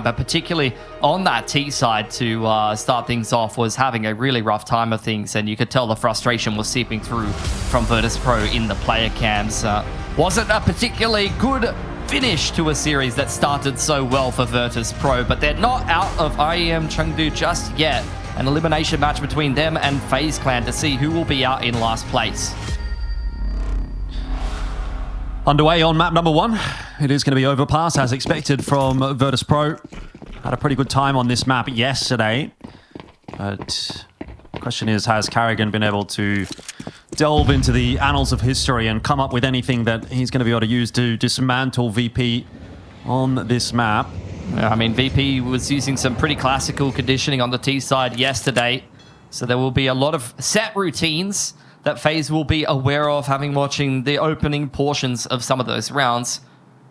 but particularly on that T side to start things off, was having a really rough time of things, and you could tell the frustration was seeping through from Virtus.pro in the player cams. Wasn't a particularly good finish to a series that started so well for Virtus.pro, but they're not out of IEM Chengdu just yet. An elimination match between them and FaZe Clan to see who will be out in last place. Underway on map number 1. It is going to be Overpass, as expected from Virtus.pro. Had a pretty good time on this map yesterday. But the question is, has Carrigan been able to delve into the annals of history and come up with anything that he's going to be able to use to dismantle VP on this map? I mean, VP was using some pretty classical conditioning on the T side yesterday. So there will be a lot of set routines that FaZe will be aware of, having watching the opening portions of some of those rounds.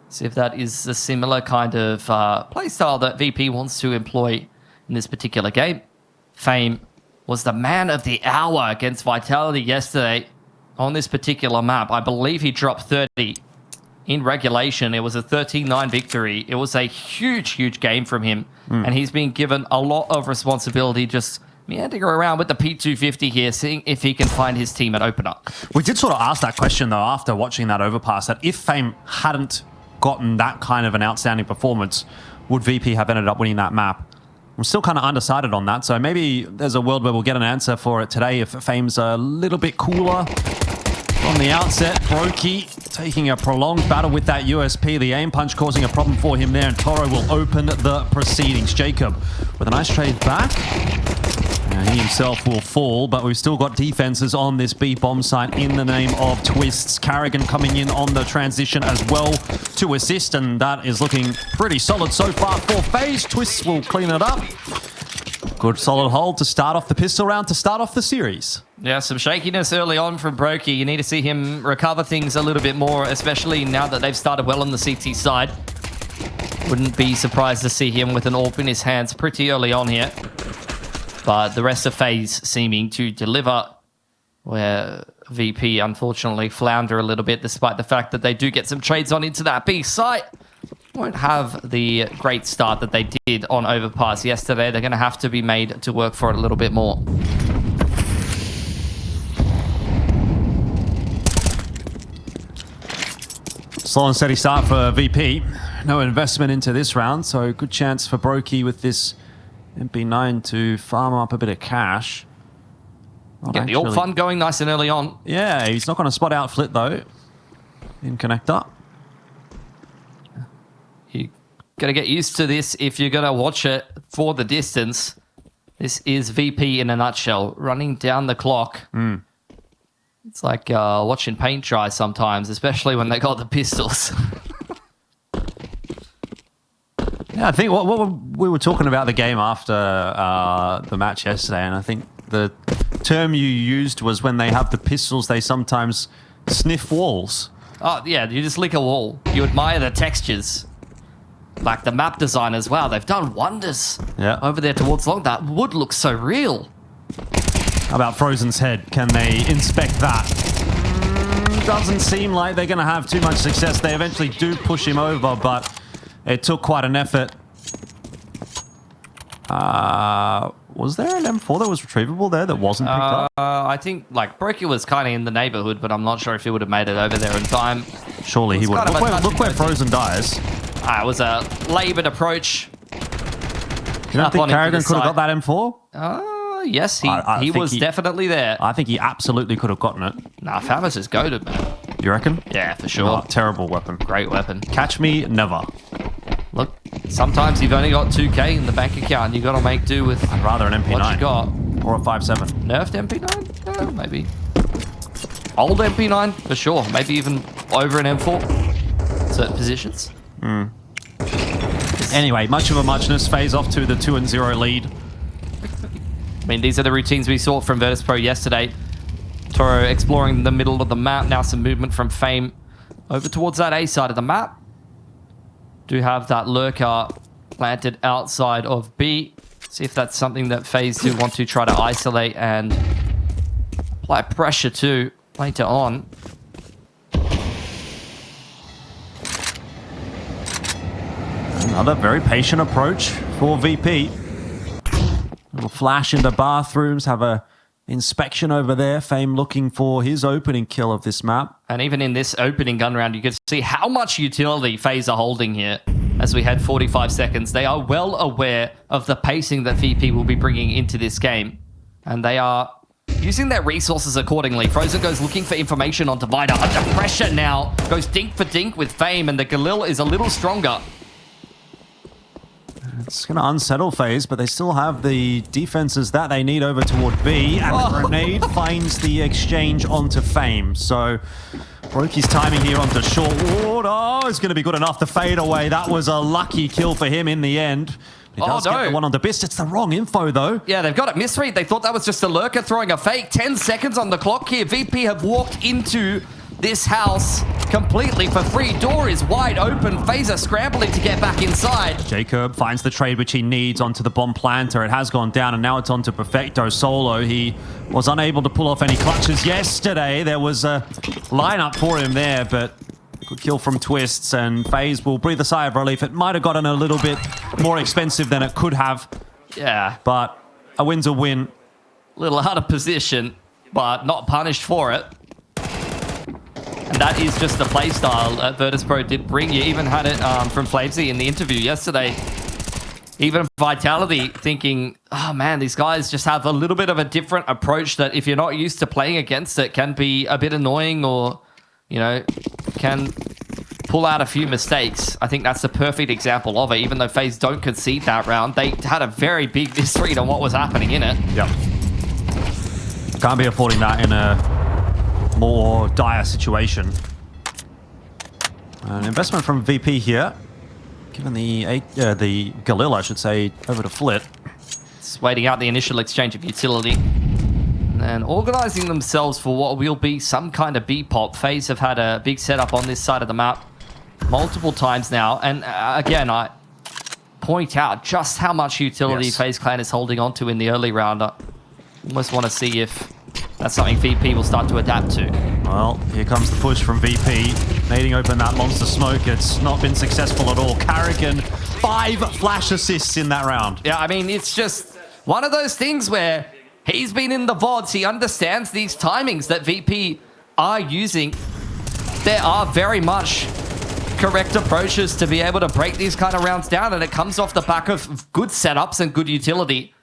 See if that is a similar kind of playstyle that VP wants to employ in this particular game. Fame was the man of the hour against Vitality yesterday on this particular map. I believe he dropped 30 in regulation. It was a 13-9 victory. It was a huge, huge game from him. And he's been given a lot of responsibility, just meandering around with the P250 here, seeing if he can find his team at opener. We did sort of ask that question, though, after watching that Overpass, that if Fame hadn't gotten that kind of an outstanding performance, would VP have ended up winning that map? I'm still kind of undecided on that, so maybe there's a world where we'll get an answer for it today if Fame's a little bit cooler. From the outset, Brokey taking a prolonged battle with that USP. The aim punch causing a problem for him there, and Toro will open the proceedings. Jacob with a nice trade back. And he himself will fall, but we've still got defenses on this B bomb site in the name of Twistzz. Carrigan coming in on the transition as well to assist, and that is looking pretty solid so far for FaZe. Twistzz will clean it up. Good solid hold to start off the pistol round, to start off the series. Yeah, some shakiness early on from Brokey. You need to see him recover things a little bit more, especially now that they've started well on the CT side. Wouldn't be surprised to see him with an AWP in his hands pretty early on here. But the rest of FaZe seeming to deliver, where VP unfortunately flounder a little bit, despite the fact that they do get some trades on into that B site. Won't have the great start that they did on Overpass yesterday. They're going to have to be made to work for it a little bit more. Slow and steady start for VP. No investment into this round, so good chance for Brokey with this MP9 to farm up a bit of cash. Get the AWP fun going nice and early on. Yeah, he's not going to spot out Flit though in connector. You got to get used to this if you're going to watch it for the distance. This is VP in a nutshell, running down the clock. It's like watching paint dry sometimes, especially when they got the pistols. Yeah, I think what we were talking about the game after the match yesterday, and I think the term you used was when they have the pistols, they sometimes sniff walls. Oh, yeah, you just lick a wall. You admire the textures. Like the map designers, wow, they've done wonders over there towards long. That wood looks so real. How about Frozen's head? Can they inspect that? Doesn't seem like they're going to have too much success. They eventually do push him over, but it took quite an effort. Was there an M4 that was retrievable there that wasn't picked up? I think like Brokey was kind of in the neighborhood, but I'm not sure if he would have made it over there in time. Surely he would. Look where Frozen dies. It was a laboured approach. You don't think Carrigan could have got that M4? Yes, he was definitely there. I think he absolutely could have gotten it. Nah, Famas is goated, man. You reckon? Yeah, for sure. Oh, terrible weapon. Great weapon. Catch me, never. Look, sometimes you've only got 2K in the bank account and you've got to make do with I'd rather an MP9. what you got. Or a 5.7. Nerfed MP9? Yeah, maybe. Old MP9, for sure. Maybe even over an M4. Certain positions. Anyway, much of a muchness. FaZe off to the 2-0 lead. I mean, these are the routines we saw from Virtus.pro yesterday. Toro exploring the middle of the map. Now some movement from Fame over towards that A side of the map. Do have that lurker planted outside of B. See if that's something that FaZe do want to try to isolate and apply pressure to later on. Another very patient approach for VP. Little flash into bathrooms, have a inspection over there. FaZe looking for his opening kill of this map. And even in this opening gun round, you can see how much utility FaZe are holding here. As we had 45 seconds, they are well aware of the pacing that VP will be bringing into this game. And they are using their resources accordingly. Frozen goes looking for information on Divider. Under pressure now. Goes dink for dink with FaZe, and the Galil is a little stronger. It's going to unsettle FaZe, but they still have the defenses that they need over toward B. And the grenade finds the exchange onto Fame. So Brokey's timing here onto short ward. Oh, it's going to be good enough to fade away. That was a lucky kill for him in the end. He does get the one onto Bist. It's the wrong info, though. Yeah, they've got it misread. They thought that was just a lurker throwing a fake. 10 seconds on the clock here. VP have walked into this house completely for free. Door is wide open. FaZe are scrambling to get back inside. Jacob finds the trade which he needs onto the bomb planter. It has gone down, and now it's onto Perfecto solo. He was unable to pull off any clutches yesterday. There was a lineup for him there, but good kill from Twistzz, and FaZe will breathe a sigh of relief. It might have gotten a little bit more expensive than it could have. Yeah. But a win's a win. Little out of position, but not punished for it. And that is just the playstyle that Virtus.pro did bring. You even had it from FaZe in the interview yesterday. Even Vitality thinking, oh man, these guys just have a little bit of a different approach that if you're not used to playing against it can be a bit annoying, or, you know, can pull out a few mistakes. I think that's the perfect example of it. Even though FaZe don't concede that round, they had a very big misread on what was happening in it. Yep. Can't be affording that in a more dire situation. An investment from VP here, given the Galil, I should say, over to Flit. It's waiting out the initial exchange of utility. And organising themselves for what will be some kind of B-pop. FaZe have had a big setup on this side of the map multiple times now. And again, I point out just how much utility FaZe Clan is holding onto in the early round. I almost want to see if that's something VP will start to adapt to. Well, here comes the push from VP. Nading open that monster smoke. It's not been successful at all. Carrigan, 5 flash assists in that round. Yeah, I mean, it's just one of those things where he's been in the VODs. He understands these timings that VP are using. There are very much correct approaches to be able to break these kind of rounds down, and it comes off the back of good setups and good utility.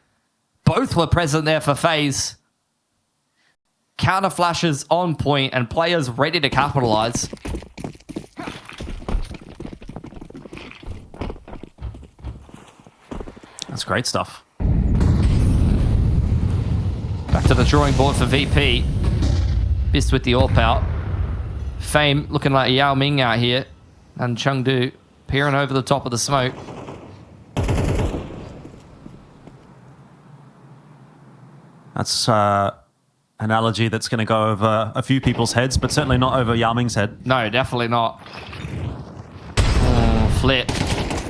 Both were present there for FaZe. Counter flashes on point and players ready to capitalize. That's great stuff. Back to the drawing board for VP. Bist with the AWP out. Fame looking like Yao Ming out here. And Chengdu peering over the top of the smoke. That's analogy that's going to go over a few people's heads, but certainly not over Yao Ming's head. No, definitely not. Oh, Flit.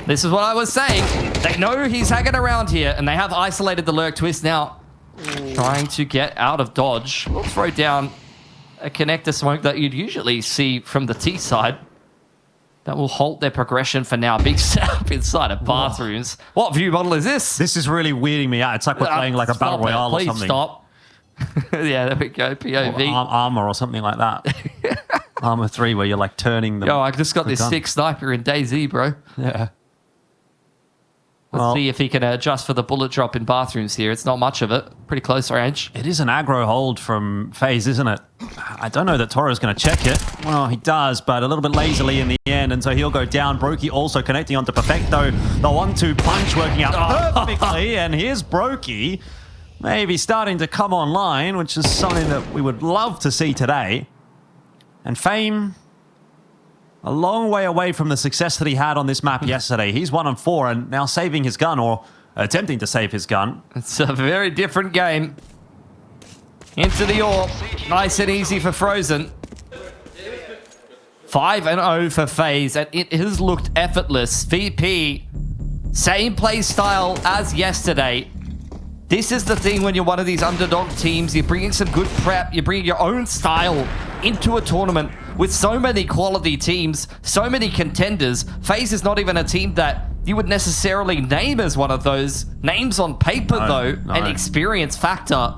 This is what I was saying. They know he's hanging around here, and they have isolated the lurk. Twistzz now trying to get out of dodge. We'll throw down a connector smoke that you'd usually see from the T side. That will halt their progression for now. Big setup inside of bathrooms. What view model is this? This is really weirding me out. It's like we're playing like a battle royale or something. Please stop. Yeah, there we go. POV. Or Armor or something like that. Armor 3, where you're like turning them. Yo, I just got this sick sniper in DayZ, bro. Yeah. Let's see if he can adjust for the bullet drop in bathrooms here. It's not much of it. Pretty close range. It is an aggro hold from FaZe, isn't it? I don't know that Toro's going to check it. Well, he does, but a little bit lazily in the end, and so he'll go down. Brokey also connecting onto Perfecto. The 1-2 punch working out perfectly, and here's Brokey maybe starting to come online, which is something that we would love to see today. And Fame, a long way away from the success that he had on this map yesterday. He's 1-4 and now saving his gun, or attempting to save his gun. It's a very different game. Into the AWP. Nice and easy for Frozen. 5-0 for FaZe, and it has looked effortless. VP, same play style as yesterday. This is the thing when you're one of these underdog teams. You're bringing some good prep. You're bringing your own style into a tournament with so many quality teams, so many contenders. FaZe is not even a team that you would necessarily name as one of those. Names on paper, though, and experience factor.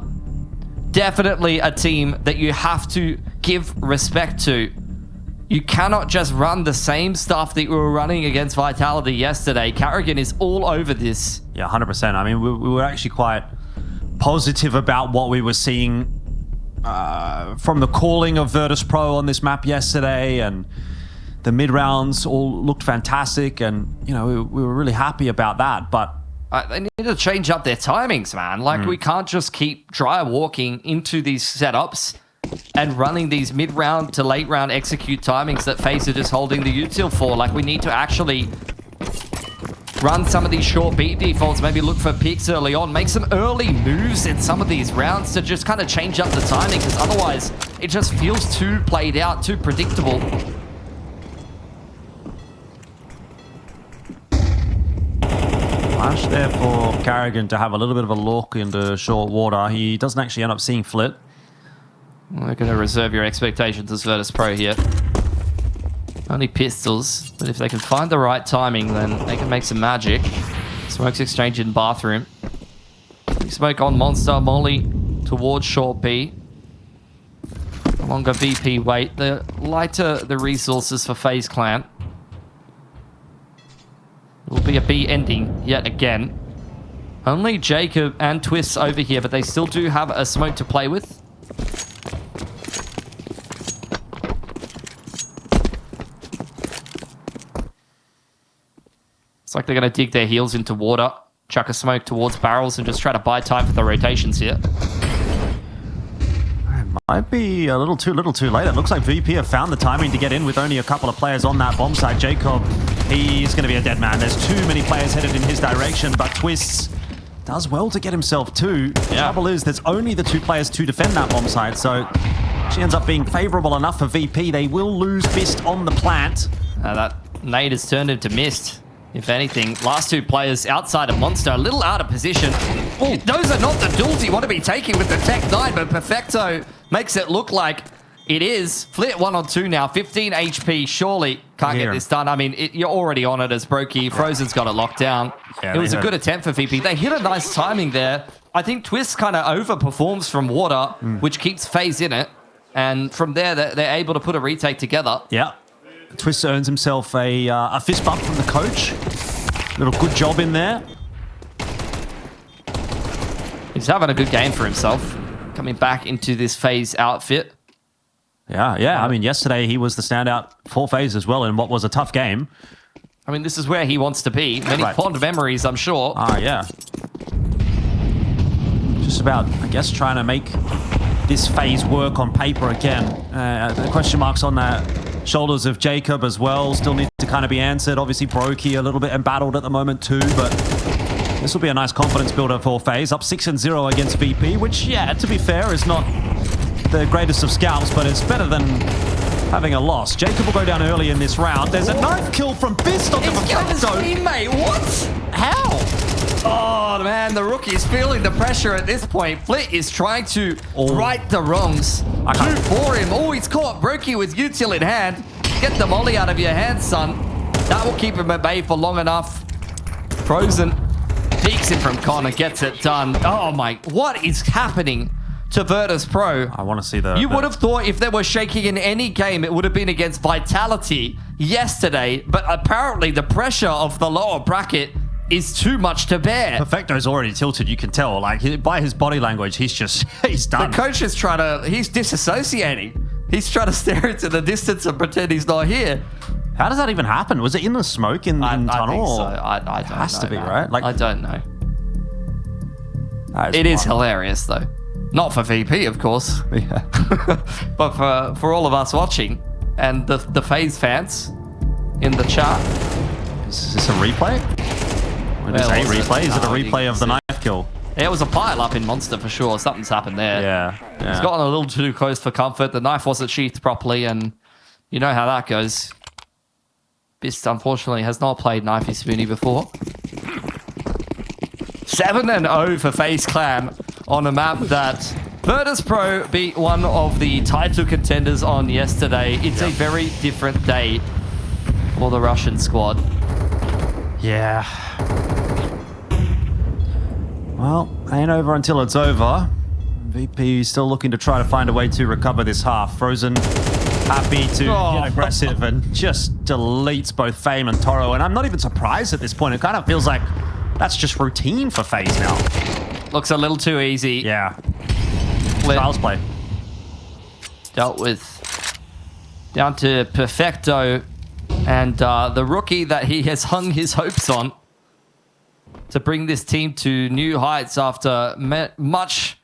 Definitely a team that you have to give respect to. You cannot just run the same stuff that you were running against Vitality yesterday. Carrigan is all over this. Yeah, 100%. I mean, we were actually quite positive about what we were seeing from the calling of Virtus.pro on this map yesterday, and the mid rounds all looked fantastic, and you know we were really happy about that. But they need to change up their timings, man. Like we can't just keep dry walking into these setups and running these mid round to late round execute timings that FaZe are just holding the util for. Like we need to actually run some of these short beat defaults, maybe look for picks early on, make some early moves in some of these rounds to just kind of change up the timing, because otherwise it just feels too played out, too predictable. Flash there for Carrigan to have a little bit of a look into short water. He doesn't actually end up seeing Flit. We're going to reserve your expectations as Virtus.pro here. Only pistols, but if they can find the right timing, then they can make some magic. Smokes exchange in bathroom. Smoke on Monster, Molly towards short B. The longer VP wait, the lighter the resources for FaZe Clan. It will be a B ending yet again. Only Jacob and Twistzz over here, but they still do have a smoke to play with. It's like they're going to dig their heels into water, chuck a smoke towards barrels, and just try to buy time for the rotations here. Might be a little too late. It looks like VP have found the timing to get in with only a couple of players on that bomb site. Jacob, he's going to be a dead man. There's too many players headed in his direction, but Twistzz does well to get himself too. The trouble is there's only the 2 players to defend that bomb site, so she ends up being favorable enough for VP. They will lose Fist on the plant. That nade has turned into mist. If anything, last 2 players outside of Monster, a little out of position. Oh, those are not the duels you want to be taking with the Tech 9, but Perfecto makes it look like it is. Flit 1 on 2 now, 15 HP, surely can't get this done. I mean, you're already on it as Brokey. Frozen's got it locked down. Yeah, it was a good attempt for VP. They hit a nice timing there. I think Twistzz kind of overperforms from water, which keeps FaZe in it. And from there, they're able to put a retake together. Yeah. Twistzz earns himself a fist bump from the coach. Little good job in there. He's having a good game for himself, coming back into this FaZe outfit. Yeah. I mean, yesterday he was the standout for FaZe as well in what was a tough game. I mean, this is where he wants to be. Many fond memories, I'm sure. Yeah. Just about, I guess, trying to make this FaZe work on paper again. The question marks on the shoulders of Jacob as well still need to kind of be answered. Obviously, Brokey a little bit embattled at the moment too, but this will be a nice confidence builder for FaZe. Up 6-0 against VP, which, yeah, to be fair, is not the greatest of scalps, but it's better than having a loss. Jacob will go down early in this round. There's a knife kill from Fist on the Perfecto. Teammate, what? How? Oh, man, the rookie is feeling the pressure at this point. Flit is trying to right the wrongs. 2 for him. Oh, he's caught Brokey with util in hand. Get the molly out of your hands, son. That will keep him at bay for long enough. Frozen peeks it from Connor, gets it done. Oh, my. What is happening to Virtus.pro? I want to see the... You would have thought if there was shaking in any game, it would have been against Vitality yesterday. But apparently the pressure of the lower bracket is too much to bear. Perfecto's already tilted, you can tell. Like, by his body language, he's done. The coach is he's disassociating. He's trying to stare into the distance and pretend he's not here. How does that even happen? Was it in the smoke in the tunnel? I think so. I don't know. It has to be, man. right? Like, I don't know. It is hilarious, though. Not for VP, of course. Yeah. But for all of us watching and the FaZe fans in the chat. Is this a replay? When it's a replay? Is it a replay of the knife kill? Yeah, it was a pile-up in Monster for sure. Something's happened there. Yeah. He's gotten a little too close for comfort. The knife wasn't sheathed properly, and you know how that goes. Bist, unfortunately, has not played Knifey Spoony before. 7-0 for FaZe Clan on a map that Virtus.pro beat one of the title contenders on yesterday. It's a very different day for the Russian squad. Yeah. Well, ain't over until it's over. VP still looking to try to find a way to recover this half. Frozen happy to get aggressive and just deletes both Fame and Toro. And I'm not even surprised at this point. It kind of feels like that's just routine for FaZe now. Looks a little too easy. Yeah. Child's play. Dealt with down to Perfecto and the rookie that he has hung his hopes on to bring this team to new heights after much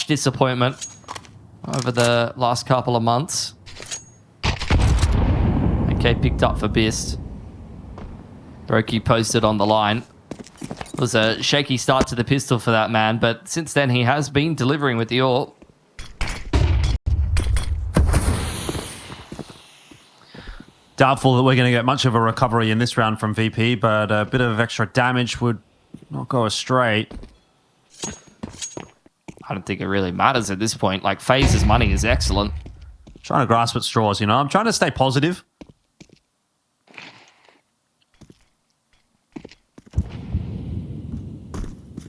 disappointment over the last couple of months. Okay, picked up for Bist. Brokey posted on the line. It was a shaky start to the pistol for that man, but since then he has been delivering with the AWP. Doubtful that we're going to get much of a recovery in this round from VP, but a bit of extra damage would not go astray. I don't think it really matters at this point. Like, FaZe's money is excellent. Trying to grasp at straws, you know? I'm trying to stay positive.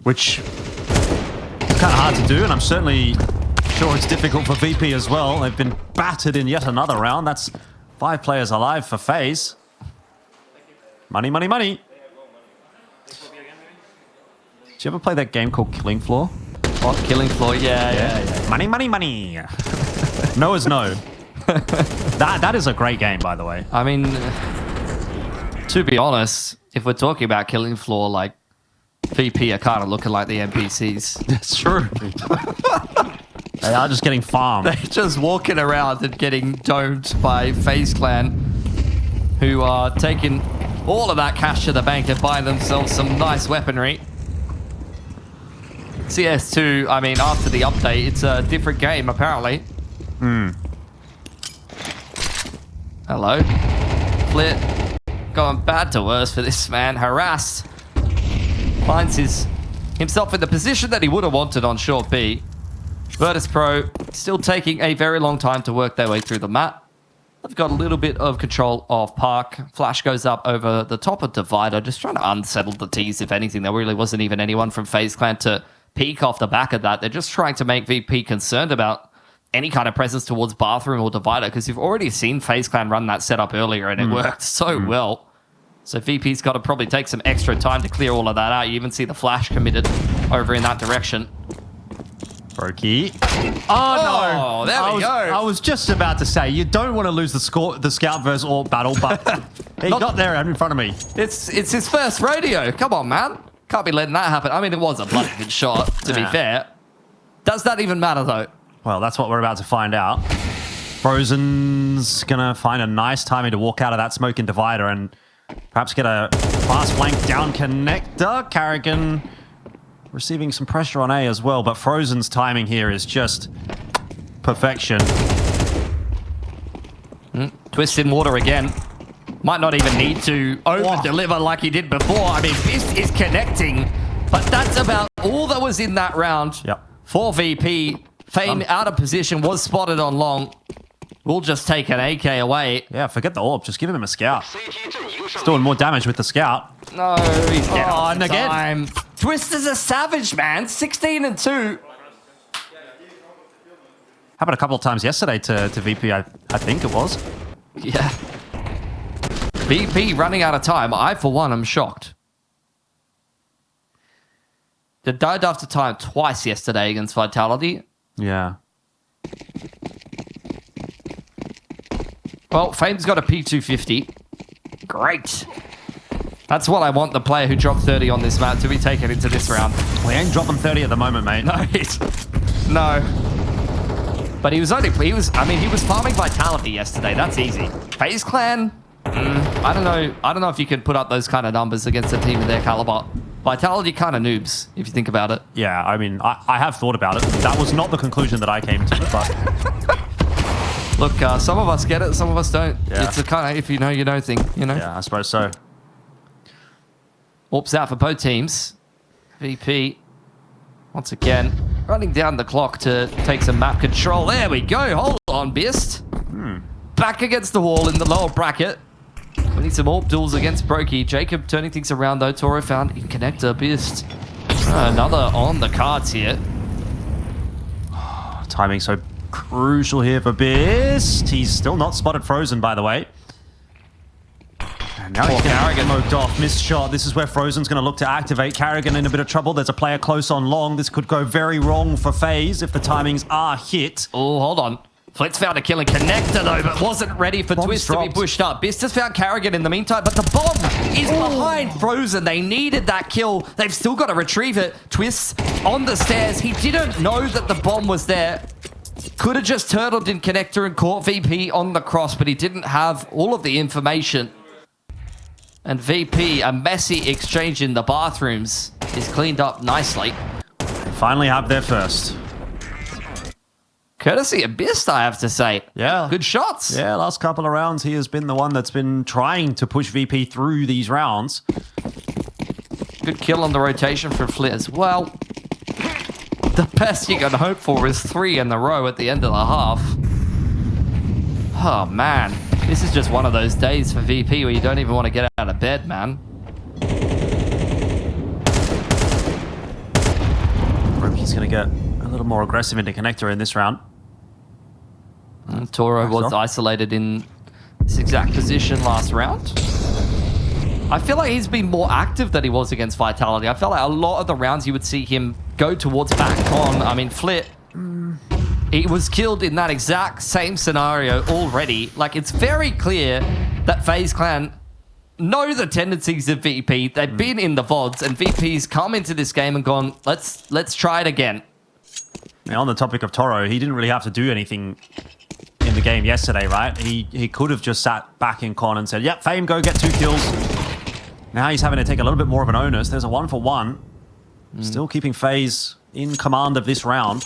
Which is kind of hard to do, and I'm certainly sure it's difficult for VP as well. They've been battered in yet another round. That's 5 players alive for FaZe. Money, money, money. Did you ever play that game called Killing Floor? Oh, Killing Floor, yeah. Money, money, money. No is no. That is a great game, by the way. I mean, to be honest, if we're talking about Killing Floor, like, VP are kind of looking like the NPCs. That's true. They are just getting farmed. They're just walking around and getting domed by FaZe Clan, who are taking all of that cash to the bank and buying themselves some nice weaponry. CS2, I mean, after the update, it's a different game, apparently. Hello. Flit. Going bad to worse for this man. Harassed. Finds himself in the position that he would have wanted on short B. Virtus.pro still taking a very long time to work their way through the map. They've got a little bit of control of Park. Flash goes up over the top of Divider, just trying to unsettle the T's, if anything. There really wasn't even anyone from FaZe Clan to peek off the back of that. They're just trying to make VP concerned about any kind of presence towards Bathroom or Divider, because you've already seen FaZe Clan run that setup earlier, and it worked so well. So VP's got to probably take some extra time to clear all of that out. You even see the Flash committed over in that direction. Brokey. Oh, no. There we go. I was just about to say, you don't want to lose the Scout versus AWP battle, but he got there in front of me. It's his first rodeo. Come on, man. Can't be letting that happen. I mean, it was a bloody good shot, to be fair. Does that even matter, though? Well, that's what we're about to find out. Frozen's going to find a nice timing to walk out of that smoke in Divider and perhaps get a fast flank down connector. Carrigan receiving some pressure on A as well, but Frozen's timing here is just perfection. Twistzz in water again. Might not even need to over-deliver like he did before. I mean, Twistzz is connecting, but that's about all that was in that round. For VP. Fame out of position, was spotted on long. We'll just take an AK away. Yeah, forget the AWP. Just give him a scout. He's doing more damage with the scout. No, he's and again. Twistzz is a savage, man. 16 and 2. Happened a couple of times yesterday to VP, I think it was. Yeah. VP running out of time. I, for one, am shocked. They died after time twice yesterday against Vitality. Yeah. Well, Fame's got a P250. Great. That's what I want the player who dropped 30 on this map to be taken into this round. We ain't dropping 30 at the moment, mate. No. But he was farming Vitality yesterday. That's easy. FaZe Clan, I don't know if you could put up those kind of numbers against a team of their caliber. Vitality kind of noobs, if you think about it. Yeah, I mean, I have thought about it. That was not the conclusion that I came to, but... Look, some of us get it, some of us don't. Yeah. It's a kind of if you know thing, you know? Yeah, I suppose so. Whoops out for both teams. VP, once again, running down the clock to take some map control. There we go. Hold on, Bist. Back against the wall in the lower bracket. winning some AWP duels against Brokey. Jacob turning things around though. Toro found in connector. Bist. Another on the cards here. Timing so crucial here for Bist. He's still not spotted Frozen, by the way. And now he's Carrigan smoked off. Missed shot. This is where Frozen's going to look to activate. Carrigan in a bit of trouble. There's a player close on long. This could go very wrong for FaZe if the timings are hit. Oh, hold on. Flitz found a killing connector though, but wasn't ready for Twistzz to be pushed up. Bist has found Carrigan in the meantime, but the bomb is behind Frozen. They needed that kill. They've still got to retrieve it. Twistzz on the stairs. He didn't know that the bomb was there. Could have just turtled in connector and caught VP on the cross, but he didn't have all of the information. And VP, a messy exchange in the bathrooms, is cleaned up nicely. They finally have their first. Courtesy of Bist, I have to say. Yeah. Good shots. Yeah, last couple of rounds, he has been the one that's been trying to push VP through these rounds. Good kill on the rotation from Flit as well. The best you can hope for is 3 in a row at the end of the half. Oh, man. This is just one of those days for VP where you don't even want to get out of bed, man. He's going to get a little more aggressive into connector in this round. And Toro was isolated in this exact position last round. I feel like he's been more active than he was against Vitality. I felt like a lot of the rounds you would see him go towards back con. I mean, Flit, he was killed in that exact same scenario already. Like, it's very clear that FaZe Clan know the tendencies of VP. They've been in the VODs, and VP's come into this game and gone, let's try it again. Now, on the topic of Toro, he didn't really have to do anything in the game yesterday, right? He could have just sat back in con and said, yep, Fame, go get 2 kills. Now he's having to take a little bit more of an onus. There's a 1-for-1. Still keeping FaZe in command of this round.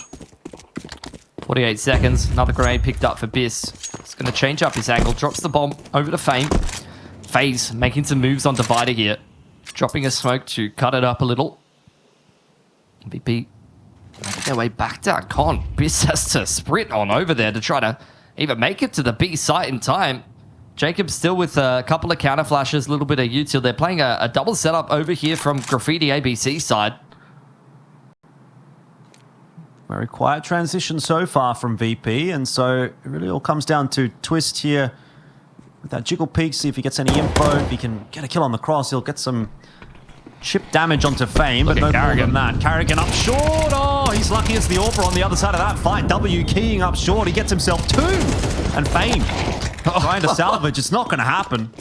48 seconds. Another grenade picked up for Bist. It's going to change up his angle. Drops the bomb over to Fame. FaZe making some moves on Divider here. Dropping a smoke to cut it up a little. VP making their way back down con. Bist has to sprint on over there to try to even make it to the B site in time. Jacob's still with a couple of counter flashes, a little bit of util. They're playing a double setup over here from Graffiti ABC side. Very quiet transition so far from VP, and so it really all comes down to Twistzz here with that jiggle peek, see if he gets any info. If he can get a kill on the cross, he'll get some chip damage onto Fame, but no more than that. Carrigan up short. Oh, he's lucky it's the AWPer on the other side of that fight. W keying up short. He gets himself 2. And Fame trying to salvage. It's not going to happen.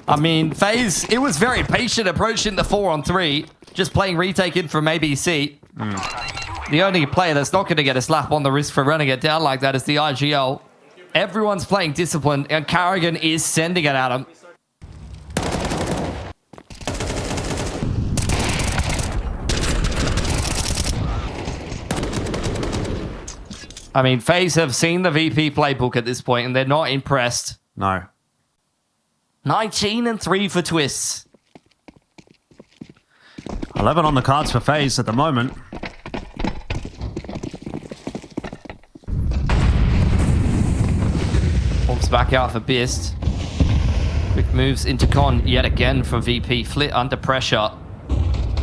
I mean, FaZe, it was very patient approaching the 4-on-3, just playing retake in from ABC. The only player that's not going to get a slap on the wrist for running it down like that is the IGL. Everyone's playing disciplined, and Carrigan is sending it at him. I mean, FaZe have seen the VP playbook at this point, and they're not impressed. No. 19-3 for Twistzz. 11 on the cards for FaZe at the moment. Hawks back out for Bist. Quick moves into con yet again for VP. Flit under pressure.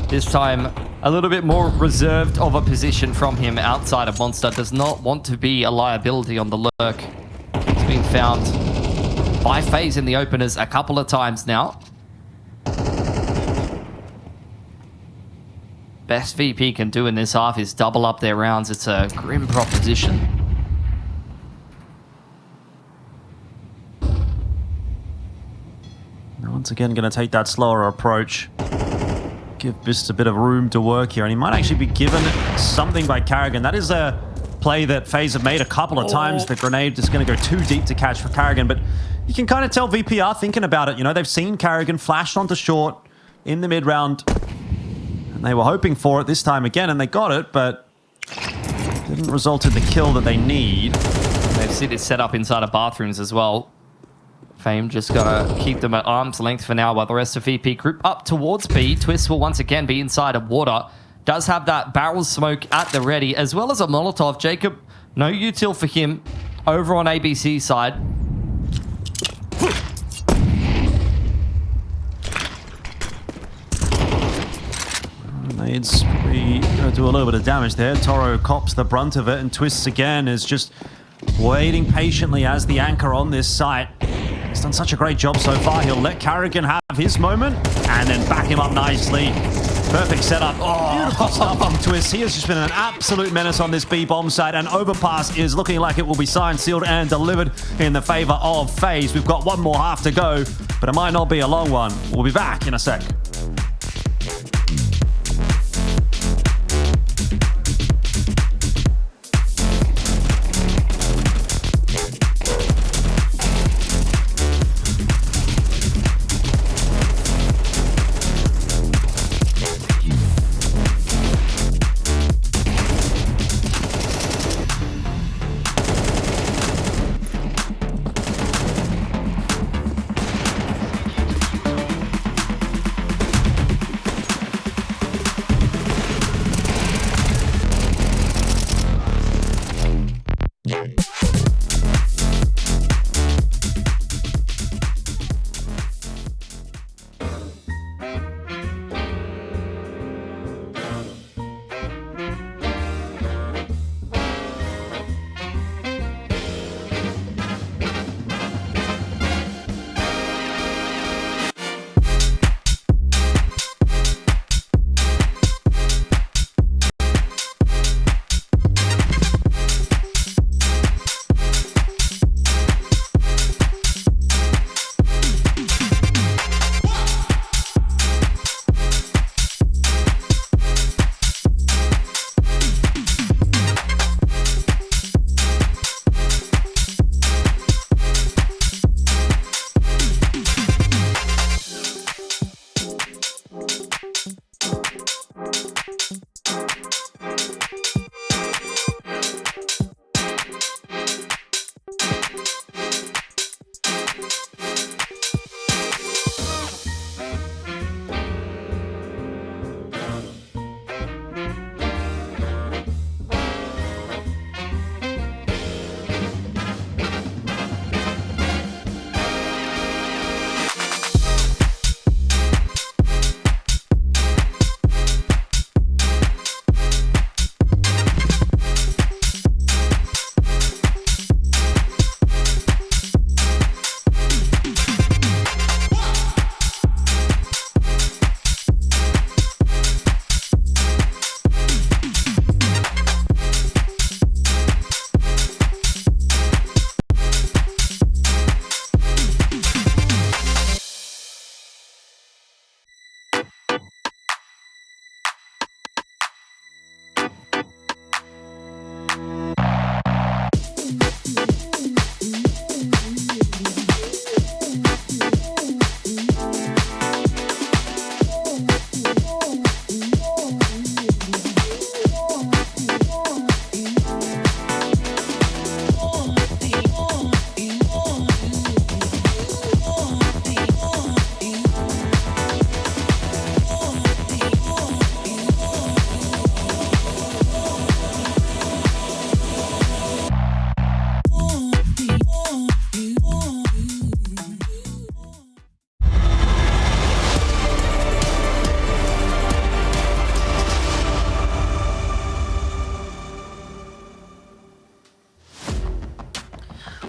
This time, a little bit more reserved of a position from him outside of Monster. Does not want to be a liability on the lurk. It's been found by FaZe in the openers a couple of times now. Best VP can do in this half is double up their rounds. It's a grim proposition. Once again, going to take that slower approach. Give Bist a bit of room to work here, and he might actually be given something by Carrigan. That is a play that FaZe have made a couple of times. The grenade is going to go too deep to catch for Carrigan, but you can kind of tell VP are thinking about it. You know, they've seen Carrigan flash onto short in the mid-round, and they were hoping for it this time again, and they got it, but didn't result in the kill that they need. They've seen it set up inside of bathrooms as well. Fame just gonna keep them at arm's length for now while the rest of VP group up towards B. Twistzz will once again be inside of water. Does have that barrel smoke at the ready, as well as a Molotov. Jacob, no util for him over on ABC side. Nades probably going to do a little bit of damage there. Toro cops the brunt of it, and Twistzz again is just waiting patiently as the anchor on this site. He's done such a great job so far. He'll let Carrigan have his moment and then back him up nicely. Perfect setup. Oh, beautiful stuff from Twistzz. He has just been an absolute menace on this B-bomb site, and Overpass is looking like it will be signed, sealed, and delivered in the favor of FaZe. We've got one more half to go, but it might not be a long one. We'll be back in a sec.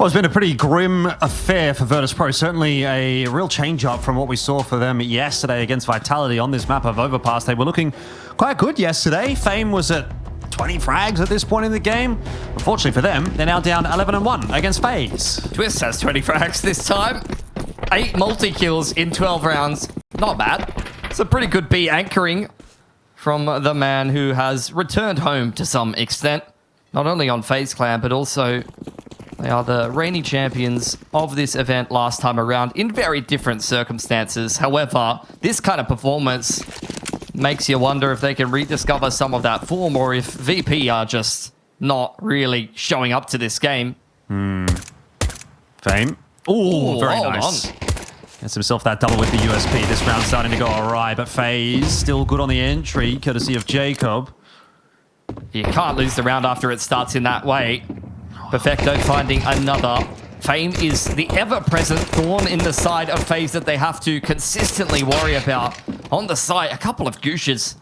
Well, it's been a pretty grim affair for Virtus.pro. Certainly a real change-up from what we saw for them yesterday against Vitality on this map of Overpass. They were looking quite good yesterday. Fame was at 20 frags at this point in the game. Unfortunately for them, they're now down 11-1 against FaZe. Twistzz has 20 frags this time. 8 multi-kills in 12 rounds. Not bad. It's a pretty good B anchoring from the man who has returned home to some extent. Not only on FaZe Clan, but also they are the reigning champions of this event last time around in very different circumstances. However, this kind of performance makes you wonder if they can rediscover some of that form or if VP are just not really showing up to this game. Fame. Ooh, very nice. Gets himself that double with the USP. This round starting to go alright, but FaZe still good on the entry, courtesy of Jacob. You can't lose the round after it starts in that way. Perfecto finding another. Fame is the ever-present thorn in the side of FaZe that they have to consistently worry about. On the site, a couple of Gooshes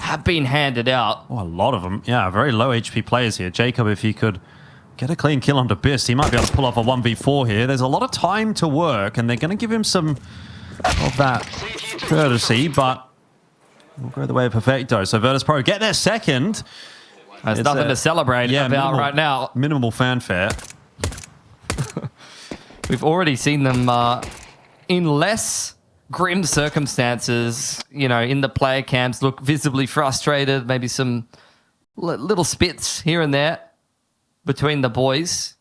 have been handed out. Oh, a lot of them. Yeah, very low HP players here. Jacob, if he could get a clean kill onto Twistzz, he might be able to pull off a 1v4 here. There's a lot of time to work, and they're going to give him some of that courtesy, but we'll go the way of Perfecto. So Virtus.pro get their second. There's nothing to celebrate about right now. Minimal fanfare. We've already seen them in less grim circumstances, you know, in the player camps, look visibly frustrated, maybe some little spits here and there between the boys.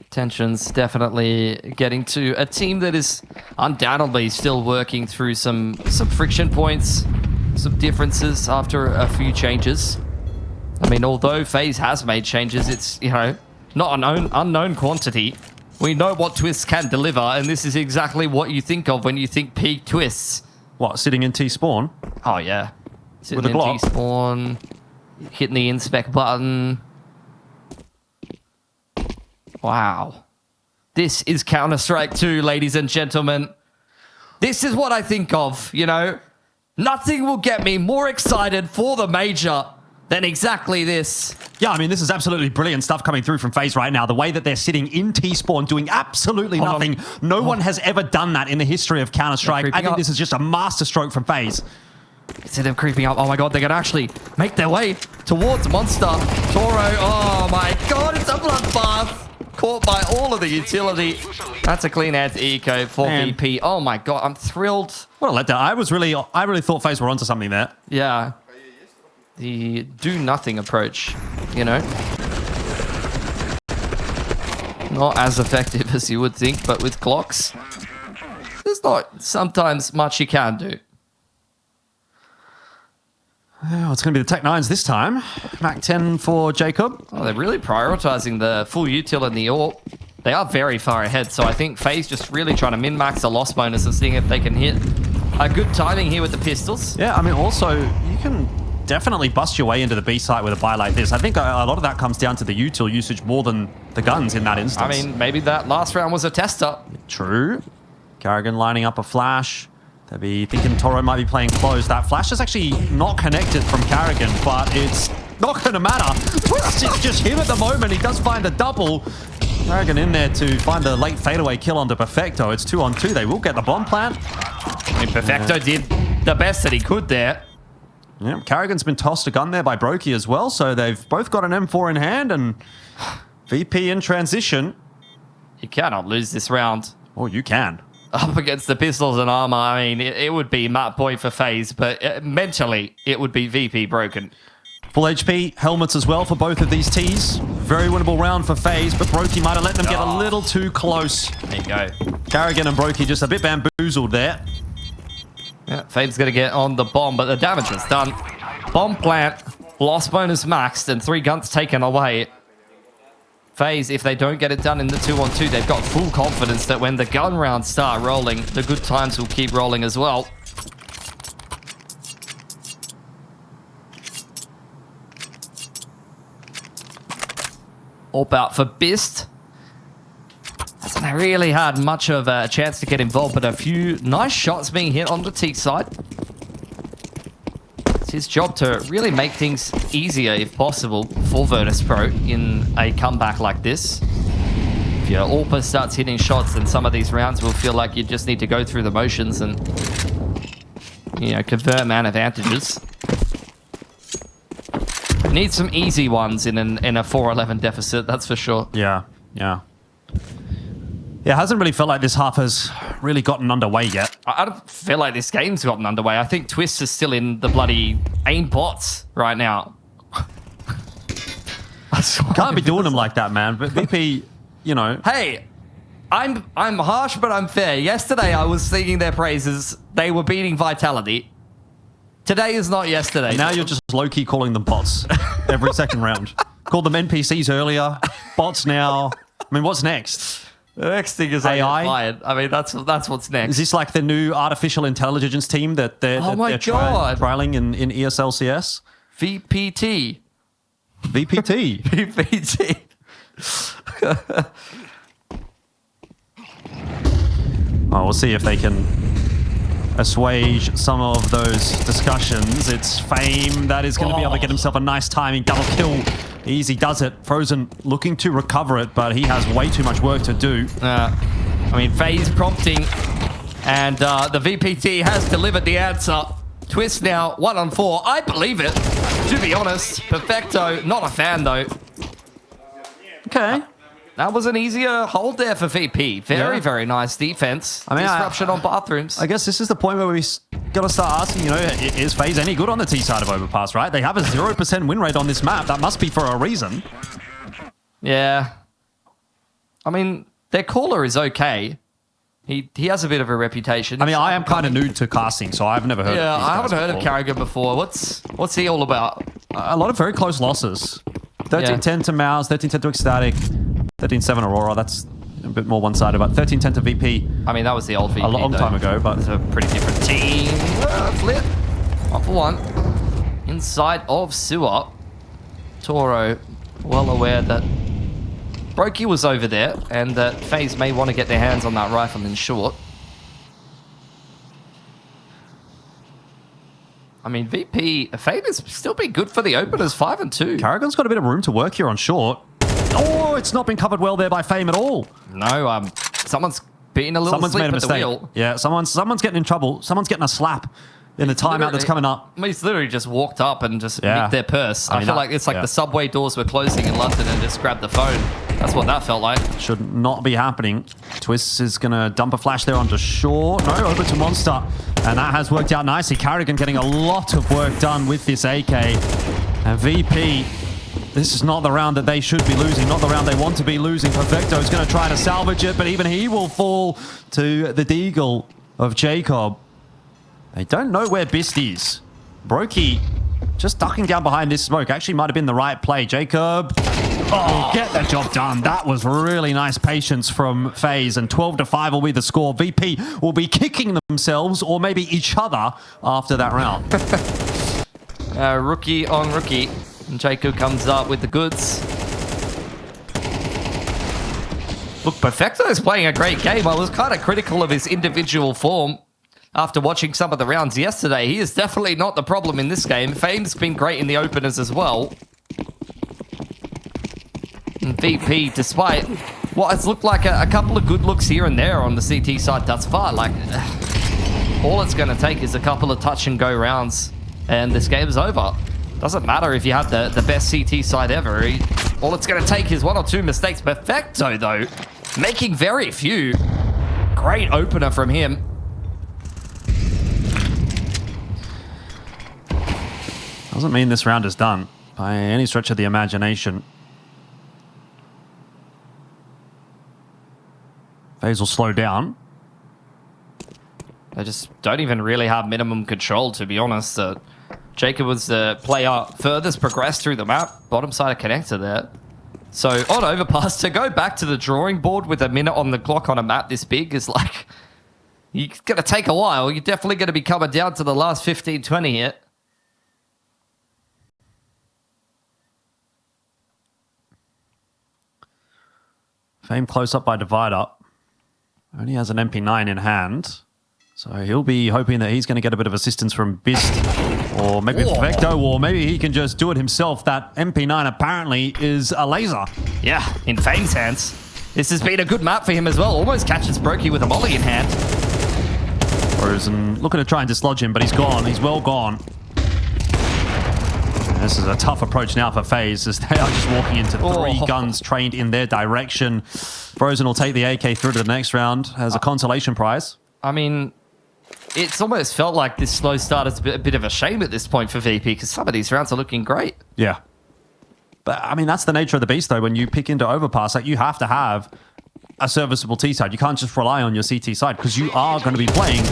Tensions definitely getting to a team that is undoubtedly still working through some friction points, some differences after a few changes. I mean, although FaZe has made changes, it's, you know, not an unknown quantity. We know what Twistzz can deliver, and this is exactly what you think of when you think peak Twistzz. What, sitting in T-spawn? Oh, yeah. Sitting With a in Glock? T-spawn, hitting the inspect button. Wow. This is Counter-Strike 2, ladies and gentlemen. This is what I think of, you know? Nothing will get me more excited for the major than exactly this. Yeah, I mean, this is absolutely brilliant stuff coming through from FaZe right now. The way that they're sitting in T-spawn doing absolutely nothing. No one has ever done that in the history of Counter-Strike. I think this is just a masterstroke from FaZe. See them creeping up. Oh my god, they're going to actually make their way towards Monster. Toro, oh my god, it's a bloodbath. Caught by all of the utility. That's a clean anti-eco for VP. Oh my god, I'm thrilled. What a letdown. I really thought FaZe were onto something there. Yeah. The do-nothing approach, you know? Not as effective as you would think, but with clocks, there's not sometimes much you can do. Oh, it's going to be the Tech 9s this time. Mac 10 for Jacob. Oh, they're really prioritizing the full util and the AWP. They are very far ahead, so I think FaZe just really trying to min-max the loss bonus and seeing if they can hit a good timing here with the pistols. Yeah, I mean, also, you can definitely bust your way into the B site with a buy like this. I think a lot of that comes down to the util usage more than the guns in that instance. I mean, maybe that last round was a tester. True. Kerrigan lining up a flash. They'll be thinking Toro might be playing close. That flash is actually not connected from Kerrigan, but it's not going to matter. Twistzz is just him at the moment. He does find a double. Kerrigan in there to find the late fadeaway kill onto Perfecto. It's 2-on-2. They will get the bomb plant. I mean, Perfecto did the best that he could there. Yeah, Kerrigan's been tossed a gun there by Brokey as well, so they've both got an M4 in hand, and VP in transition. You cannot lose this round. Oh, you can. Up against the pistols and armor, I mean, it would be map point for FaZe, but mentally, it would be VP broken. Full HP, helmets as well for both of these Ts. Very winnable round for FaZe, but Brokey might have let them get a little too close. There you go. Kerrigan and Brokey just a bit bamboozled there. Yeah, FaZe's going to get on the bomb, but the damage is done. Bomb plant, loss bonus maxed, and 3 guns taken away. FaZe, if they don't get it done in the 2-on-2, they've got full confidence that when the gun rounds start rolling, the good times will keep rolling as well. Up out for Bist. Hasn't really had much of a chance to get involved, but a few nice shots being hit on the T side. It's his job to really make things easier, if possible, for Virtus.pro in a comeback like this. If your AWP starts hitting shots, then some of these rounds will feel like you just need to go through the motions and, you know, convert man advantages. Need some easy ones in a 4-11 deficit, that's for sure. Yeah, yeah. Yeah, it hasn't really felt like this half has really gotten underway yet. I don't feel like this game's gotten underway. I think Twistzz is still in the bloody aim bots right now. Can't be doing them like that, man. But VP, you know. Hey, I'm harsh, but I'm fair. Yesterday, I was singing their praises. They were beating Vitality. Today is not yesterday. And now you're just low-key calling them bots every second round. Called them NPCs earlier, bots now. I mean, what's next? The next thing is AI. I mean, that's what's next. Is this like the new artificial intelligence team that they're trialing in ESLCS? VPT. VPT. VPT. Oh, we'll see if they can assuage some of those discussions. It's Fame that is going to be able to get himself a nice timing double kill. Easy does it. Frozen looking to recover it, but he has way too much work to do. I mean, FaZe prompting, and the VPT has delivered the answer. Twistzz now 1 on 4. I believe it, to be honest. Perfecto, not a fan though. Okay. That was an easier hold there for VP. Very, very nice defense. I mean, disruption on bathrooms. I guess this is the point where we got to start asking, you know, is FaZe any good on the T side of Overpass, right? They have a 0% win rate on this map. That must be for a reason. Yeah. I mean, their caller is okay. He has a bit of a reputation. I mean, I am kind of new to casting, so I've never heard of these guys I haven't heard of before. Carrigan before. What's he all about? A lot of very close losses. 13-10 to Mouse, 13-10 to Ecstatic, 13-7 Aurora. That's a bit more one-sided, but 13-10 to VP. I mean, that was the old VP. A long time ago, but it's a pretty different team. It's lit. 1 for 1. Inside of Sewer. Toro, well aware that Brokey was over there and that FaZe may want to get their hands on that rifle in short. I mean, VP, Fame has still been good for the openers, 5 and 2. Carrigan's got a bit of room to work here on short. Oh, it's not been covered well there by Fame at all. No, someone's been a little Someone's made a slip at the mistake. wheel. Yeah, someone's getting in trouble. Someone's getting a slap in the timeout that's coming up. He's literally just walked up and just nicked their purse. I mean, feel like it's like the subway doors were closing in London and just grabbed the phone. That's what that felt like. Should not be happening. Twistzz is going to dump a flash there onto short. No, over to Monster. And that has worked out nicely. Carrigan getting a lot of work done with this AK. And VP, this is not the round that they should be losing. Not the round they want to be losing. Perfecto is going to try to salvage it, but even he will fall to the deagle of Jacob. They don't know where Bist is. Brokey just ducking down behind this smoke. Actually might have been the right play. Jacob will get the job done. That was really nice patience from FaZe, and 12-5 will be the score. VP will be kicking themselves or maybe each other after that round. Rookie on rookie. And Jacob comes up with the goods. Look, Perfecto is playing a great game. I was kind of critical of his individual form after watching some of the rounds yesterday. He is definitely not the problem in this game. Fame's been great in the openers as well. And VP, despite what has looked like a couple of good looks here and there on the CT side thus far, like all it's going to take is a couple of touch and go rounds and this game's over. Doesn't matter if you have the best CT side ever. All it's going to take is 1 or 2 mistakes. Perfecto, though, making very few. Great opener from him. Doesn't mean this round is done by any stretch of the imagination. FaZe will slow down. They just don't even really have minimum control, to be honest. Jacob was the player furthest progressed through the map. Bottom side of connector there. So on Overpass, to go back to the drawing board with a minute on the clock on a map this big is like, it's going to take a while. You're definitely going to be coming down to the last 15, 20 here. Fame close up by Divider. Only has an MP9 in hand. So he'll be hoping that he's going to get a bit of assistance from Bist or maybe Perfecto, or maybe he can just do it himself. That MP9 apparently is a laser. Yeah, in Fame's hands. This has been a good map for him as well. Almost catches Brokey with a molly in hand. Frozen looking to try and dislodge him, but he's gone. He's well gone. This is a tough approach now for FaZe as they are just walking into 3 guns trained in their direction. Frozen will take the AK through to the next round as a consolation prize. I mean, it's almost felt like this slow start is a bit of a shame at this point for VP because some of these rounds are looking great. Yeah. But, I mean, that's the nature of the beast, though. When you pick into Overpass, like, you have to have a serviceable T side. You can't just rely on your CT side because you are going to be playing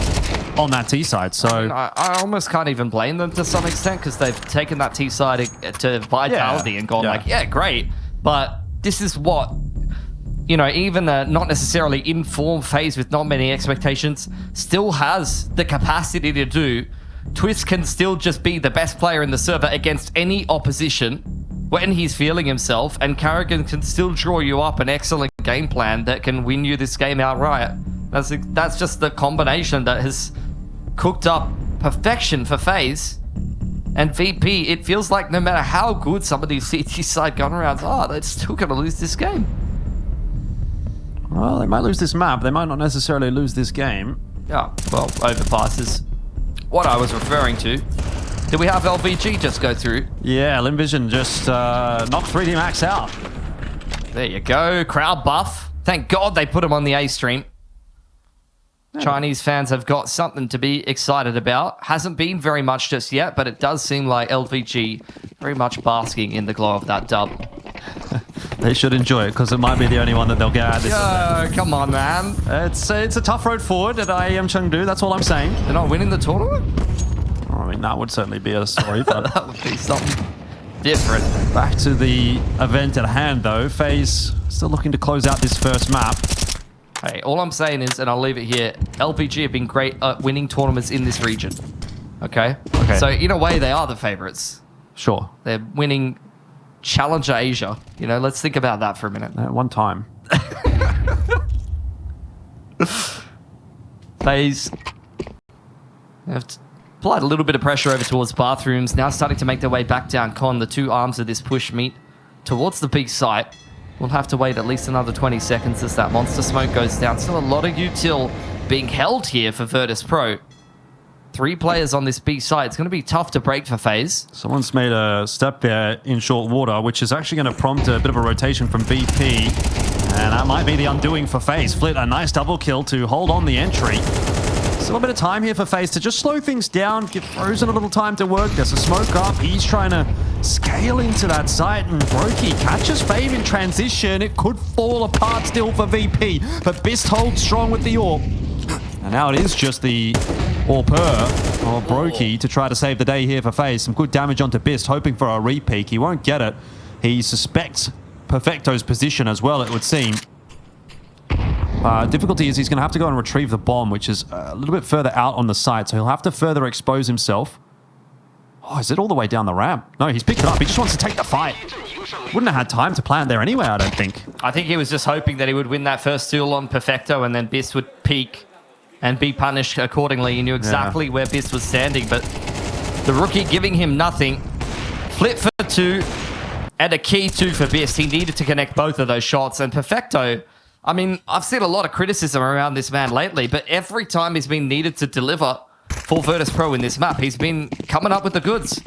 on that T side. So I almost can't even blame them to some extent because they've taken that T side to Vitality and gone like, yeah, great. But this is what, you know, even not necessarily informed FaZe with not many expectations still has the capacity to do. Twistzz can still just be the best player in the server against any opposition when he's feeling himself, and Carrigan can still draw you up an excellent game plan that can win you this game outright. That's just the combination that has cooked up perfection for FaZe. And VP, it feels like no matter how good some of these CT side gun rounds are, they're still going to lose this game. Well, they might lose this map. They might not necessarily lose this game. Yeah, well, Overpass is what I was referring to. Did we have LVG just go through? Yeah, Limvision just knocked 3D Max out. There you go. Crowd buff. Thank God they put him on the A stream. Yeah. Chinese fans have got something to be excited about. Hasn't been very much just yet, but it does seem like LVG very much basking in the glow of that dub. They should enjoy it because it might be the only one that they'll get out of this. Yo, come on, man. It's a tough road forward at IEM Chengdu. That's all I'm saying. They're not winning the tournament? I mean, that would certainly be a story, but that would be something different. Back to the event at hand, though. FaZe still looking to close out this first map. Hey, all I'm saying is, and I'll leave it here, LPG have been great at winning tournaments in this region. Okay? Okay. So, in a way, they are the favorites. Sure. They're winning Challenger Asia. You know, let's think about that for a minute. At one time. FaZe have applied a little bit of pressure over towards bathrooms. Now starting to make their way back down con. The two arms of this push meet towards the big site. We'll have to wait at least another 20 seconds as that monster smoke goes down. Still a lot of util being held here for Virtus.pro. 3 players on this B side. It's going to be tough to break for FaZe. Someone's made a step there in short water, which is actually going to prompt a bit of a rotation from VP. And that might be the undoing for FaZe. Flit, a nice double kill to hold on the entry. Still a bit of time here for FaZe to just slow things down, give Frozen a little time to work. There's a smoke up. He's trying to scale into that site, and Brokey catches Fave in transition. It could fall apart still for VP, but Bist holds strong with the AWP. And now it is just the AWPer or Brokey to try to save the day here for FaZe. Some good damage onto Bist, hoping for a repeak. He won't get it. He suspects Perfecto's position as well, it would seem. Difficulty is he's going to have to go and retrieve the bomb, which is a little bit further out on the site, so he'll have to further expose himself. Oh, is it all the way down the ramp? No, he's picked it up. He just wants to take the fight. Wouldn't have had time to plan there anyway, I don't think. I think he was just hoping that he would win that first duel on Perfecto, and then Bist would peek and be punished accordingly. He knew exactly where Bist was standing, but the rookie giving him nothing. Flip for 2 and a key 2 for Bist. He needed to connect both of those shots, and Perfecto, I mean, I've seen a lot of criticism around this man lately, but every time he's been needed to deliver for Virtus.pro in this map, he's been coming up with the goods.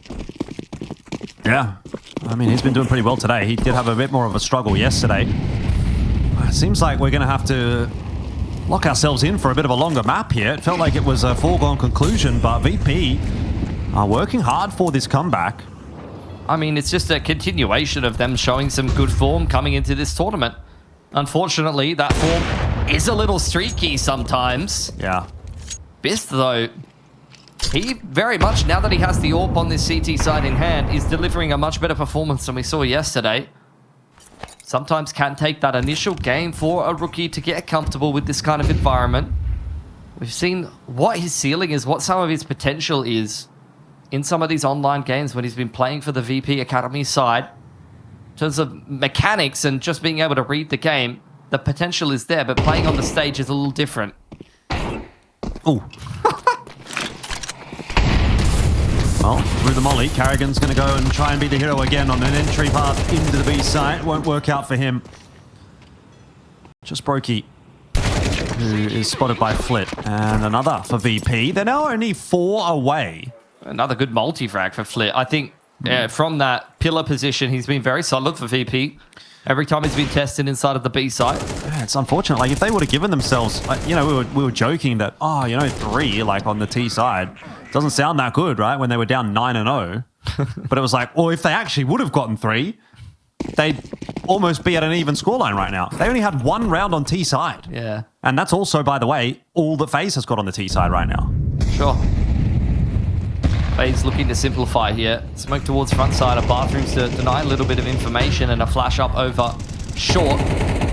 Yeah. I mean, he's been doing pretty well today. He did have a bit more of a struggle yesterday. It seems like we're going to have to lock ourselves in for a bit of a longer map here. It felt like it was a foregone conclusion, but VP are working hard for this comeback. I mean, it's just a continuation of them showing some good form coming into this tournament. Unfortunately, that form is a little streaky sometimes. Yeah. Bist, though, he very much, now that he has the AWP on this CT side in hand, is delivering a much better performance than we saw yesterday. Sometimes can take that initial game for a rookie to get comfortable with this kind of environment. We've seen what his ceiling is, what some of his potential is in some of these online games when he's been playing for the VP Academy side. In terms of mechanics and just being able to read the game, the potential is there, but playing on the stage is a little different. Ooh. Well, through the molly, Carrigan's going to go and try and be the hero again on an entry path into the B site. Won't work out for him. Just Brokey, who is spotted by Flit. And another for VP. They're now only 4 away. Another good multi-frag for Flit. I think from that pillar position, he's been very solid for VP. Every time he's been tested inside of the B site. Yeah, it's unfortunate. Like, if they would have given themselves, you know, we were joking that, oh, you know, 3, like, on the T side. Doesn't sound that good, right? When they were down 9-0. But it was like, well, if they actually would have gotten 3, they'd almost be at an even scoreline right now. They only had 1 round on T side. Yeah. And that's also, by the way, all that FaZe has got on the T side right now. Sure. FaZe looking to simplify here. Smoke towards front side of bathrooms to deny a little bit of information, and a flash up over short.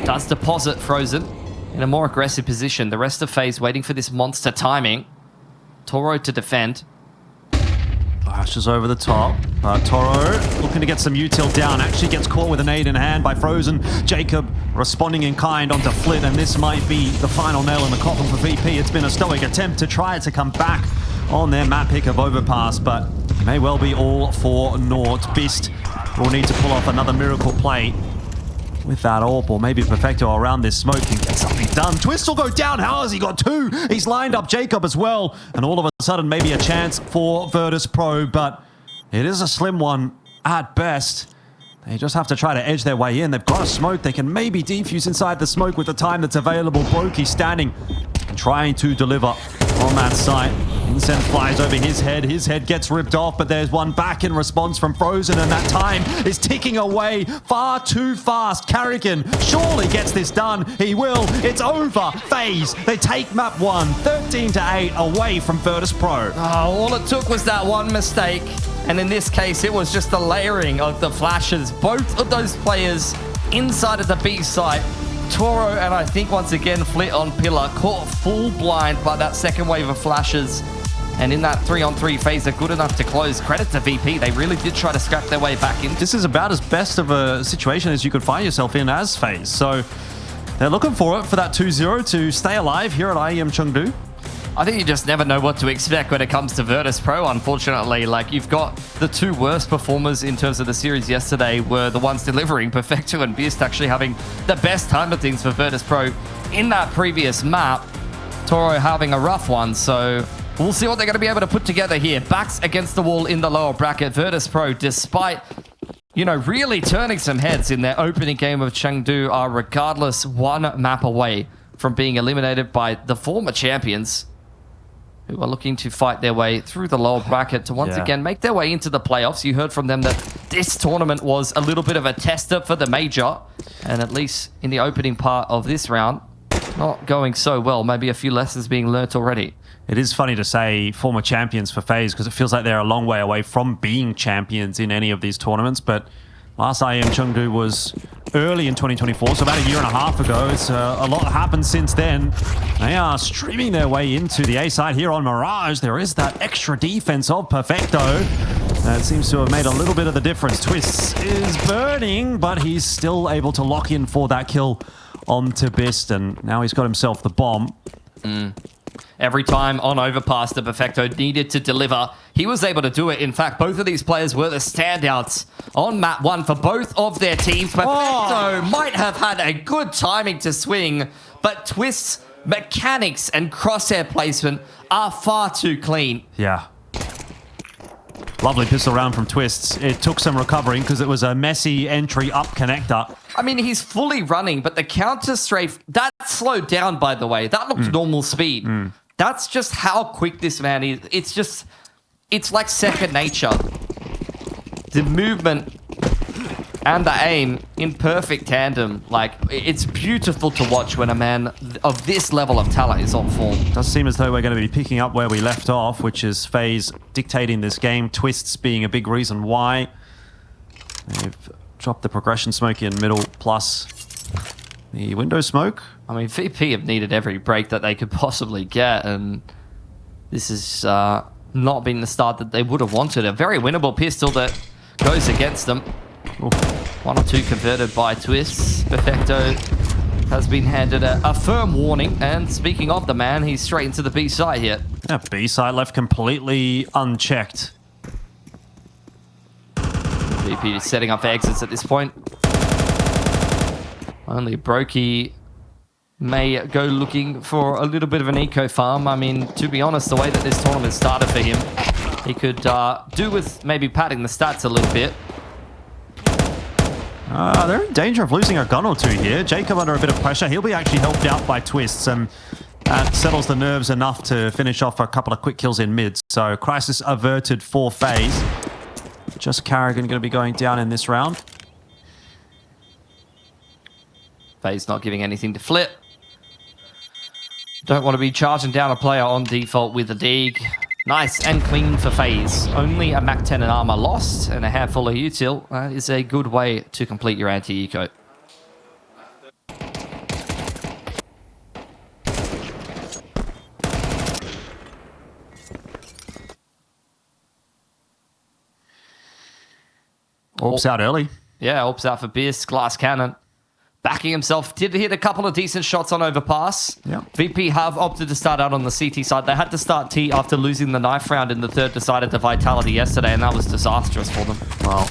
Does deposit Frozen in a more aggressive position. The rest of FaZe waiting for this monster timing. Toro to defend. Flashes over the top. Toro looking to get some util down. Actually gets caught with a nade in hand by Frozen. Jacob responding in kind onto Flit, and this might be the final nail in the coffin for VP. It's been a stoic attempt to try to come back on their map pick of Overpass, but may well be all for naught. Bist will need to pull off another miracle play with that AWP, or maybe Perfecto around this smoke can get something done. Twistzz will go down. How has he got two? He's lined up Jacob as well, and all of a sudden maybe a chance for Virtus.pro, but it is a slim one at best. They just have to try to edge their way in. They've got a smoke. They can maybe defuse inside the smoke with the time that's available. Brokey standing and trying to deliver on that site. Incense flies over his head. His head gets ripped off, but there's one back in response from Frozen, and that time is ticking away far too fast. Carrigan surely gets this done. He will. It's over. FaZe, they take map 1, 13-8 away from Virtus.pro. Oh, all it took was that one mistake. And in this case, it was just the layering of the flashes. Both of those players inside of the B site. Toro and I think once again Flit on Pillar caught full blind by that second wave of flashes. And in that 3-on-3 phase, they're good enough to close. Credit to VP. They really did try to scrap their way back in. This is about as best of a situation as you could find yourself in as FaZe. So they're looking for it for that 2-0 to stay alive here at IEM Chengdu. I think you just never know what to expect when it comes to Virtus.pro, unfortunately. Like, you've got the two worst performers in terms of the series yesterday were the ones delivering. Perfecto and Bist actually having the best time of things for Virtus.pro in that previous map. Toro having a rough one, so we'll see what they're going to be able to put together here. Backs against the wall in the lower bracket. Virtus.pro, despite, you know, really turning some heads in their opening game of Chengdu, are regardless one map away from being eliminated by the former champions, who are looking to fight their way through the lower bracket to once again make their way into the playoffs. You heard from them that this tournament was a little bit of a tester for the major, and at least in the opening part of this round, not going so well. Maybe a few lessons being learnt already. It is funny to say former champions for FaZe because it feels like they're a long way away from being champions in any of these tournaments, but last IEM Chengdu was early in 2024, so about a year and a half ago. It's a lot happened since then. They are streaming their way into the A side here on Mirage. There is that extra defense of Perfecto that seems to have made a little bit of the difference. Twistzz is burning, but he's still able to lock in for that kill onto Bist, and now he's got himself the bomb. Every time on Overpass that Perfecto needed to deliver, he was able to do it. In fact, both of these players were the standouts on map 1 for both of their teams. Perfecto might have had a good timing to swing, but Twistzz mechanics and crosshair placement are far too clean. Yeah. Lovely pistol round from Twistzz. It took some recovering because it was a messy entry up connector. I mean, he's fully running, but the counter strafe, that slowed down, by the way. That looked normal speed. That's just how quick this man is. It's like second nature. The movement and the aim in perfect tandem. Like, it's beautiful to watch when a man of this level of talent is on form. It does seem as though we're going to be picking up where we left off, which is FaZe dictating this game. Twistzz being a big reason why. They've dropped the progression smoke in middle, plus the window smoke. I mean, VP have needed every break that they could possibly get, and this has not been the start that they would have wanted. A very winnable pistol that goes against them. Oof. 1 or 2 converted by Twistzz. Perfecto has been handed a firm warning, and speaking of the man, he's straight into the B side here. Yeah, B side left completely unchecked. VP is setting up for exits at this point. Only Brokey may go looking for a little bit of an eco farm. I mean, to be honest, the way that this tournament started for him, he could do with maybe padding the stats a little bit. They're in danger of losing a gun or two here. Jacob under a bit of pressure. He'll be actually helped out by Twistzz, and that settles the nerves enough to finish off a couple of quick kills in mid. So crisis averted for FaZe. Just Carrigan going to be going down in this round. FaZe not giving anything to Flip. Don't want to be charging down a player on default with a dig. Nice and clean for FaZe. Only a Mac 10 and armor lost and a handful of util. That is a good way to complete your anti-eco. Orps out early. Yeah, Orps out for Beast, Glass Cannon. Backing himself, did hit a couple of decent shots on Overpass. Yeah. VP have opted to start out on the CT side. They had to start T after losing the knife round in the third decided to Vitality yesterday, and that was disastrous for them. Well,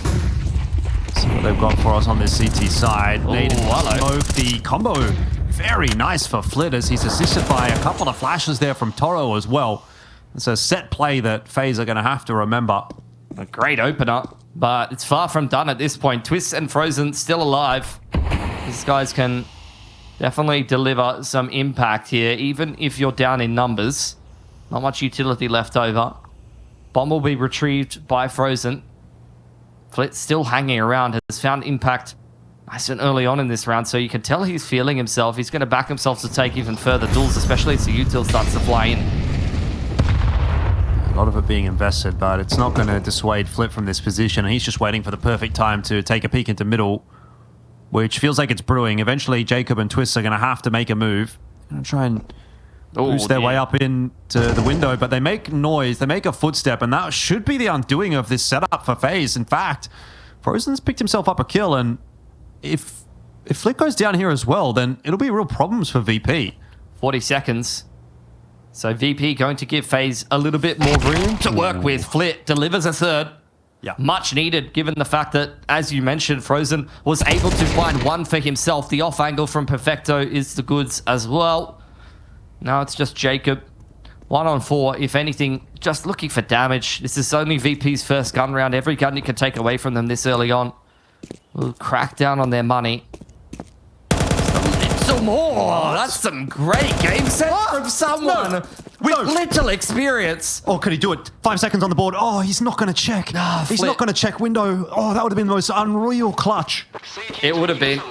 see what they've got for us on this CT side. They hello. smoke the combo. Very nice for Flit as he's assisted by a couple of flashes there from Toro as well. It's a set play that FaZe are going to have to remember. A great opener, but it's far from done at this point. Twistzz and Frozen still alive. These guys can definitely deliver some impact here, even if you're down in numbers. Not much utility left over. Bomb will be retrieved by Frozen. Flit still hanging around, has found impact nice and early on in this round, so you can tell he's feeling himself. He's going to back himself to take even further duels, especially as the util starts to fly in. A lot of it being invested, but it's not going to dissuade Flit from this position. He's just waiting for the perfect time to take a peek into middle, which feels like it's brewing. Eventually, Jacob and Twistzz are going to have to make a move. Going to try and boost their way up into the window, but they make noise. They make a footstep, and that should be the undoing of this setup for FaZe. In fact, Frozen's picked himself up a kill, and if Flit goes down here as well, then it'll be real problems for VP. 40 seconds. So VP going to give FaZe a little bit more room to work with. Flit delivers a third. Yeah. Much needed, given the fact that, as you mentioned, Frozen was able to find one for himself. The off angle from Perfecto is the goods as well. Now it's just Jacob. 1-on-4, if anything, just looking for damage. This is only VP's first gun round. Every gun you can take away from them this early on will crack down on their money. Some more. That's some great game sense from someone with little experience. Oh, could he do it? 5 seconds on the board. Oh, he's not going to check. He's not going to check window. Oh, that would have been the most unreal clutch. It would have been.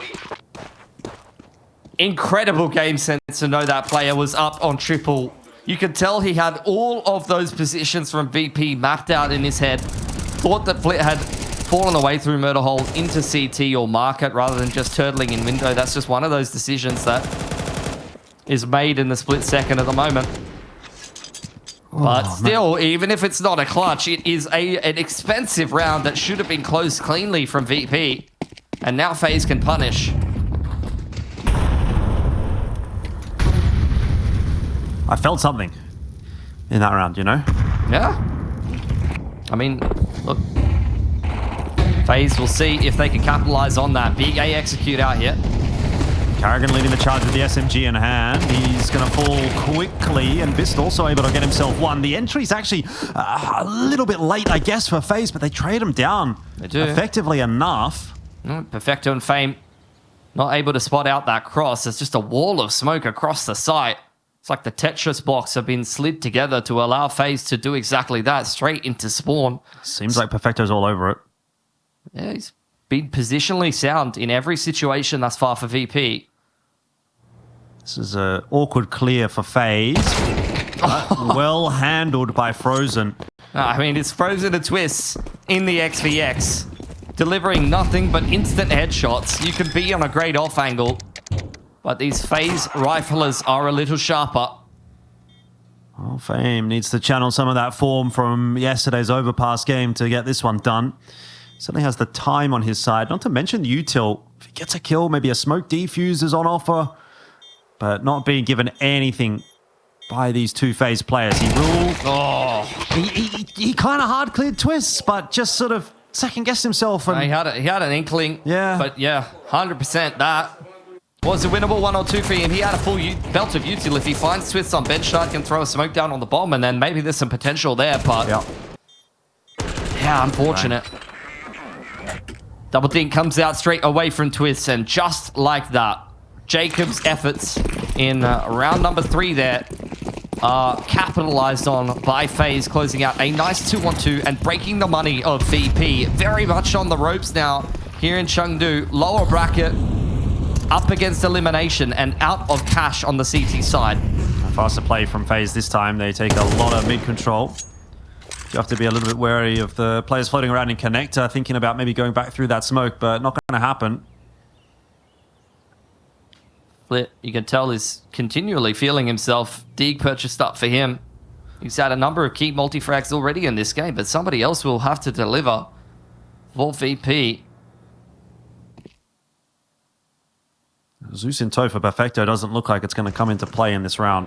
Incredible game sense to know that player was up on triple. You could tell he had all of those positions from VP mapped out in his head. Thought that Flit had fallen away through murder hole into CT or market rather than just turtling in window. That's just one of those decisions that is made in the split second at the moment. But still, even if it's not a clutch, it is an expensive round that should have been closed cleanly from VP. And now FaZe can punish. I felt something in that round, you know? Yeah. I mean, look. FaZe will see if they can capitalize on that. Big A execute out here. Carrigan leading the charge with the SMG in hand. He's going to fall quickly, and Bist also able to get himself one. The entry's actually a little bit late, I guess, for FaZe, but they trade him down effectively enough. Perfecto and Fame not able to spot out that cross. There's just a wall of smoke across the site. It's like the Tetris box have been slid together to allow FaZe to do exactly that, straight into spawn. Seems like Perfecto's all over it. Yeah, he's been positionally sound in every situation thus far for VP. This is an awkward clear for FaZe. Well handled by Frozen. I mean, it's Frozen and Twistzz in the XVX, delivering nothing but instant headshots. You can be on a great off angle, but these FaZe riflers are a little sharper. Well, Fame needs to channel some of that form from yesterday's Overpass game to get this one done. Certainly has the time on his side. Not to mention the util. If he gets a kill, maybe a smoke defuse is on offer. But not being given anything by these two FaZe players. He ruled. Oh, He kind of hard cleared Twistzz, but just sort of second guessed himself. And he had an inkling. Yeah. But yeah, 100% that was a winnable 1 or 2 for him. He had a full belt of util. If he finds Twistzz on bench side, can throw a smoke down on the bomb, and then maybe there's some potential there. But yeah, unfortunate. Right. Double Dink comes out straight away from Twistzz, and just like that, Jacob's efforts in round number 3 there are capitalized on by FaZe, closing out a nice 2-on-2 and breaking the money of VP. Very much on the ropes now here in Chengdu. Lower bracket, up against elimination, and out of cash on the CT side. A faster play from FaZe this time. They take a lot of mid-control. You have to be a little bit wary of the players floating around in connector, thinking about maybe going back through that smoke, but not going to happen. Flit, you can tell, is continually feeling himself. Deeg purchased up for him. He's had a number of key multi-frags already in this game, but somebody else will have to deliver. for VP. Zeus in tow for Perfecto doesn't look like it's going to come into play in this round.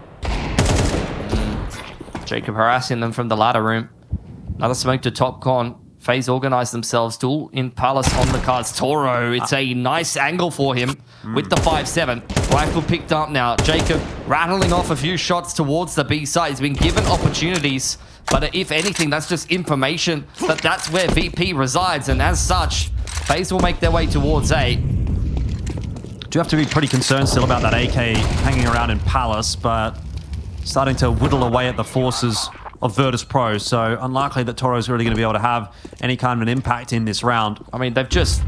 Jacob harassing them from the ladder room. Another smoke to top con. FaZe organize themselves. Duel in Palace on the cards. Toro, it's a nice angle for him with the 5-7. Rifle picked up now. Jacob rattling off a few shots towards the B side. He's been given opportunities, but if anything, that's just information that that's where VP resides, and as such, FaZe will make their way towards A. Do have to be pretty concerned still about that AK hanging around in Palace, but starting to whittle away at the forces of Virtus.pro, so unlikely that Toro's really going to be able to have any kind of an impact in this round. I mean, they've just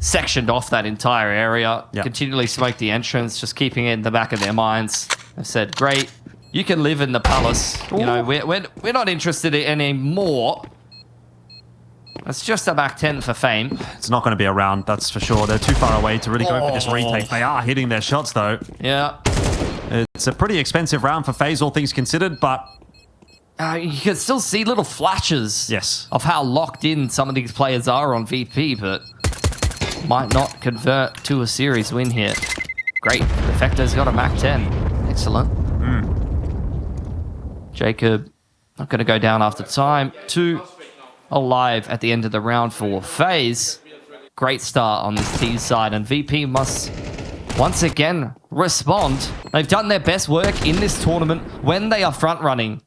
sectioned off that entire area, Yep. continually smoked the entrance, just keeping it in the back of their minds. They've said, great, you can live in the Palace. You know, we're not interested in any more. It's just a back 10 for Fame. It's not going to be a round, that's for sure. They're too far away to really go for this retake. They are hitting their shots, though. Yeah. It's a pretty expensive round for FaZe, all things considered, but You can still see little flashes yes, of how locked in some of these players are on VP, but might not convert to a series win here. Great. Perfecto's got a Mac 10. Excellent. Jacob not going to go down after time. 2 alive at the end of the round for FaZe. Great start on this T side, and VP must once again respond. They've done their best work in this tournament when they are front running.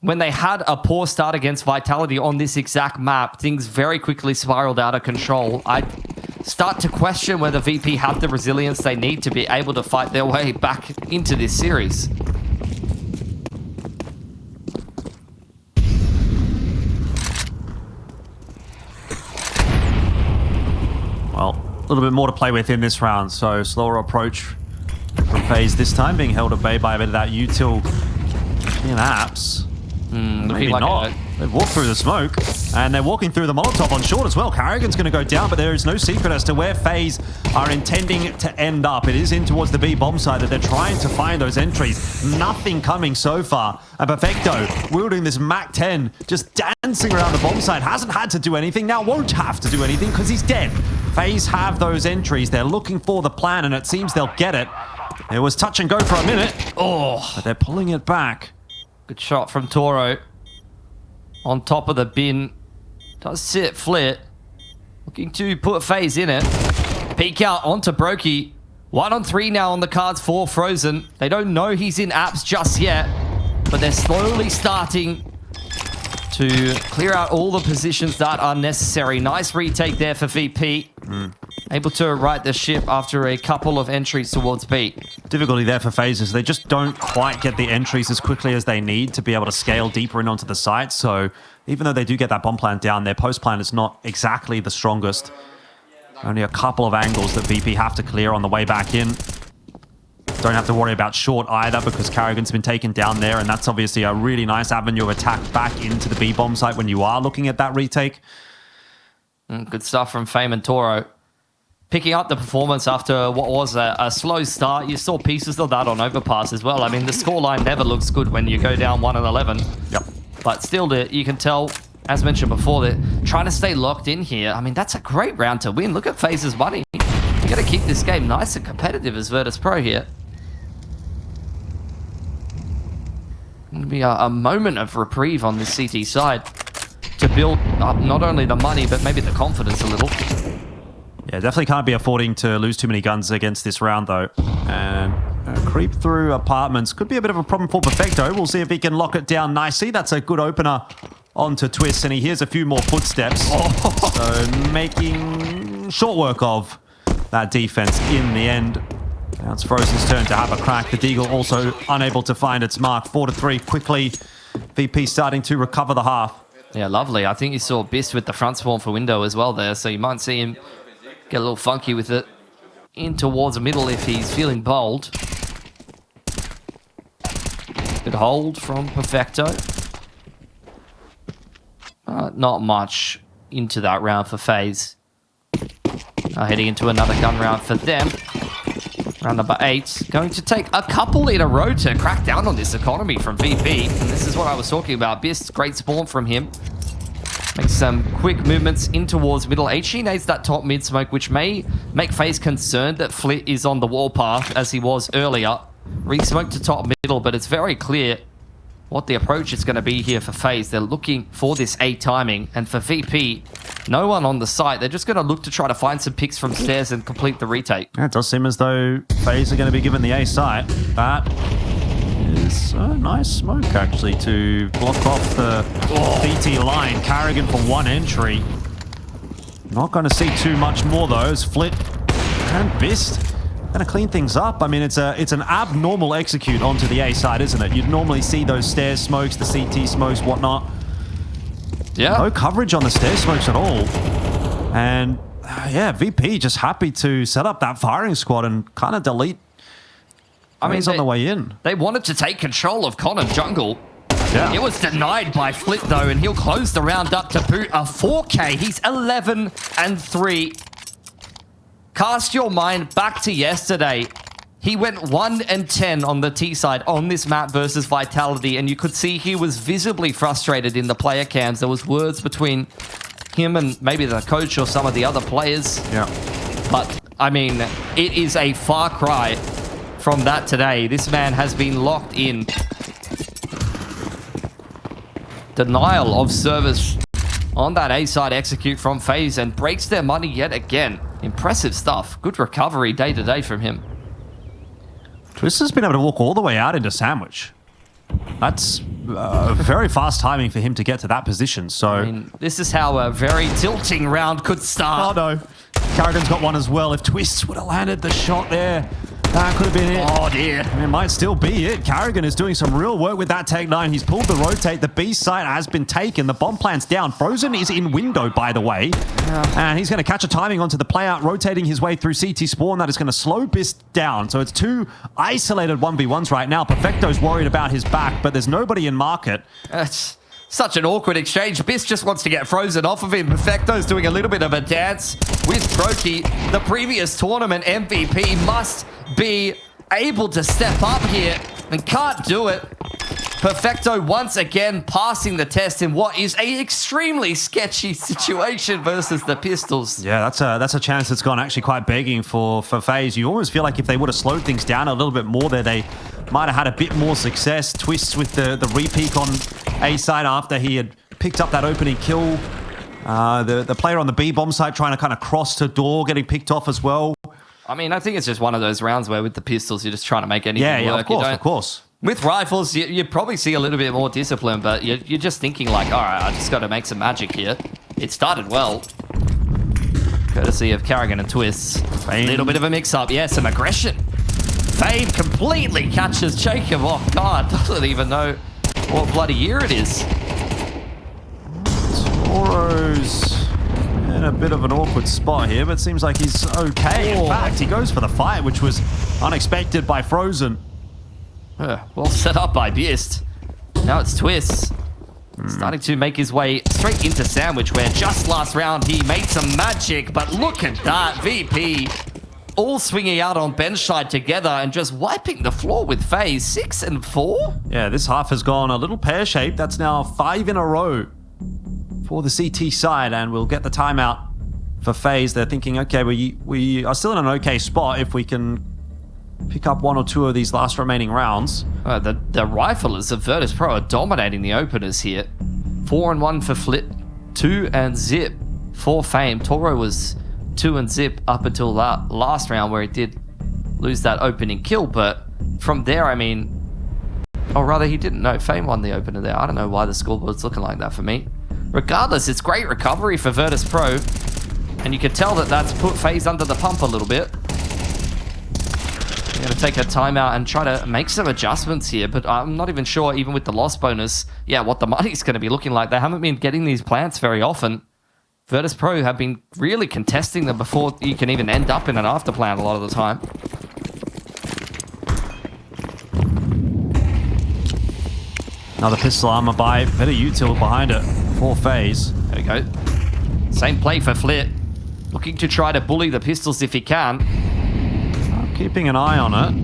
When they had a poor start against Vitality on this exact map, things very quickly spiraled out of control. I start to question whether VP have the resilience they need to be able to fight their way back into this series. well, a little bit more to play with in this round, so slower approach from FaZe this time, being held at bay by a bit of that util in apps. Maybe like not. They've walked through the smoke, and they're walking through the Molotov on short as well. Carrigan's going to go down, but there is no secret as to where FaZe are intending to end up. It is in towards the B bomb side that they're trying to find those entries. Nothing coming so far. And Perfecto, wielding this Mac 10, just dancing around the bomb side, hasn't had to do anything, now won't have to do anything because he's dead. FaZe have those entries. They're looking for the plan, and it seems they'll get it. It was touch and go for a minute. Oh, but they're pulling it back. Good shot from Toro. On top of the bin. Does sit flit. Looking to put FaZe in it. Peek out onto Brokey. 1-on-3 now on the cards for Frozen. They don't know he's in apps just yet, but they're slowly starting to clear out all the positions that are necessary. Nice retake there for VP. Able to right the ship after a couple of entries towards B. Difficulty there for FaZe is they just don't quite get the entries as quickly as they need to be able to scale deeper in onto the site. So even though they do get that bomb plant down, their post plant is not exactly the strongest. Only a couple of angles that VP have to clear on the way back in. Don't have to worry about short either because Carrigan's been taken down there, and that's obviously a really nice avenue of attack back into the B bomb site when you are looking at that retake. Good stuff from Fame and Toro. Picking up the performance after what was a slow start. You saw pieces of that on Overpass as well. I mean, the scoreline never looks good when you go down 1-11. Yep. But still, you can tell, as mentioned before, they're trying to stay locked in here. I mean, that's a great round to win. Look at FaZe's money. You got to keep this game nice and competitive as Virtus.pro here. It'll be a moment of reprieve on this CT side to build up not only the money, but maybe the confidence a little. Yeah, definitely can't be affording to lose too many guns against this round, though. And creep through apartments could be a bit of a problem for Perfecto. We'll see if he can lock it down nicely. That's a good opener onto Twistzz, and he hears a few more footsteps. So making short work of that defense in the end. Now it's Frozen's turn to have a crack. The Deagle also unable to find its mark. 4-3 quickly. VP starting to recover the half. Yeah, lovely. I think you saw Bist with the front spawn for window as well there, so you might see him get a little funky with it in towards the middle if he's feeling bold. Good hold from Perfecto. Not much into that round for FaZe. Heading into another gun round for them. Round number 8. Going to take a couple in a row to crack down on this economy from VP. And this is what I was talking about. Bist, great spawn from him. Makes some quick movements in towards middle. HE nades that top mid smoke, which may make FaZe concerned that Flit is on the warpath as he was earlier. Re-smoke to top middle, but it's very clear what the approach is going to be here for FaZe. They're looking for this A timing, and for VP, no one on the site. They're just going to look to try to find some picks from stairs and complete the retake. Yeah, it does seem as though FaZe are going to be given the A site. That is a nice smoke, actually, to block off the BT line. Carrigan for one entry. Not going to see too much more, though, as Flit and Bist going to clean things up. I mean, it's an abnormal execute onto the A side, isn't it? You'd normally see those stairs smokes, the CT smokes, whatnot. Yeah. No coverage on the stairs smokes at all. And yeah, VP just happy to set up that firing squad and kind of delete. I mean, he's on the way in. They wanted to take control of Con and jungle. Yeah. It was denied by Flit, though, and he'll close the round up to boot a 4K. He's 11-3. Cast your mind back to yesterday. He went 1-10 on the T side on this map versus Vitality, and you could see he was visibly frustrated in the player cams. There was words between him and maybe the coach or some of the other players. Yeah. But, I mean, it is a far cry from that today. This man has been locked in. Denial of service on that A side execute from FaZe and breaks their money yet again. Impressive stuff. Good recovery day to day from him. Twistzz has been able to walk all the way out into Sandwich. That's very fast timing for him to get to that position. So I mean, this is how a very tilting round could start. Oh no. Carrigan's got one as well. If Twistzz would have landed the shot there, that could have been it. Oh dear. It might still be it. Carrigan is doing some real work with that Tech 9. He's pulled the rotate. The B site has been taken. The bomb plant's down. Frozen is in window, by the way. Yeah. And he's going to catch a timing onto the play out, rotating his way through CT spawn. That is going to slow Bist down. So it's two isolated 1v1s right now. Perfecto's worried about his back, but there's nobody in market. That's such an awkward exchange. Bist just wants to get frozen off of him. Perfecto's doing a little bit of a dance with Troki. The previous tournament MVP must be able to step up here and can't do it. Perfecto once again passing the test in what is a extremely sketchy situation versus the Pistols. Yeah, that's a chance that's gone actually quite begging for FaZe. You almost feel like if they would have slowed things down a little bit more there, they might have had a bit more success. Twistzz with the re-peak on A side after he had picked up that opening kill. The player on the B bomb side trying to kind of cross to door, getting picked off as well. I mean, I think it's just one of those rounds where with the Pistols, you're just trying to make anything work. Yeah, of course. With rifles, you probably see a little bit more discipline, but you're just thinking like, all right, I just got to make some magic here. It started well. Courtesy of Carrigan and Twistzz. A little bit of a mix-up. Yeah, some aggression. Fame completely catches Jacob off guard. Doesn't even know what bloody year it is. Toro's in a bit of an awkward spot here, but seems like he's okay. In fact, he goes for the fight, which was unexpected by Frozen. Well set up by Bist. Now it's Twistzz. Starting to make his way straight into Sandwich, where just last round he made some magic, but look at that. VP all swinging out on bench side together and just wiping the floor with FaZe. 6-4? Yeah, this half has gone a little pear-shaped. That's now 5 in a row for the CT side, and we'll get the timeout for FaZe. They're thinking, okay, we are still in an okay spot if we can pick up 1 or 2 of these last remaining rounds. The riflers of Virtus.pro are dominating the openers here. 4-1 for Flit, 2 and Zip for Fame. Toro was 2 and Zip up until that last round where he did lose that opening kill, but from there, I mean, or rather he didn't know. Fame won the opener there. I don't know why the scoreboard's looking like that for me. Regardless, it's great recovery for Virtus.pro, and you can tell that that's put FaZe under the pump a little bit. They're going to take a timeout and try to make some adjustments here, but I'm not even sure, even with the loss bonus, what the money's going to be looking like. They haven't been getting these plants very often. Virtus.pro have been really contesting them before you can even end up in an after plant a lot of the time. Another pistol armor buy, better util behind it for FaZe. There we go. Same play for Flit. Looking to try to bully the pistols if he can. Keeping an eye on it.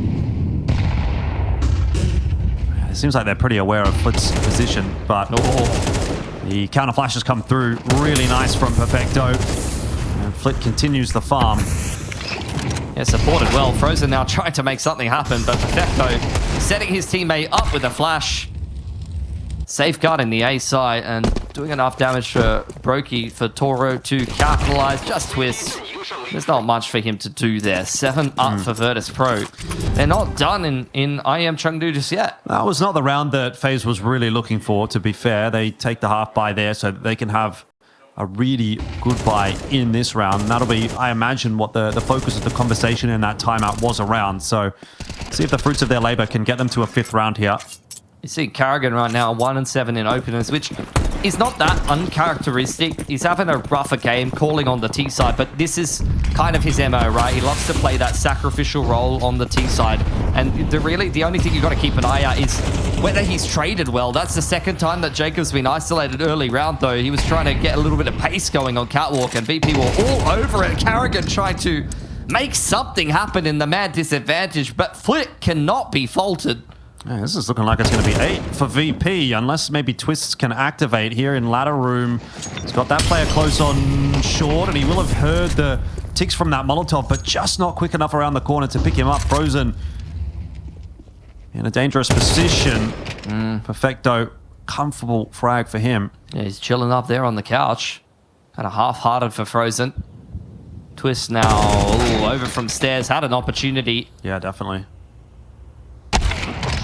It seems like they're pretty aware of Flit's position, but The counter flashes come through. Really nice from Perfecto. And Flit continues the farm. Yeah, supported well. Frozen now trying to make something happen, but Perfecto setting his teammate up with a flash. Safeguarding the A side and doing enough damage for Brokey, for Toro to capitalize. Just Twistzz. There's not much for him to do there. 7 up for Virtus.pro. They're not done in IEM Chengdu just yet. That was not the round that FaZe was really looking for, to be fair. They take the half buy there so that they can have a really good buy in this round. And that'll be, I imagine, what the focus of the conversation in that timeout was around. So see if the fruits of their labor can get them to a 5th round here. You see Carrigan right now, 1-7 in openers, which is not that uncharacteristic. He's having a rougher game, calling on the T side, but this is kind of his MO, right? He loves to play that sacrificial role on the T side. And the only thing you got to keep an eye out is whether he's traded well. That's the second time that Jacob's been isolated early round, though. He was trying to get a little bit of pace going on Catwalk, and VP were all over it. Carrigan trying to make something happen in the mad disadvantage, but Flit cannot be faulted. Yeah, this is looking like it's going to be 8 for VP, unless maybe Twistzz can activate here in ladder room. He's got that player close on short, and he will have heard the ticks from that Molotov, but just not quick enough around the corner to pick him up. Frozen in a dangerous position. Perfecto, comfortable frag for him. Yeah, he's chilling up there on the couch. Kind of half-hearted for Frozen. Twistzz now over from stairs, had an opportunity. Yeah, definitely.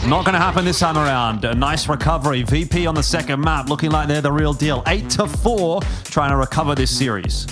Not going to happen this time around. A nice recovery. VP on the second map, looking like they're the real deal. 8-4, trying to recover this series.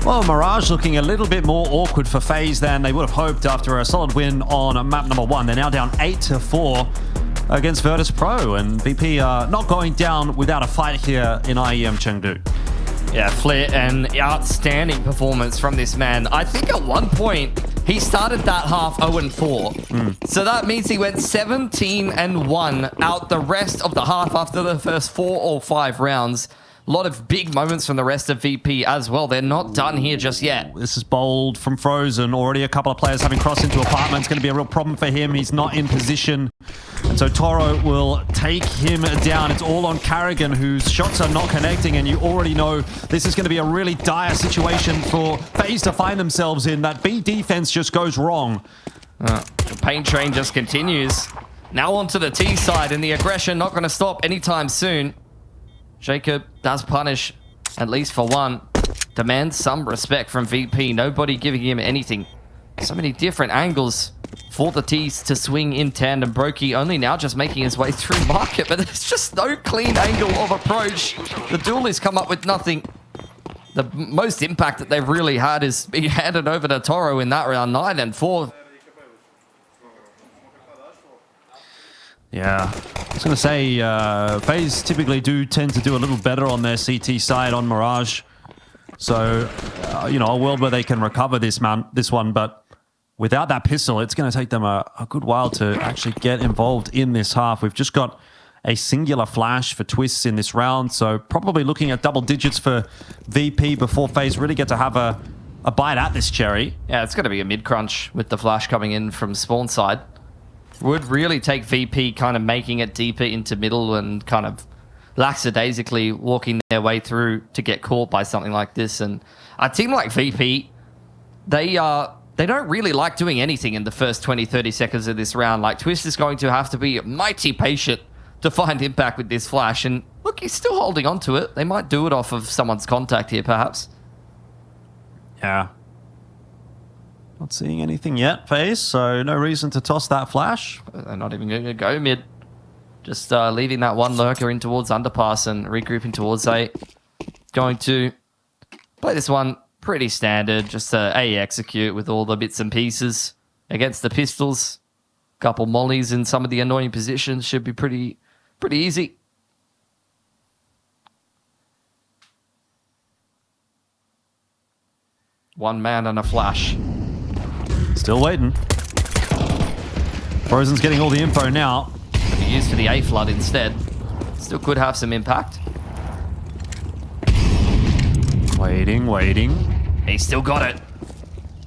Well, Mirage looking a little bit more awkward for FaZe than they would have hoped after a solid win on map number 1. They're now down 8-4 against Virtus.pro, and VP are not going down without a fight here in IEM Chengdu. Yeah, Flit, an outstanding performance from this man. I think at one point, he started that half 0-4. So that means he went 17-1 out the rest of the half after the first 4 or 5 rounds. A lot of big moments from the rest of VP as well. They're not done here just yet. This is bold from Frozen. Already a couple of players having crossed into apartments. Going to be a real problem for him. He's not in position. And so Toro will take him down. It's all on Carrigan, whose shots are not connecting. And you already know this is going to be a really dire situation for FaZe to find themselves in. That B defense just goes wrong. The paint train just continues. Now onto the T side, and the aggression not going to stop anytime soon. Jacob does punish, at least for one. Demands some respect from VP. Nobody giving him anything. So many different angles for the T's to swing in tandem. Brokey only now just making his way through market, but there's just no clean angle of approach. The duelists come up with nothing. The most impact that they've really had is being handed over to Toro in that round, 9-4. Yeah, I was going to say, FaZe typically do tend to do a little better on their CT side on Mirage. So, you know, a world where they can recover this one, but without that pistol, it's going to take them a good while to actually get involved in this half. We've just got a singular flash for Twistzz in this round, so probably looking at double digits for VP before FaZe really get to have a bite at this cherry. Yeah, it's going to be a mid-crunch with the flash coming in from spawn side. Would really take VP kind of making it deeper into middle and kind of lackadaisically walking their way through to get caught by something like this. And a team like VP, they don't really like doing anything in the first 20-30 seconds of this round. Like, Twistzz is going to have to be mighty patient to find impact with this flash. And look, he's still holding on to it. They might do it off of someone's contact here, perhaps. Yeah. Not seeing anything yet, FaZe, so no reason to toss that flash. They're not even going to go mid. Just leaving that one lurker in towards underpass and regrouping towards A. Going to play this one pretty standard, just A execute with all the bits and pieces against the pistols. Couple mollies in some of the annoying positions should be pretty easy. One man and a flash. Still waiting. Frozen's getting all the info now. Could be used for the A flood instead. Still could have some impact. Waiting. He's still got it.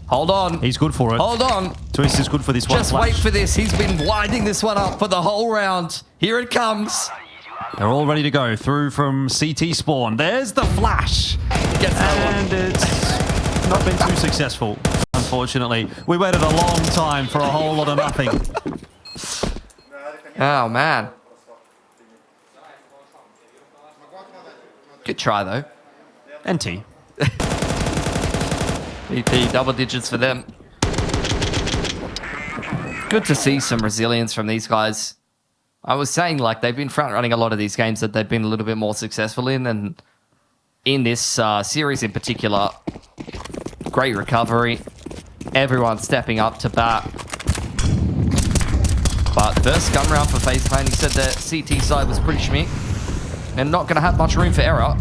Hold on. He's good for it. Hold on. Twistzz is good for this one. Just wait for this. He's been winding this one up for the whole round. Here it comes. They're all ready to go through from CT spawn. There's the flash. Gets that one. And it's not been too successful, unfortunately. We waited a long time for a whole lot of nothing. Oh, man. Good try, though. NT. VP, double digits for them. Good to see some resilience from these guys. I was saying, like, they've been front-running a lot of these games that they've been a little bit more successful in, and in this series in particular, great recovery. Everyone stepping up to bat. But first gun round for FaZe Clan, he said the CT side was pretty schmick and not going to have much room for error.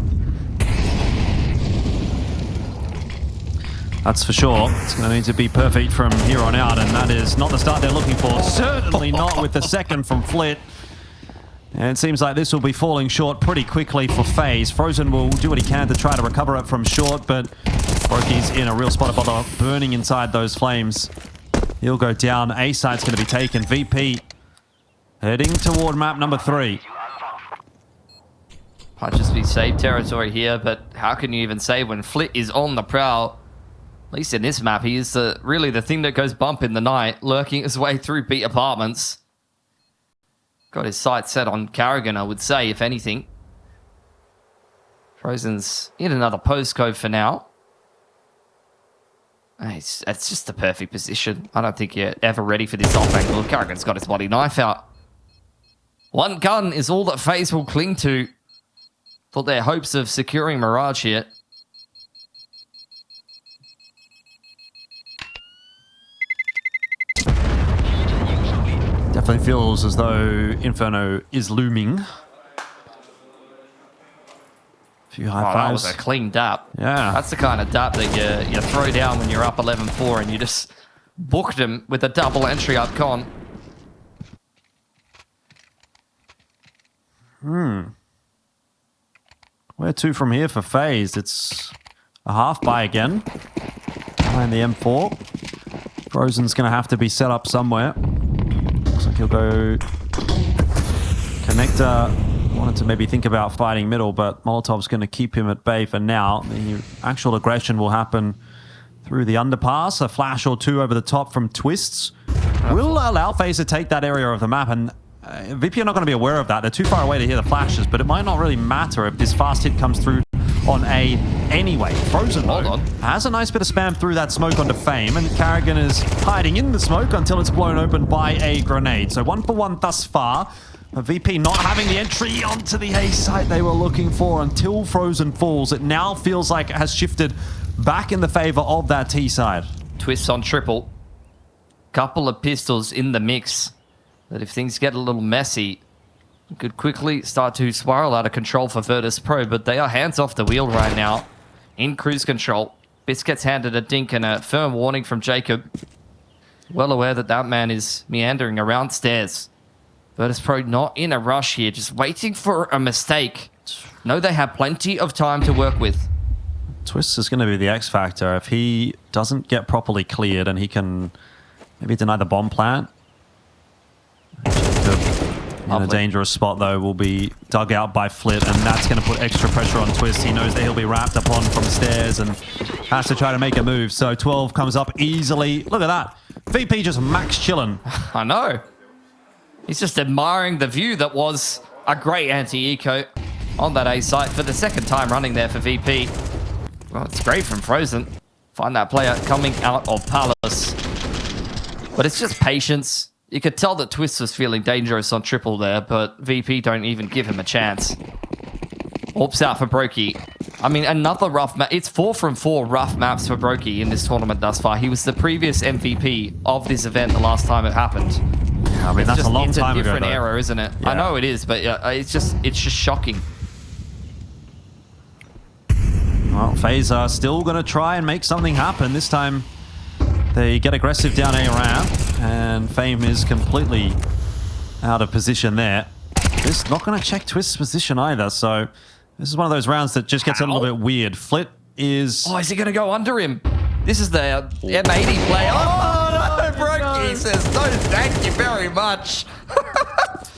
That's for sure. It's going to need to be perfect from here on out, and that is not the start they're looking for. Certainly not with the second from Flit. And it seems like this will be falling short pretty quickly for FaZe. Frozen will do what he can to try to recover it from short, but Brokey's in a real spot of bother, burning inside those flames. He'll go down. A side's going to be taken. VP heading toward map number 3. Might just be save territory here, but how can you even save when Flit is on the prowl? At least in this map, he is really the thing that goes bump in the night, lurking his way through B apartments. Got his sights set on Carrigan, I would say, if anything. Frozen's in another postcode for now. It's just the perfect position. I don't think you're ever ready for this off angle. Carrigan's got his bloody knife out. One gun is all that FaZe will cling to for their hopes of securing Mirage here. Definitely feels as though Inferno is looming. Few high That fives. was a clean dap. Yeah. That's the kind of dap that you throw down when you're up 11-4 and you just booked him with a double entry up con. Where to from here for FaZe? It's a half buy again. Behind the M4. Frozen's going to have to be set up somewhere. Looks like he'll go connector. Wanted to maybe think about fighting middle, but Molotov's going to keep him at bay for now. The actual aggression will happen through the underpass. A flash or two over the top from Twistzz will allow FaZe to take that area of the map, and VP are not going to be aware of that. They're too far away to hear the flashes, but it might not really matter if this fast hit comes through on A anyway. Frozen, Hold on, has a nice bit of spam through that smoke onto Fame, and Carrigan is hiding in the smoke until it's blown open by a grenade. So 1 for 1 thus far. VP not having the entry onto the A site they were looking for until Frozen falls. It now feels like it has shifted back in the favor of that T side. Twistzz on triple. Couple of pistols in the mix. That if things get a little messy, could quickly start to spiral out of control for Virtus.pro, but they are hands off the wheel right now. In cruise control. Bits gets handed a dink and a firm warning from Jacob. Well aware that that man is meandering around stairs. Virtus.pro not in a rush here, just waiting for a mistake. No, they have plenty of time to work with. Twistzz is going to be the X factor. If he doesn't get properly cleared and he can maybe deny the bomb plant. In a dangerous spot, though, will be dug out by Flit, and that's going to put extra pressure on Twistzz. He knows that he'll be wrapped upon from stairs and has to try to make a move. So 12 comes up easily. Look at that. VP just max chilling. I know. He's just admiring the view that was a great anti-eco on that A site for the second time running there for VP. Well, it's great from Frozen. Find that player coming out of Palace. But it's just patience. You could tell that Twistzz was feeling dangerous on triple there, but VP don't even give him a chance. Orps out for Brokey. I mean, another rough map. It's 4 from 4 rough maps for Brokey in this tournament thus far. He was the previous MVP of this event the last time it happened. I mean, that's a long time ago. It's a different era, isn't it? Yeah. I know it is, but it's just shocking. Well, FaZe are still going to try and make something happen. This time, they get aggressive down A ramp, and Fame is completely out of position there. This not going to check Twistz's position either, so this is one of those rounds that just gets a little bit weird. Flit is... Oh, is he going to go under him? This is the M80 play. Oh, no, Brokey says, no, thank you very much.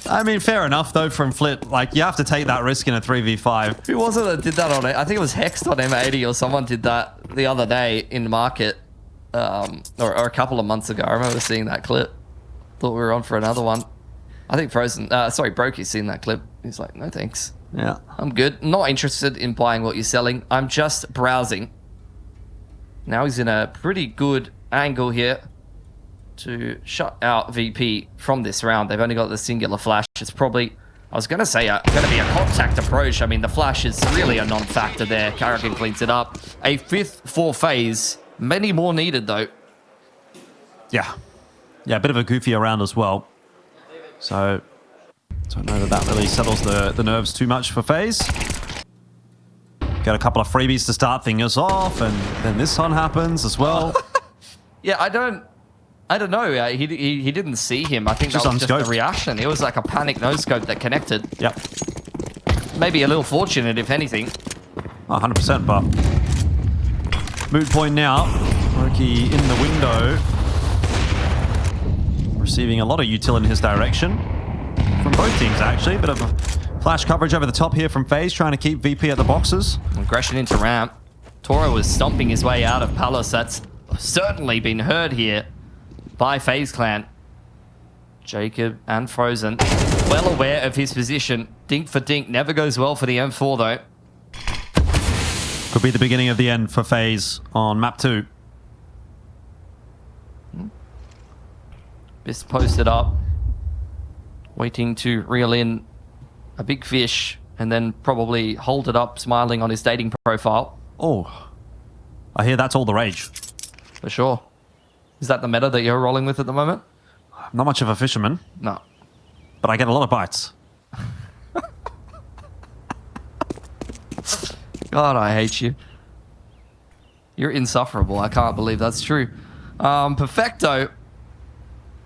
I mean, fair enough, though, from Flit. Like, you have to take that risk in a 3v5. Who was it that did that on it? I think it was Hexed on M80 or someone did that the other day in the market. Or a couple of months ago. I remember seeing that clip. Thought we were on for another one. I think Brokey's seen that clip. He's like, no thanks. Yeah. I'm good. Not interested in buying what you're selling. I'm just browsing. Now he's in a pretty good angle here to shut out VP from this round. They've only got the singular flash. It's probably, I was going to say, going to be a contact approach. I mean, the flash is really a non-factor there. Carrigan cleans it up. A 5th for FaZe. Many more needed, though. Yeah. Yeah, a bit of a goofy round as well. So, don't know that really settles the nerves too much for FaZe. Got a couple of freebies to start things off, and then this one happens as well. Yeah, I don't know. He didn't see him. I think that was just a reaction. It was like a panic no-scope that connected. Yep. Maybe a little fortunate, if anything. 100%, but... Moot point now. Brokey in the window. Receiving a lot of util in his direction. From both teams, actually. Bit of a flash coverage over the top here from FaZe, trying to keep VP at the boxes. Aggression into ramp. Toro was stomping his way out of Palace. That's certainly been heard here by FaZe Clan. Jacob and Frozen, well aware of his position. Dink for dink. Never goes well for the M4, though. Could be the beginning of the end for FaZe on map 2. Bist posted up. Waiting to reel in a big fish and then probably hold it up, smiling on his dating profile. Oh. I hear that's all the rage. For sure. Is that the meta that you're rolling with at the moment? Not much of a fisherman, No. but I get a lot of bites. God, I hate you. You're insufferable. I can't believe that's true. Perfecto.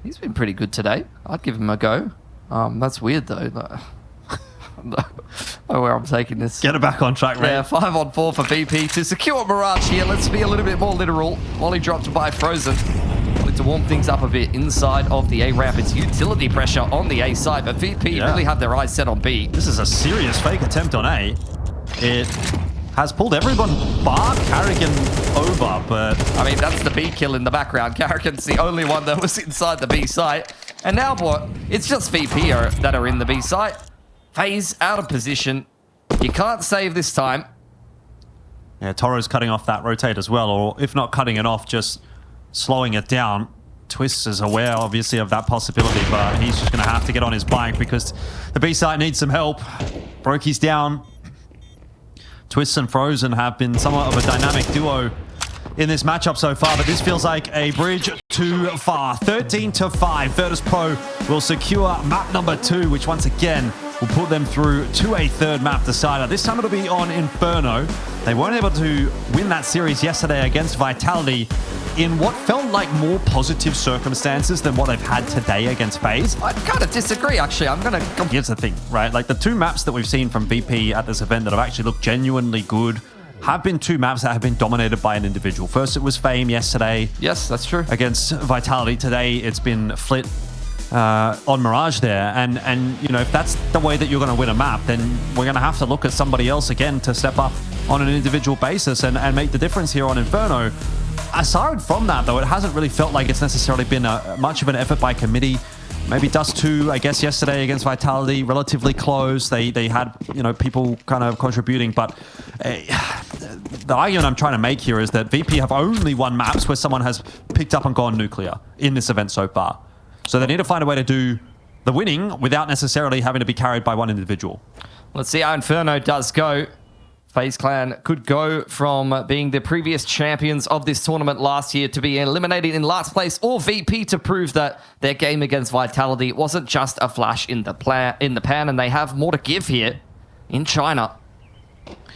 He's been pretty good today. I'd give him a go. That's weird, though. I don't know where I'm taking this. Get it back on track, mate. Yeah, 5 on 4 for VP to secure Mirage here. Let's be a little bit more literal. Molly dropped by Frozen. Wanted to warm things up a bit inside of the A ramp. It's utility pressure on the A side, but VP really have their eyes set on B. This is a serious fake attempt on A. It has pulled everyone bar Carrigan over, but... I mean, that's the B kill in the background. Carrigan's the only one that was inside the B site. And now what? It's just VP that are in the B site. FaZe out of position. You can't save this time. Yeah, Toro's cutting off that rotate as well, or if not cutting it off, just slowing it down. Twistzz is aware, obviously, of that possibility, but he's just going to have to get on his bike because the B site needs some help. Brokey's down. Twistzz and Frozen have been somewhat of a dynamic duo in this matchup so far, but this feels like a bridge too far. 13-5, Virtus.pro will secure map number 2, which once again will put them through to a third map decider. This time it'll be on Inferno. They weren't able to win that series yesterday against Vitality in what felt like more positive circumstances than what they've had today against FaZe. I kind of disagree, actually. I'm going to... Here's the thing, right? Like the 2 maps that we've seen from VP at this event that have actually looked genuinely good have been 2 maps that have been dominated by an individual. First, it was Fame yesterday. Yes, that's true. Against Vitality. Today, it's been Flit on Mirage there. And you know, if that's the way that you're going to win a map, then we're going to have to look at somebody else again to step up on an individual basis and make the difference here on Inferno. Aside from that, though, it hasn't really felt like it's necessarily been much of an effort by committee. Maybe Dust 2, I guess, yesterday against Vitality, relatively close. They had, you know, people kind of contributing. But the argument I'm trying to make here is that VP have only won maps where someone has picked up and gone nuclear in this event so far. So they need to find a way to do the winning without necessarily having to be carried by one individual. Let's see how Inferno does go. FaZe Clan could go from being the previous champions of this tournament last year to be eliminated in last place, or VP to prove that their game against Vitality wasn't just a flash in the pan, and they have more to give here in China.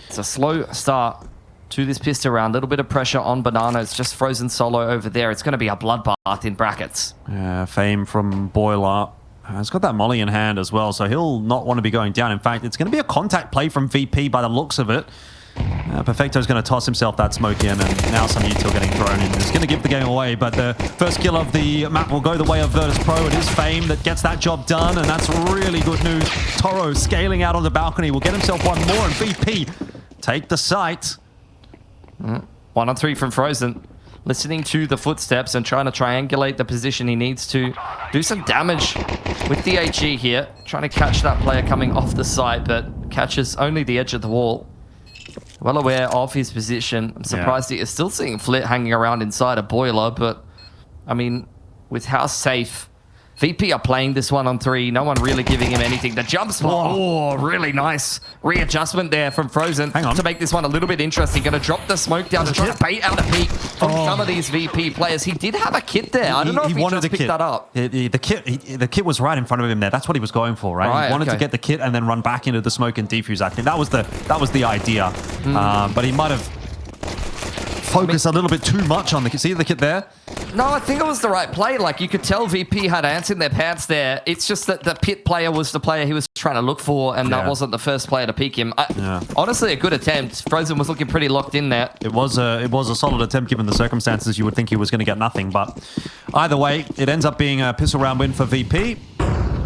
It's a slow start to this pistol round. A little bit of pressure on Banana. It's just Frozen solo over there. It's going to be a bloodbath in brackets. Yeah, Fame from Boiler. He's got that molly in hand as well, so he'll not want to be going down. In fact, it's going to be a contact play from VP by the looks of it. Perfecto's going to toss himself that smoke in, and now some util getting thrown in. It's going to give the game away, but the first kill of the map will go the way of Virtus.pro. It is Fame that gets that job done, and that's really good news. Toro scaling out on the balcony will get himself one more, and VP take the site. 1 on 3 from Frozen. Listening to the footsteps and trying to triangulate the position he needs to do some damage with the HE here. Trying to catch that player coming off the site, but catches only the edge of the wall. Well aware of his position. I'm surprised he is still seeing Flit hanging around inside a boiler, but I mean, with how safe VP are playing this 1 on 3, no one really giving him anything. The jump spot, oh, really nice readjustment there from Frozen to make this one a little bit interesting. Going to drop the smoke down to try to bait out a peek from some of these VP players. He did have a kit there. I don't know if he wanted to pick that up. The kit was right in front of him there. That's what he was going for, right? He wanted to get the kit and then run back into the smoke and defuse. I think that was the idea. But he might have focused a little bit too much on the kit. See the kit there? No, I think it was the right play. Like, you could tell VP had ants in their pants there. It's just that the pit player was the player he was trying to look for, and that wasn't the first player to peek him. Honestly, a good attempt. Frozen was looking pretty locked in there. It was a solid attempt given the circumstances. You would think he was going to get nothing, but either way, it ends up being a pistol round win for VP.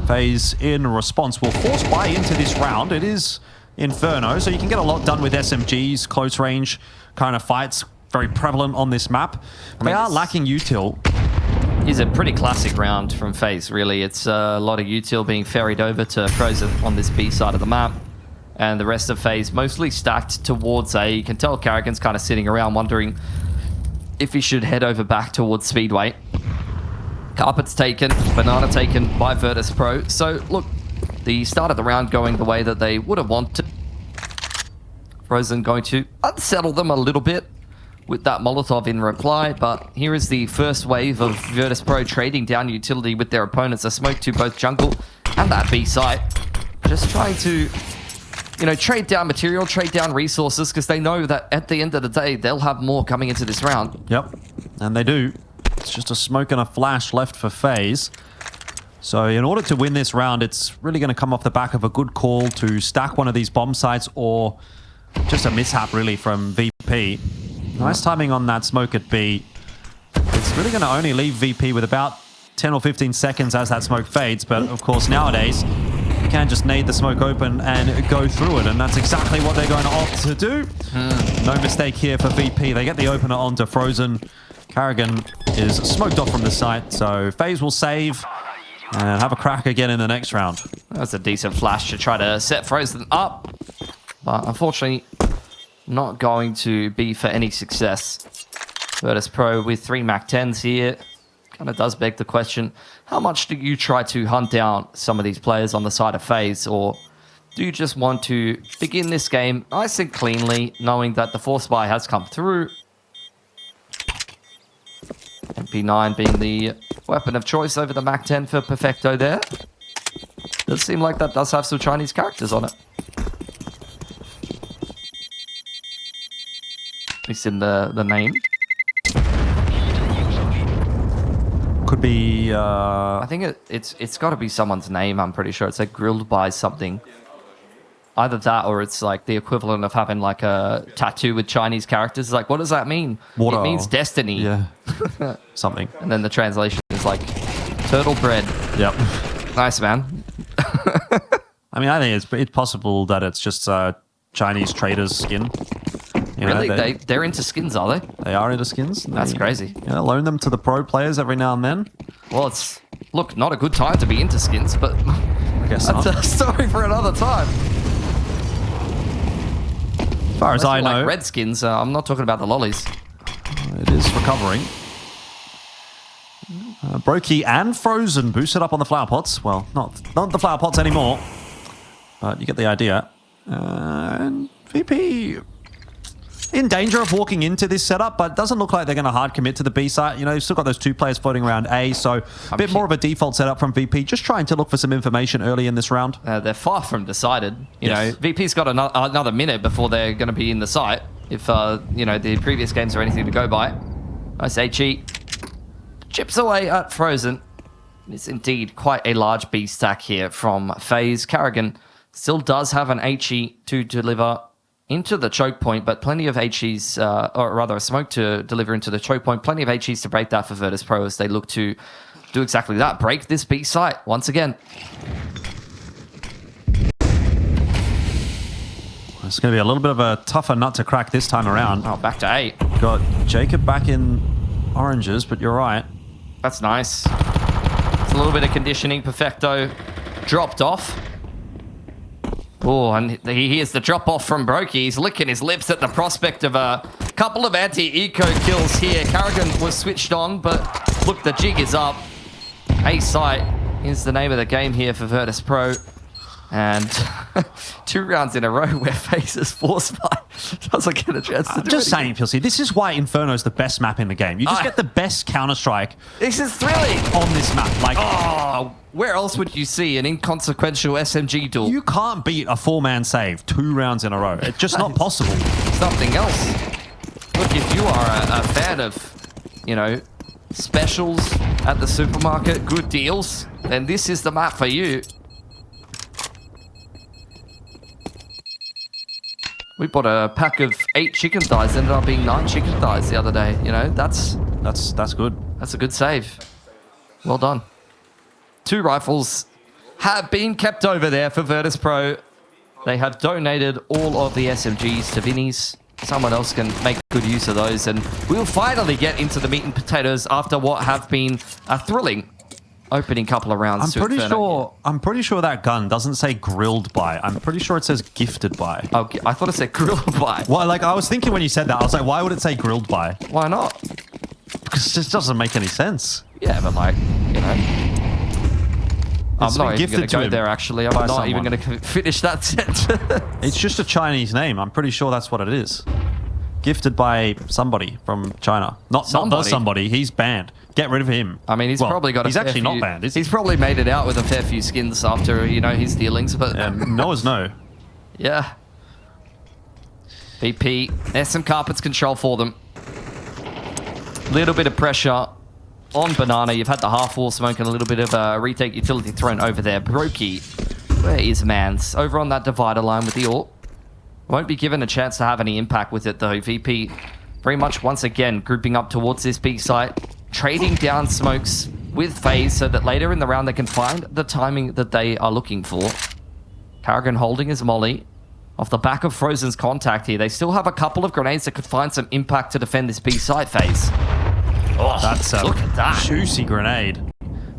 FaZe, in response, will force buy into this round. It is Inferno, so you can get a lot done with SMGs, close range kind of fights. Very prevalent on this map. They are lacking util. It's a pretty classic round from FaZe, really. It's a lot of util being ferried over to Frozen on this B side of the map. And the rest of FaZe mostly stacked towards A. You can tell Carrigan's kind of sitting around wondering if he should head over back towards Speedway. Carpet's taken, Banana taken by Virtus.pro. So, look, the start of the round going the way that they would have wanted. Frozen going to unsettle them a little bit with that Molotov in reply, but here is the first wave of Virtus.pro trading down utility with their opponents. A smoke to both jungle and that B site. Just trying to, you know, trade down material, trade down resources, because they know that at the end of the day, they'll have more coming into this round. Yep, and they do. It's just a smoke and a flash left for FaZe. So in order to win this round, it's really going to come off the back of a good call to stack one of these bomb sites or just a mishap, really, from VP. Nice timing on that smoke at B. It's really going to only leave VP with about 10 or 15 seconds as that smoke fades. But of course, nowadays, you can just nade the smoke open and go through it. And that's exactly what they're going to opt to do. No mistake here for VP. They get the opener onto Frozen. Carrigan is smoked off from the site. So FaZe will save and have a crack again in the next round. That's a decent flash to try to set Frozen up. But unfortunately, not going to be for any success. Virtus.pro with 3 MAC-10s here. Kind of does beg the question, how much do you try to hunt down some of these players on the side of FaZe? Or do you just want to begin this game nice and cleanly, knowing that the force buy has come through? MP9 being the weapon of choice over the MAC-10 for Perfecto there. Does seem like that does have some Chinese characters on it. At least in the name. Could be... I think it's got to be someone's name, I'm pretty sure. It's like grilled by something. Either that or it's like the equivalent of having like a tattoo with Chinese characters. It's like, what does that mean? Water. It means destiny. Yeah. Something. And then the translation is like turtle bread. Yep. Nice, man. I mean, I think it's possible that it's just Chinese traders' skin. You know, Really? They're into skins, are they? They are into skins. That's crazy. Yeah, loan them to the pro players every now and then. Well, it's, look, not a good time to be into skins, but I guess that's not. a story for another time. As far as I know, like red skins, I'm not talking about the lollies. it is recovering. Brokey and Frozen boosted up on the flower pots. Well, not the flower pots anymore, but you get the idea. And VP in danger of walking into this setup, but doesn't look like they're going to hard commit to the B site. You know, you've still got those 2 players floating around A, so a bit more of a default setup from VP. Just trying to look for some information early in this round. They're far from decided. You Yes. know, VP's got another minute before they're going to be in the site. If, you know, the previous games are anything to go by. Nice HE. Chips away at Frozen. It's indeed quite a large B stack here from FaZe. Carrigan still does have an HE to deliver into the choke point, but plenty of HEs, or rather a smoke to deliver into the choke point. Plenty of HEs to break that for Virtus.pro as they look to do exactly that. Break this B site once again. It's going to be a little bit of a tougher nut to crack this time around. Oh, back to 8. Got Jacob back in oranges, but you're right. That's nice. It's a little bit of conditioning. Perfecto dropped off. Oh, and he hears the drop off from Brokey. He's licking his lips at the prospect of a couple of anti-eco kills here. Carrigan was switched on, but look, the jig is up. A site is the name of the game here for Virtus.pro. And 2 rounds in a row where FaZe is forced by doesn't get a chance to do Just anything. saying, Pilsy, this is why Inferno is the best map in the game. You just get the best Counter-Strike This is thrilling. on this map. Like, Oh, where else would you see an inconsequential SMG duel? you can't beat a 4-man save 2 rounds in a row. It's just not possible. Something else. Look, if you are a fan of, you know, specials at the supermarket, good deals, then this is the map for you. We bought a pack of 8 chicken thighs, ended up being 9 chicken thighs the other day. You know, that's good. a good save. Well done. 2 rifles have been kept over there for Virtus.pro. They have donated all of the SMGs to Vinny's. Someone else can make good use of those, and we'll finally get into the meat and potatoes after what have been a thrilling opening couple of rounds. I'm pretty sure that gun doesn't say grilled by. I'm pretty sure it says gifted by. Okay, I thought it said grilled by. Well, like, I was thinking when you said that, I was like, why would it say grilled by? Why not? Because it just doesn't make any sense. Yeah, but like, you know. I'm not even going to go there, actually. I'm not even going to finish that sentence. It's just a Chinese name. I'm pretty sure that's what it is. gifted by somebody from China. Not the somebody. He's banned. Get rid of him. I mean, he's probably got a He's fair actually few, not banned, is he? He's probably made it out with a fair few skins after, you know, his dealings, but... Noah's no. Yeah. VP, there's some carpets control for them. Little bit of pressure on Banana. You've had the half-wall smoke and a little bit of a retake utility thrown over there. Brokey, where is Mans? Over on that divider line with the AWP. Won't be given a chance to have any impact with it, though. VP very much, once again, grouping up towards this B site, trading down smokes with FaZe so that later in the round they can find the timing that they are looking for. Karrigan holding his molly. Off the back of Frozen's contact here, they still have a couple of grenades that could find some impact to defend this B site phase. Oh, that's a look at that. Juicy grenade,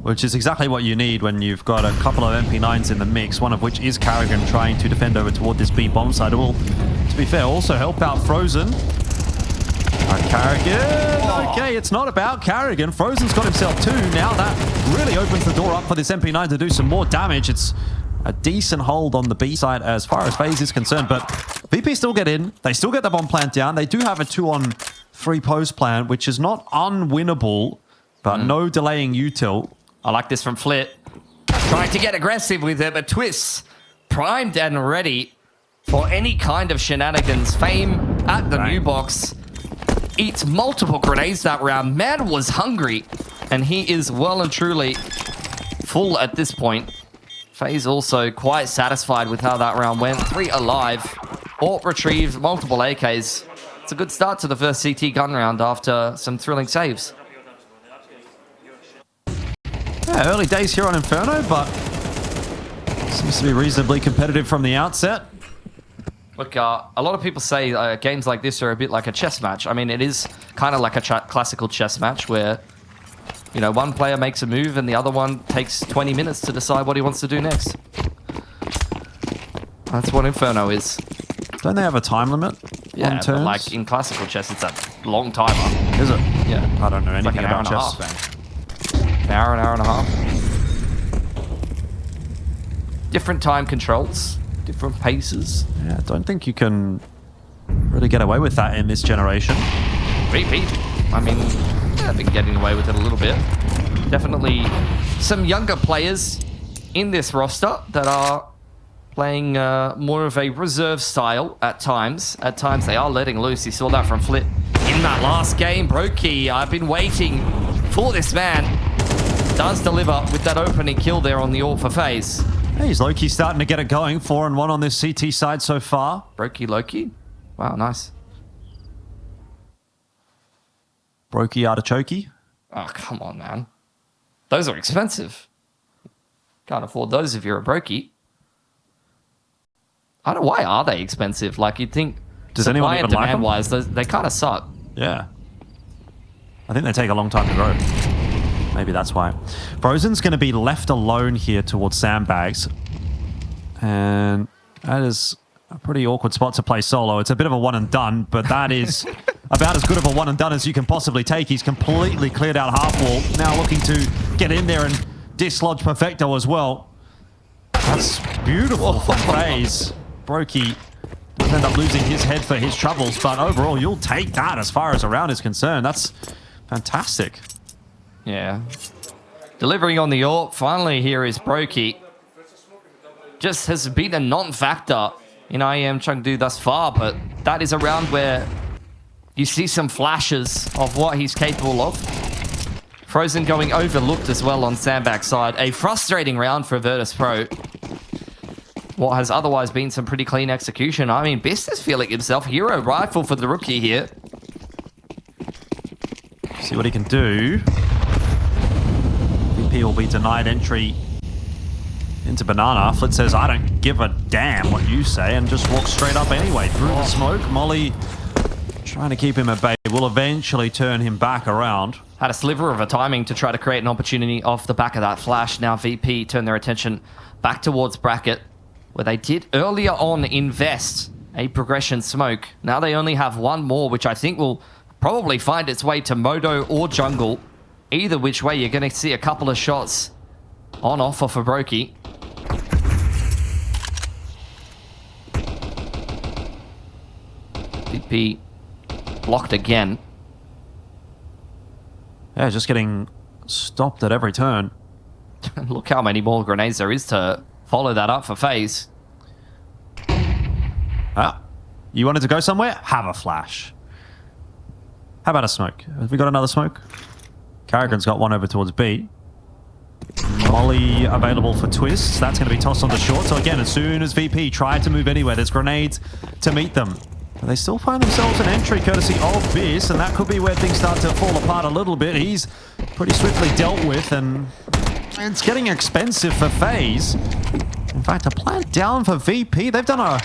which is exactly what you need when you've got a couple of MP9s in the mix, one of which is Karrigan trying to defend over toward this B bomb site. It will, to be fair, also help out Frozen. Karrigan. Okay, it's not about Karrigan. Frozen's got himself two. Now that really opens the door up for this MP9 to do some more damage. It's a decent hold on the B side as far as FaZe is concerned, but VP still get in. They still get the bomb plant down. They do have a 2-on-3 post plant, which is not unwinnable, but no delaying util. I like this from Flit. Trying to get aggressive with it, but Twistzz primed and ready for any kind of shenanigans. Fame at the new box. Eats multiple grenades that round. Man was hungry, and he is well and truly full at this point. FaZe also quite satisfied with how that round went. 3 alive. AWP retrieved, multiple AKs. It's a good start to the first CT gun round after some thrilling saves. Yeah, early days here on Inferno, but seems to be reasonably competitive from the outset. Look, a lot of people say games like this are a bit like a chess match. I mean, it is kind of like a classical chess match where, you know, one player makes a move and the other one takes 20 minutes to decide what he wants to do next. That's what Inferno is. Don't they have a time limit on turns? But like in classical chess, it's a long timer. Is it? Yeah. I don't know anything like about chess. An hour and a half. Different time controls, different paces. Yeah, I don't think you can really get away with that in this generation. VP. I mean, I've been getting away with it a little bit. Definitely some younger players in this roster that are playing more of a reserve style at times. At times they are letting loose. You saw that from Flit in that last game. Brokey, I've been waiting for this man. Does deliver with that opening kill there on the AWP for FaZe. Hey, he's low-key starting to get it going. 4-1 on this CT side so far. Brokey, Loki. Wow, nice. Brokey artichoke. Oh, come on, man. Those are expensive. Can't afford those if you're a brokey. I don't know, why are they expensive? Like, you'd think does anyone even like them? Wise, they kind of suck. Yeah. I think they take a long time to grow. Maybe that's why. Frozen's going to be left alone here towards sandbags. And that is a pretty awkward spot to play solo. It's a bit of a one and done, but that is about as good of a one and done as you can possibly take. He's completely cleared out half wall. Now looking to get in there and dislodge Perfecto as well. That's beautiful from FaZe. Brokey does end up losing his head for his troubles, but overall you'll take that as far as a round is concerned. That's fantastic. Yeah. Delivering on the AWP. Finally here is Brokey. Just has been a non-factor in IEM Chengdu thus far, but that is a round where you see some flashes of what he's capable of. Frozen going overlooked as well on sandbag side. A frustrating round for Virtus.pro. What has otherwise been some pretty clean execution. I mean, Best is feeling himself. Hero rifle for the rookie here. See what he can do. VP will be denied entry into Banana. Flit says, I don't give a damn what you say, and just walks straight up anyway. Through the smoke, Molly trying to keep him at bay. Will eventually turn him back around. Had a sliver of a timing to try to create an opportunity off the back of that flash. Now VP turn their attention back towards bracket, where they did earlier on invest a progression smoke. Now they only have one more, which I think will probably find its way to Modo or jungle. Either which way, you're going to see a couple of shots on offer for Brokey. VP blocked again. Yeah, just getting stopped at every turn. Look how many more grenades there is to follow that up for FaZe. Ah, you wanted to go somewhere? Have a flash. How about a smoke? Have we got another smoke? Carrigan's got one over towards B. Molly available for Twistzz. That's going to be tossed on the short. So again, as soon as VP tried to move anywhere, there's grenades to meet them. But they still find themselves an entry courtesy of Biss, and that could be where things start to fall apart a little bit. He's pretty swiftly dealt with, and it's getting expensive for FaZe. In fact, a plant down for VP. They've done a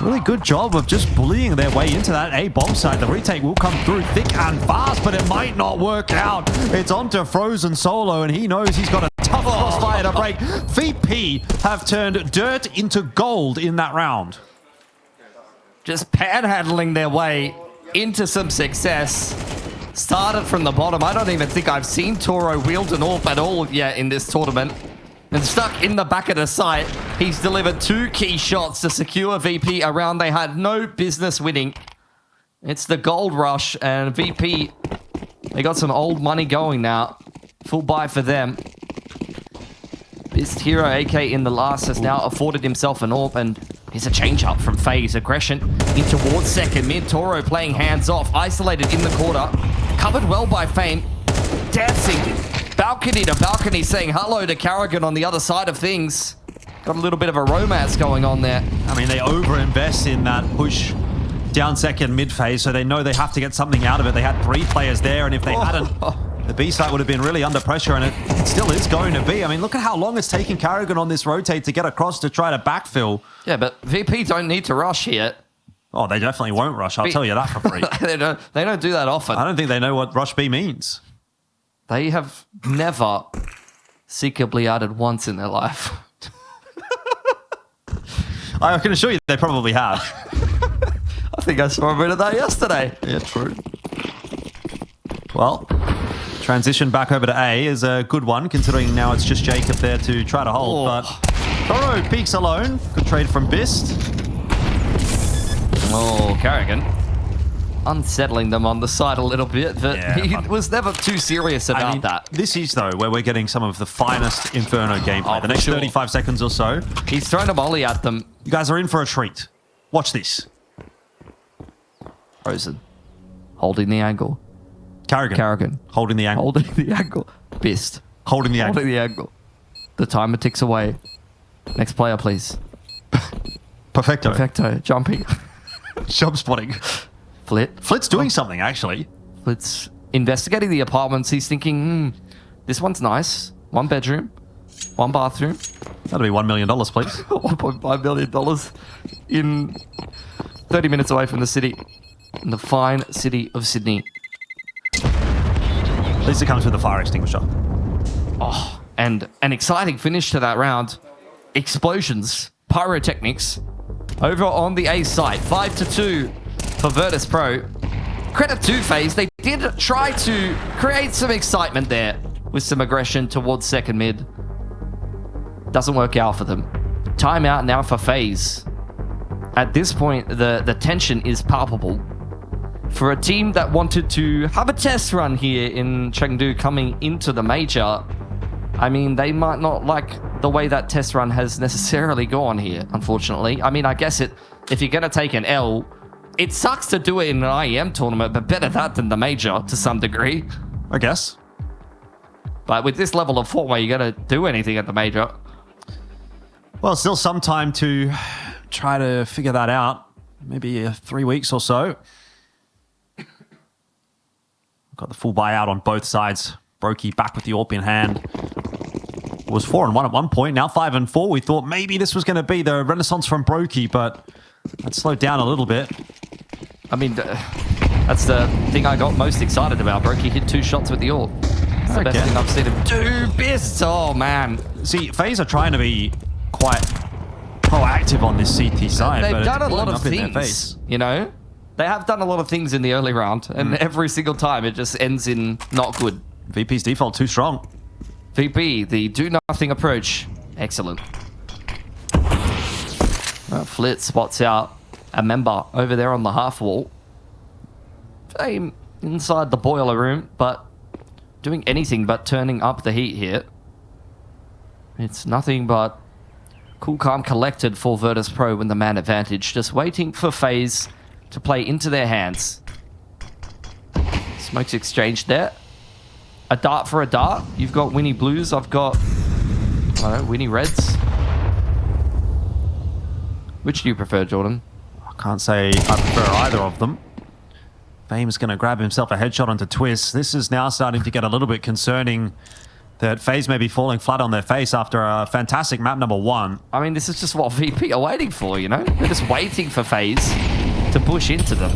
really good job of just bullying their way into that A bomb site. The retake will come through thick and fast, but it might not work out. It's onto Frozen Solo, and he knows he's got a tough crossfire to break. VP have turned dirt into gold in that round. Just panhandling their way into some success. Started from the bottom. I don't even think I've seen Toro wield an AWP at all yet in this tournament. And stuck in the back of the site, he's delivered 2 key shots to secure VP a round they had no business winning. It's the gold rush, and VP, they got some old money going now. Full buy for them. This hero AK in the last has now afforded himself an AWP, and here's a change up from FaZe. Aggression in towards second mid. Toro playing hands off, isolated in the corner. Covered well by Fame. Dancing balcony to balcony, saying hello to Carrigan on the other side of things. Got a little bit of a romance going on there. I mean, they overinvest in that push down second mid phase, so they know they have to get something out of it. They had 3 players there, and if they hadn't, the B site would have been really under pressure, and it still is going to be. I mean, look at how long it's taking Carrigan on this rotate to get across to try to backfill. Yeah, but VP don't need to rush here. Oh, they definitely won't rush. I'll tell you that for free. They don't do that often. I don't think they know what rush B means. They have never secretly added once in their life. I can assure you they probably have. I think I saw a bit of that yesterday. Yeah, true. Well, transition back over to A is a good one, considering now it's just Jacob there to try to hold. But Toro peaks alone. Good trade from Bist. Oh, Carrigan. Unsettling them on the side a little bit, but he was never too serious about that. This is, though, where we're getting some of the finest Inferno gameplay. The next 35 seconds or so. He's thrown a molly at them. You guys are in for a treat. Watch this. Frozen. Holding the angle. Carrigan. Holding the angle. Holding the angle. Bist. Holding the angle. Holding the angle. The timer ticks away. Next player, please. Perfecto. Perfecto. Jumping. Job spotting. Flit's doing something, actually. Flit's investigating the apartments. He's thinking, this one's nice. 1 bedroom. 1 bathroom. That'll be $1 million, please. $1.5 million in 30 minutes away from the city. In the fine city of Sydney. At least it comes with a fire extinguisher. Oh, and an exciting finish to that round. Explosions. Pyrotechnics. Over on the A side. 5-2 for Virtus.pro. Credit to FaZe. They did try to create some excitement there with some aggression towards second mid. Doesn't work out for them. Timeout now for FaZe. At this point, the tension is palpable. For a team that wanted to have a test run here in Chengdu coming into the major, I mean, they might not like the way that test run has necessarily gone here, unfortunately. I mean, I guess if you're going to take an L, it sucks to do it in an IEM tournament, but better that than the major to some degree. I guess. But with this level of form, are you going to do anything at the major? Well, still some time to try to figure that out. Maybe 3 weeks or so. Got the full buyout on both sides. Brokey back with the AWP in hand. It was 4-1 at one point, now 5-4. We thought maybe this was going to be the renaissance from Brokey, but that slowed down a little bit. I mean, that's the thing I got most excited about. Brokey hit 2 shots with the AWP. That's the best thing I've seen him do. Bists! Oh, man. See, FaZe are trying to be quite proactive on this CT side. They've but done a lot of things, you know? They have done a lot of things in the early round, and every single time it just ends in not good. VP's default too strong. VP, the do-nothing approach. Excellent. Flit spots out a member over there on the half wall. aim inside the boiler room, but doing anything but turning up the heat here. It's nothing but cool, calm, collected for Virtus.pro with the man advantage. Just waiting for FaZe to play into their hands. Smokes exchanged there. A dart for a dart. You've got Winnie Blues. I've got, I don't know, Winnie Reds. Which do you prefer, Jordan? I can't say I prefer either of them. Fame's going to grab himself a headshot onto Twistzz. This is now starting to get a little bit concerning that FaZe may be falling flat on their face after a fantastic map number 1. I mean, this is just what VP are waiting for, you know? They're just waiting for FaZe to push into them.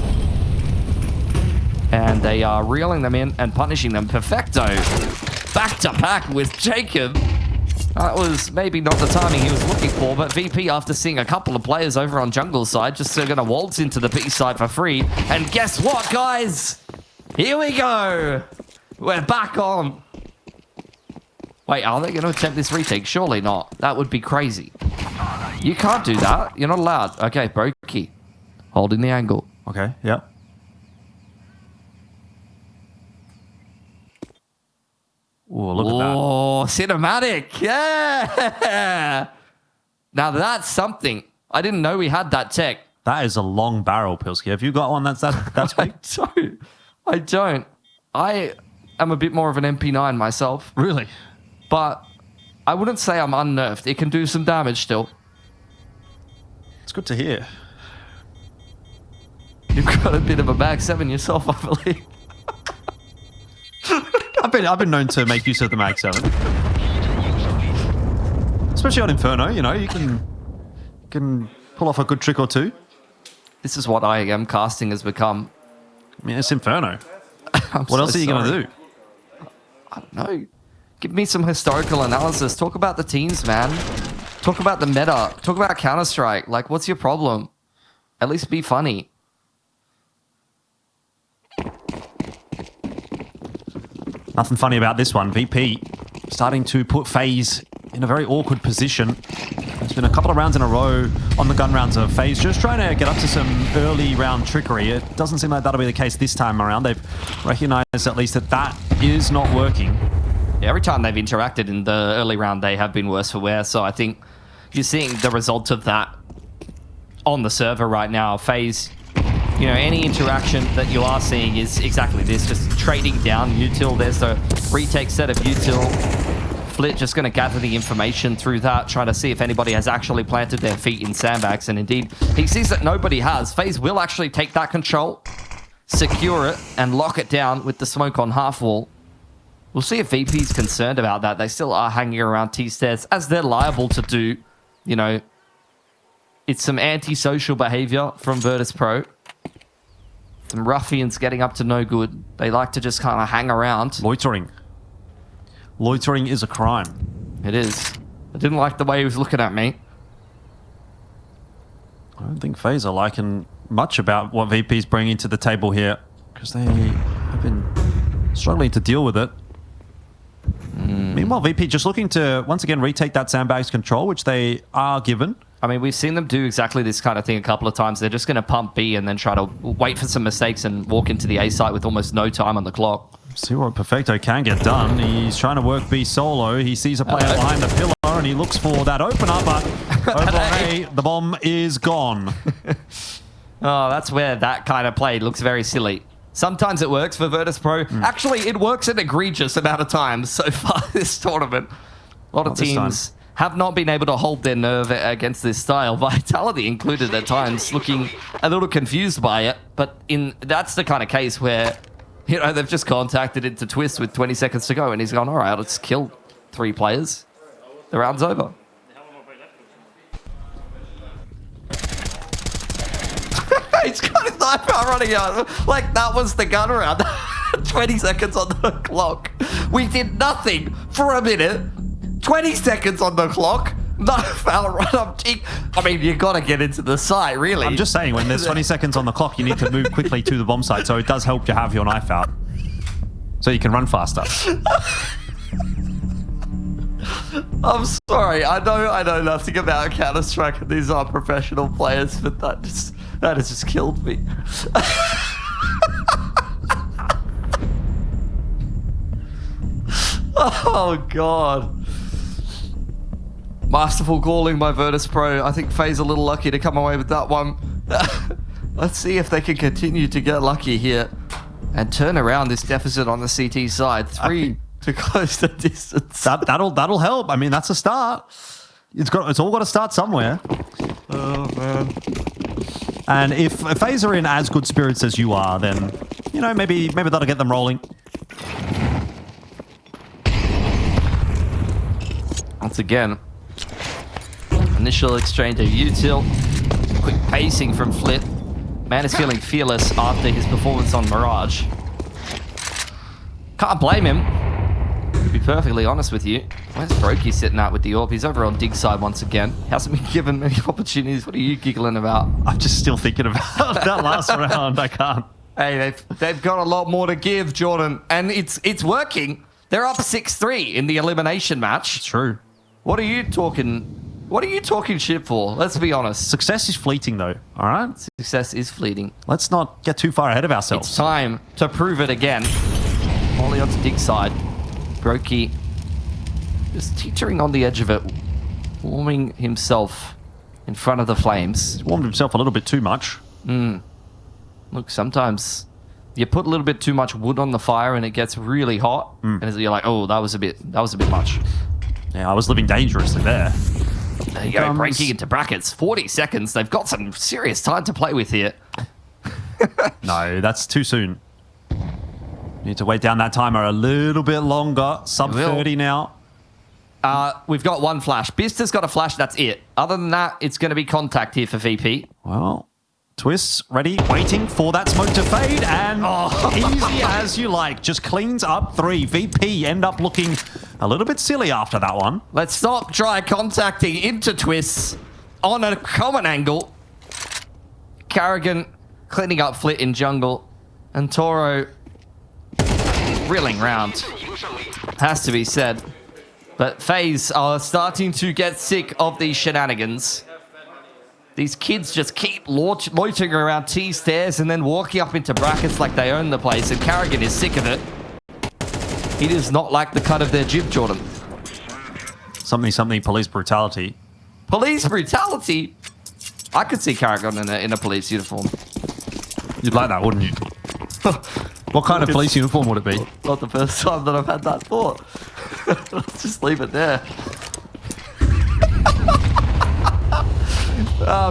And they are reeling them in and punishing them. Perfecto. Back to back with Jacob. That was maybe not the timing he was looking for, but VP, after seeing a couple of players over on jungle side, just going to waltz into the B side for free. And guess what, guys? Here we go. We're back on. Wait, are they going to attempt this retake? Surely not. That would be crazy. You can't do that. You're not allowed. Okay, Brokey. Holding the angle. Okay, yeah. Oh, look at that. Oh, cinematic. Yeah. Now that's something. I didn't know we had that tech. That is a long barrel, Pilsky. Have you got one that's big? I don't. I am a bit more of an MP9 myself. Really? But I wouldn't say I'm unnerved. It can do some damage still. It's good to hear. You've got a bit of a Mag 7 yourself, I believe. I've been known to make use of the Mag 7. Especially on Inferno, you know, you can pull off a good trick or two. This is what IEM casting has become. I mean, it's Inferno. What else are you going to do? I don't know. Give me some historical analysis. Talk about the teams, man. Talk about the meta. Talk about Counter-Strike. Like, what's your problem? At least be funny. Nothing funny about this one. VP starting to put FaZe in a very awkward position. It's been a couple of rounds in a row on the gun rounds of FaZe, just trying to get up to some early round trickery. It doesn't seem like that'll be the case this time around. They've recognized at least that is not working. Yeah, every time they've interacted in the early round, they have been worse for wear. So I think you're seeing the result of that on the server right now. FaZe, you know, any interaction that you are seeing is exactly this, just trading down util. There's the retake set of util. Flit just going to gather the information through that, trying to see if anybody has actually planted their feet in sandbags. And indeed, he sees that nobody has. FaZe will actually take that control, secure it, and lock it down with the smoke on half wall. We'll see if VP's concerned about that. They still are hanging around Twistzz, as they're liable to do. You know, it's some antisocial behavior from Virtus.pro. Some ruffians getting up to no good. They like to just kind of hang around. Loitering. Loitering is a crime. It is. I didn't like the way he was looking at me. I don't think FaZe are liking much about what VP's bringing to the table here, because they have been struggling to deal with it. Meanwhile, VP just looking to, once again, retake that sandbags control, which they are given. I mean, we've seen them do exactly this kind of thing a couple of times. They're just going to pump B and then try to wait for some mistakes and walk into the A site with almost no time on the clock. See what Perfecto can get done. He's trying to work B solo. He sees a player behind the pillar and he looks for that opener, but over on A, the bomb is gone. Oh, that's where that kind of play looks very silly. Sometimes it works for Virtus.pro. Actually, it works an egregious amount of times so far this tournament. A lot of teams have not been able to hold their nerve against this style. Vitality included at times, looking a little confused by it. But that's the kind of case where, you know, they've just contacted into Twistzz with 20 seconds to go, and he's gone, all right, let's kill 3 players. The round's over. He's got his knife out running out. Like, that was the gun round. 20 seconds on the clock. We did nothing for a minute. 20 seconds on the clock. Knife out right up. I mean, you got to get into the site, really. I'm just saying, when there's 20 seconds on the clock, you need to move quickly to the bomb site. So it does help to have your knife out, so you can run faster. I'm sorry. I know nothing about Counter-Strike, and these are professional players, but that has just killed me. Oh, God. Masterful calling by Virtus.pro. I think FaZe a little lucky to come away with that one. Let's see if they can continue to get lucky here and turn around this deficit on the CT side. 3 to close the distance. That'll help. I mean, that's a start. It's all got to start somewhere. Oh, man. And if FaZe are in as good spirits as you are, then, you know, maybe that'll get them rolling. Once again, initial exchange of util. Quick pacing from Flit. Man is feeling fearless after his performance on Mirage. Can't blame him. To be perfectly honest with you. Where's Brokey sitting at with the AWP? He's over on dig side once again. Hasn't been given many opportunities. What are you giggling about? I'm just still thinking about that last round. I can't. Hey, they've got a lot more to give, Jordan. And it's working. They're up 6-3 in the elimination match. It's true. What are you talking shit for? Let's be honest. Success is fleeting, though. All right? Success is fleeting. Let's not get too far ahead of ourselves. It's time to prove it again. Molly onto dig side. Brokey just teetering on the edge of it, warming himself in front of the flames. He's warmed himself a little bit too much. Look, sometimes you put a little bit too much wood on the fire and it gets really hot, and you're like, oh, that was a bit much. Yeah, I was living dangerously there. There you go, breaking into brackets. 40 seconds. They've got some serious time to play with here. No, that's too soon. Need to wait down that timer a little bit longer. Sub 30 now. We've got one flash. Bister's got a flash, that's it. Other than that, it's going to be contact here for VP. Well, Twistzz ready, waiting for that smoke to fade, and easy as you like. Just cleans up 3. VP end up looking a little bit silly after that one. Let's stop try contacting into Twistzz on a common angle. Carrigan cleaning up Flit in jungle. And Toro reeling round. Has to be said. But FaZe are starting to get sick of these shenanigans. These kids just keep loitering around T stairs and then walking up into brackets like they own the place. And Carrigan is sick of it. He does not like the cut of their jib, Jordan. Something, police brutality. Police brutality? I could see Carrigan in a police uniform. You'd like that, wouldn't you? What kind of police uniform would it be? Not the first time that I've had that thought. Let's just leave it there.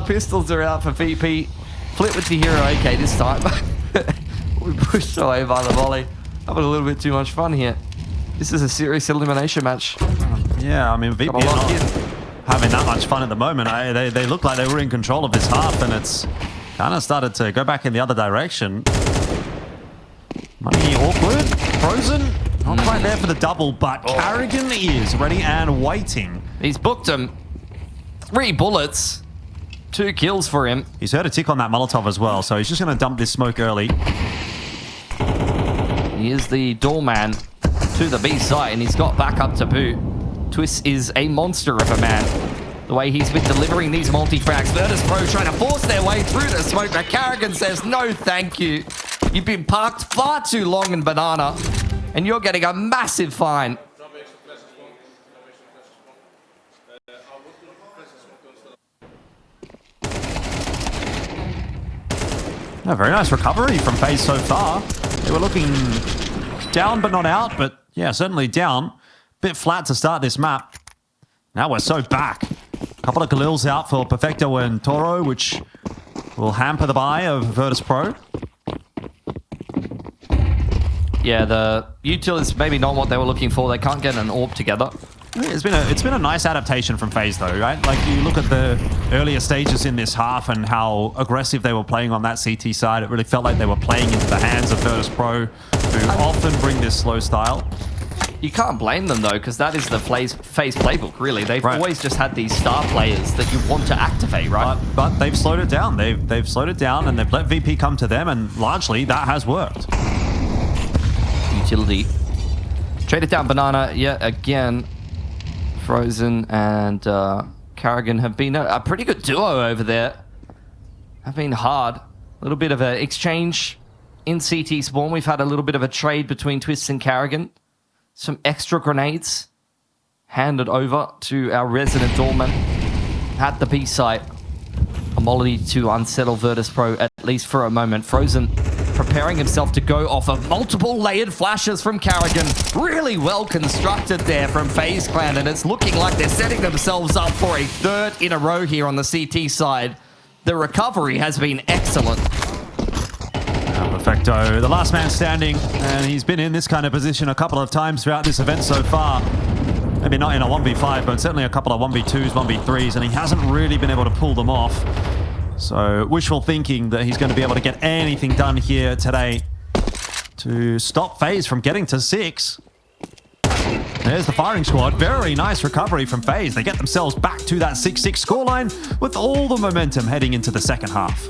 Pistols are out for VP. Flip with the hero AK this time. We pushed away by the volley. Having a little bit too much fun here. This is a serious elimination match. Yeah, I mean, VP is not having that much fun at the moment. They look like they were in control of this half, and it's kind of started to go back in the other direction. Money awkward, frozen. Not quite there for the double, but Carrigan is ready and waiting. He's booked him. 3 bullets. 2 kills for him. He's heard a tick on that Molotov as well, so he's just going to dump this smoke early. He is the doorman to the B site, and he's got back up to boot. Twistzz is a monster of a man. The way he's been delivering these multi-frags. Virtus.pro trying to force their way through the smoke, but Carrigan says, no, thank you. You've been parked far too long in Banana, and you're getting a massive fine. A very nice recovery from FaZe so far. They were looking down but not out, but yeah, certainly down. Bit flat to start this map. Now we're so back. A couple of Galils out for Perfecto and Toro, which will hamper the buy of Virtus.pro. Yeah, the util is maybe not what they were looking for. They can't get an AWP together. It's been a nice adaptation from FaZe though, right? Like you look at the earlier stages in this half and how aggressive they were playing on that CT side. It really felt like they were playing into the hands of Virtus.pro, who often bring this slow style. You can't blame them though, because that is the FaZe playbook, really. They've always just had these star players that you want to activate, right? But they've slowed it down. They've slowed it down and they've let VP come to them, and largely that has worked. Utility. Traded down Banana yet again. Frozen and Carrigan have been a pretty good duo over there. Have been hard. A little bit of an exchange in CT spawn. We've had a little bit of a trade between Twistzz and Carrigan. some extra grenades handed over to our resident doorman at the B site. A molly to unsettle Virtus.pro at least for a moment. Frozen preparing himself to go off of multiple layered flashes from Carrigan. Really well constructed there from FaZe Clan, and it's looking like they're setting themselves up for a third in a row here on the CT side. The recovery has been excellent. Perfecto, the last man standing, and he's been in this kind of position a couple of times throughout this event so far. Maybe not in a 1v5, but certainly a couple of 1v2s, 1v3s, and he hasn't really been able to pull them off. So wishful thinking that he's going to be able to get anything done here today to stop FaZe from getting to 6. There's the firing squad. Very nice recovery from FaZe. They get themselves back to that 6-6 scoreline with all the momentum heading into the second half.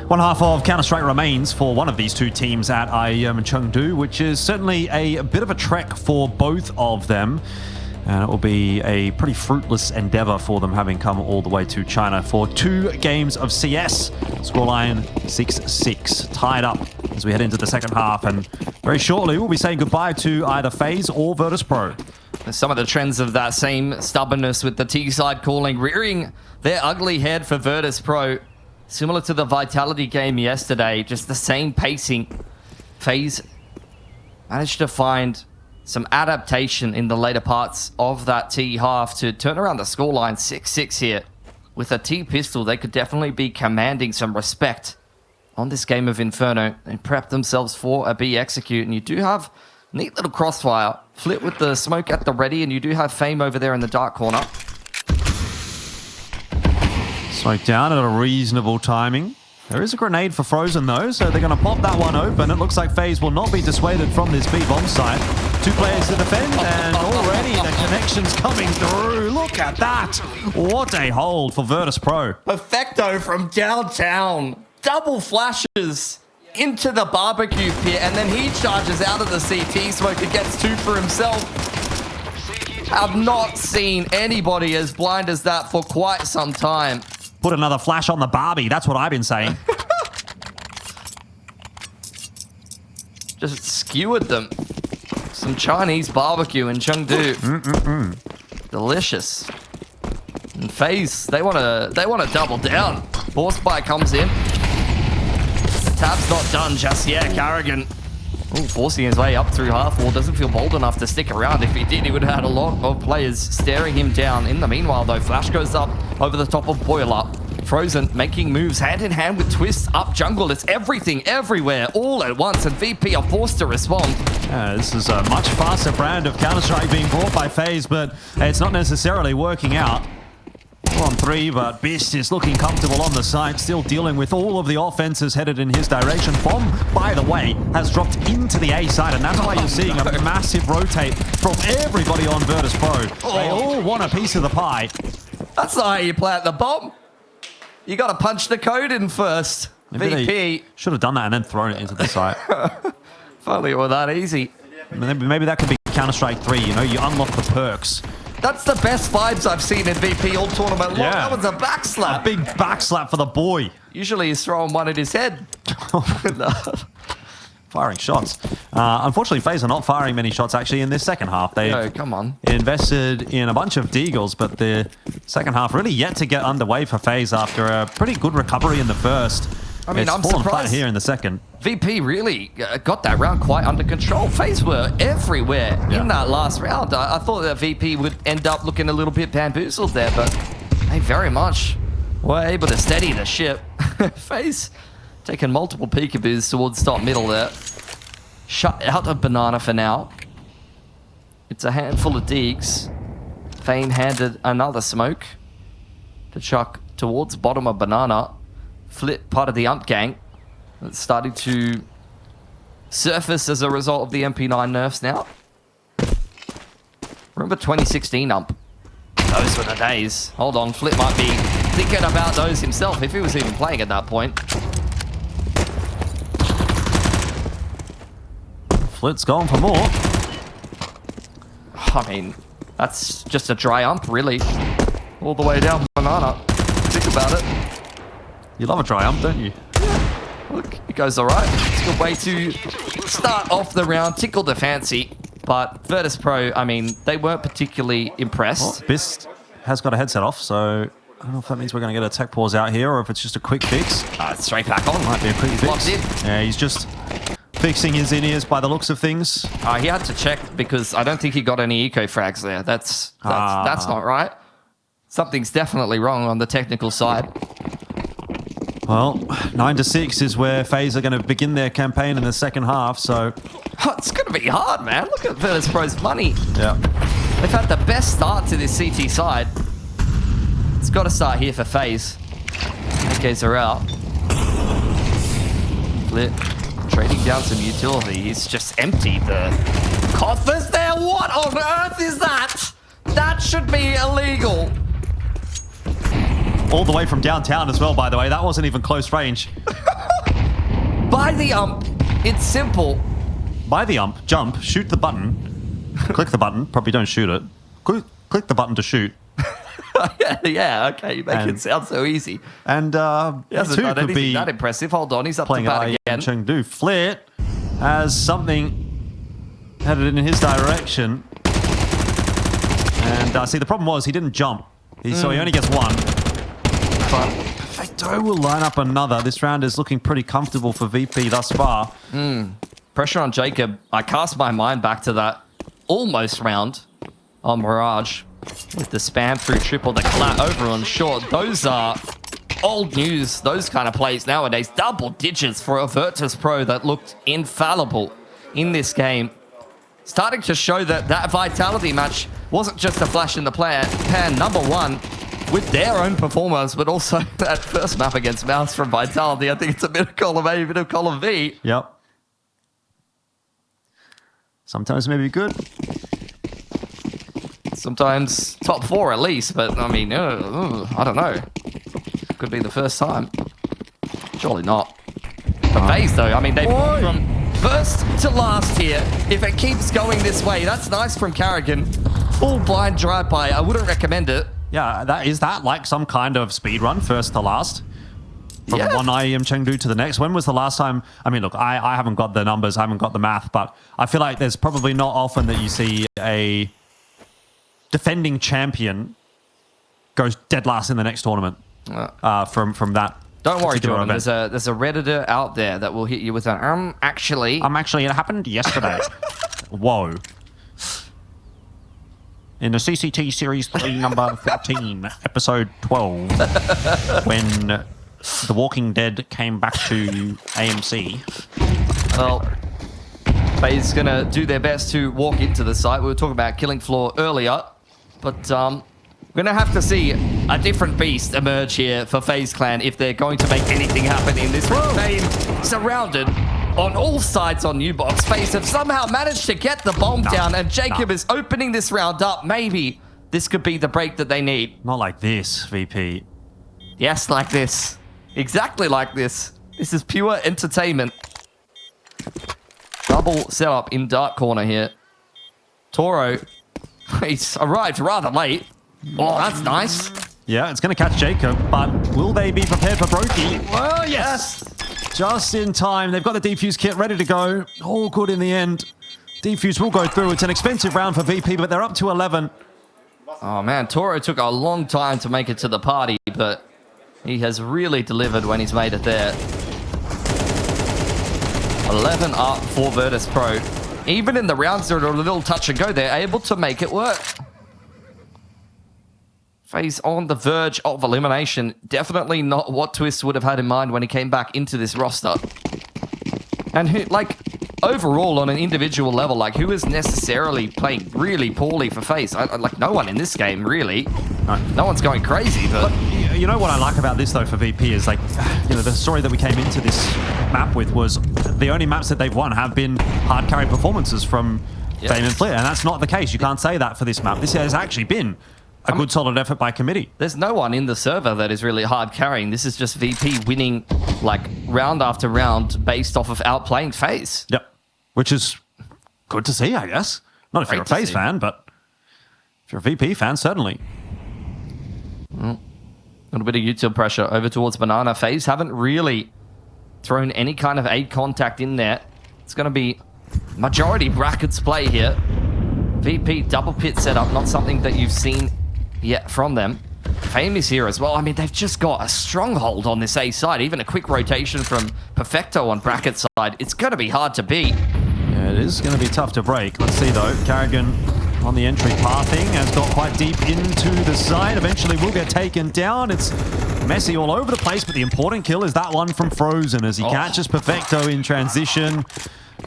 One half of Counter-Strike remains for one of these two teams at IEM Chengdu, which is certainly a bit of a trek for both of them. And it will be a pretty fruitless endeavor for them, having come all the way to China for 2 games of CS. Scoreline 6-6, tied up as we head into the second half. And very shortly, we'll be saying goodbye to either FaZe or Virtus.pro. Some of the trends of that same stubbornness with the T side calling, rearing their ugly head for Virtus.pro. Similar to the Vitality game yesterday, just the same pacing. FaZe managed to find some adaptation in the later parts of that T half to turn around the scoreline 6-6 here. With a T pistol, they could definitely be commanding some respect on this game of Inferno and prep themselves for a B execute. And you do have neat little crossfire. Flit with the smoke at the ready, and you do have Fame over there in the dark corner. Smoke down at a reasonable timing. There is a grenade for Frozen though, so they're going to pop that one open. It looks like FaZe will not be dissuaded from this B bomb site. 2 players to defend, and already the connection's coming through. Look at that. What a hold for Virtus.pro. Perfecto from downtown. Double flashes into the barbecue pit, and then he charges out of the CT smoke and gets 2 for himself. I've not seen anybody as blind as that for quite some time. Put another flash on the Barbie. That's what I've been saying. Just skewered them. Some Chinese barbecue in Chengdu. Delicious. And FaZe, they want to double down. Horsebite comes in. The tab's not done just yet. Carrigan forcing his way up through half wall. Doesn't feel bold enough to stick around. If he did, he would have had a lot of players staring him down. In the meanwhile, though, Flash goes up over the top of Boiler. Frozen making moves hand in hand with Twistzz up jungle. It's everything, everywhere, all at once, and VP are forced to respond. This is a much faster brand of Counter-Strike being brought by FaZe, but it's not necessarily working out. 4-on-3, but Beast is looking comfortable on the side, still dealing with all of the offenses headed in his direction. Bomb, by the way, has dropped into the A side, and that's why you're seeing a massive rotate from everybody on Virtus.pro. They all want a piece of the pie. That's not how you plant the bomb. You got to punch the code in first. Maybe VP should have done that and then thrown it into the site. If only it were that easy. Maybe that could be Counter-Strike 3, you know, you unlock the perks. That's the best vibes I've seen in VP all tournament long. Yeah. That was a backslap. A big backslap for the boy. Usually he's throwing one at his head. Firing shots. Unfortunately, FaZe are not firing many shots actually in this second half. They come on. invested in a bunch of deagles, but the second half really yet to get underway for FaZe after a pretty good recovery in the first. I mean, I'm fallen surprised flat here in the second. VP really got that round quite under control. FaZe were everywhere in that last round. I thought that VP would end up looking a little bit bamboozled there, but they very much were able to steady the ship. FaZe taking multiple peekaboos towards top middle there. Shut out of Banana for now. It's a handful of deeks. Fame handed another smoke to chuck towards bottom of Banana. Flit part of the ump gang. It's starting to surface as a result of the MP9 nerfs now. Remember 2016 ump? Those were the days. Hold on, Flit might be thinking about those himself if he was even playing at that point. Flit's going for more. I mean, that's just a dry ump, really. All the way down Banana. Think about it. You love a dry ump, don't you? Look, it goes all right. It's a good way to start off the round, tickle the fancy. But Virtus.pro, I mean, they weren't particularly impressed. Well, Bist has got a headset off, so I don't know if that means we're going to get a tech pause out here or if it's just a quick fix. Straight back on. Might be a quick fix. Locked in. Yeah, he's just fixing his in-ears by the looks of things. He had to check because I don't think he got any eco frags there. That's not right. Something's definitely wrong on the technical side. Well, 9-6 is where FaZe are going to begin their campaign in the second half, so... It's going to be hard, man. Look at Virtus.pro's money. Yeah. They've had the best start to this CT side. It's got to start here for FaZe. AKs are out. Flit trading down some utility. He's just emptied the coffers there. What on earth is that? That should be illegal. All the way from downtown as well, by the way. That wasn't even close range. By the ump. It's simple. By the ump, jump, shoot the button. Click the button. Probably don't shoot it. Click the button to shoot. yeah, okay. You make it sound so easy. And he hasn't done anything that impressive. Hold on, he's up to bat IEM again. Chengdu. Flit has something headed in his direction. And see, the problem was he didn't jump. So he only gets one. But Perfecto will line up another. This round is looking pretty comfortable for VP thus far. Pressure on Jacob. I cast my mind back to that almost round on Mirage with the spam through triple, the clat over on short. Those are old news, those kind of plays nowadays. Double digits for a Virtus.pro that looked infallible in this game. Starting to show that that Vitality match wasn't just a flash in the pan, number one, with their own performers, but also that first map against Mouse from Vitality. I think it's a bit of column A, a bit of column V. Yep. Sometimes maybe good. Sometimes top 4 at least, but I mean, I don't know. Could be the first time. Surely not. For FaZe though, I mean, they've gone from first to last here. If it keeps going this way, that's nice from Carrigan. Full blind drive-by, I wouldn't recommend it. Yeah, is that like some kind of speed run, first to last? From one IEM Chengdu to the next? When was the last time? I mean, look, I haven't got the numbers, I haven't got the math, but I feel like there's probably not often that you see a defending champion goes dead last in the next tournament from that. Don't worry, Jordan. There's a Redditor out there that will hit you with an actually. It happened yesterday. Whoa. In the CCT Series 3, number 14, episode 12, when The Walking Dead came back to AMC. Well, FaZe's going to do their best to walk into the site. We were talking about Killing Floor earlier, but we're going to have to see a different beast emerge here for FaZe Clan if they're going to make anything happen in this game. Surrounded on all sides on U-Box. FaZe have somehow managed to get the bomb down, and Jacob is opening this round up. Maybe this could be the break that they need. Not like this, VP. Yes, like this. Exactly like this. This is pure entertainment. Double setup in dark corner here. Toro, he's arrived rather late. Oh, that's nice. Yeah, it's going to catch Jacob, but will they be prepared for Brokey? Well, yes. Just in time. They've got the defuse kit ready to go. All good in the end. Defuse will go through. It's an expensive round for VP, but they're up to 11. Oh, man. Toro took a long time to make it to the party, but he has really delivered when he's made it there. 11 up for Virtus.pro. Even in the rounds that are a little touch and go, they're able to make it work. FaZe on the verge of elimination. Definitely not what Twistzz would have had in mind when he came back into this roster. And who, like, overall on an individual level, like, who is necessarily playing really poorly for FaZe? Like, no one in this game, really. No one's going crazy, but you know what I like about this, though, for VP is, like, you know, the story that we came into this map with was the only maps that they've won have been hard carry performances from Fame and Flit, and that's not the case. You can't say that for this map. This has actually been a good solid effort by committee. There's no one in the server that is really hard carrying. This is just VP winning like round after round based off of outplaying FaZe. Yep. Which is good to see, I guess. Not if you're a FaZe fan, but if you're a VP fan, certainly. A little bit of util pressure over towards Banana. FaZe haven't really thrown any kind of aid contact in there. It's going to be majority brackets play here. VP double pit setup, not something that you've seen yet from them. Fame is here as well. I mean, they've just got a stronghold on this A side. Even a quick rotation from Perfecto on bracket side. It's going to be hard to beat. Yeah, it is going to be tough to break. Let's see, though. Carrigan on the entry pathing has got quite deep into the side. Eventually will get taken down. It's messy all over the place, but the important kill is that one from Frozen as he catches Perfecto in transition.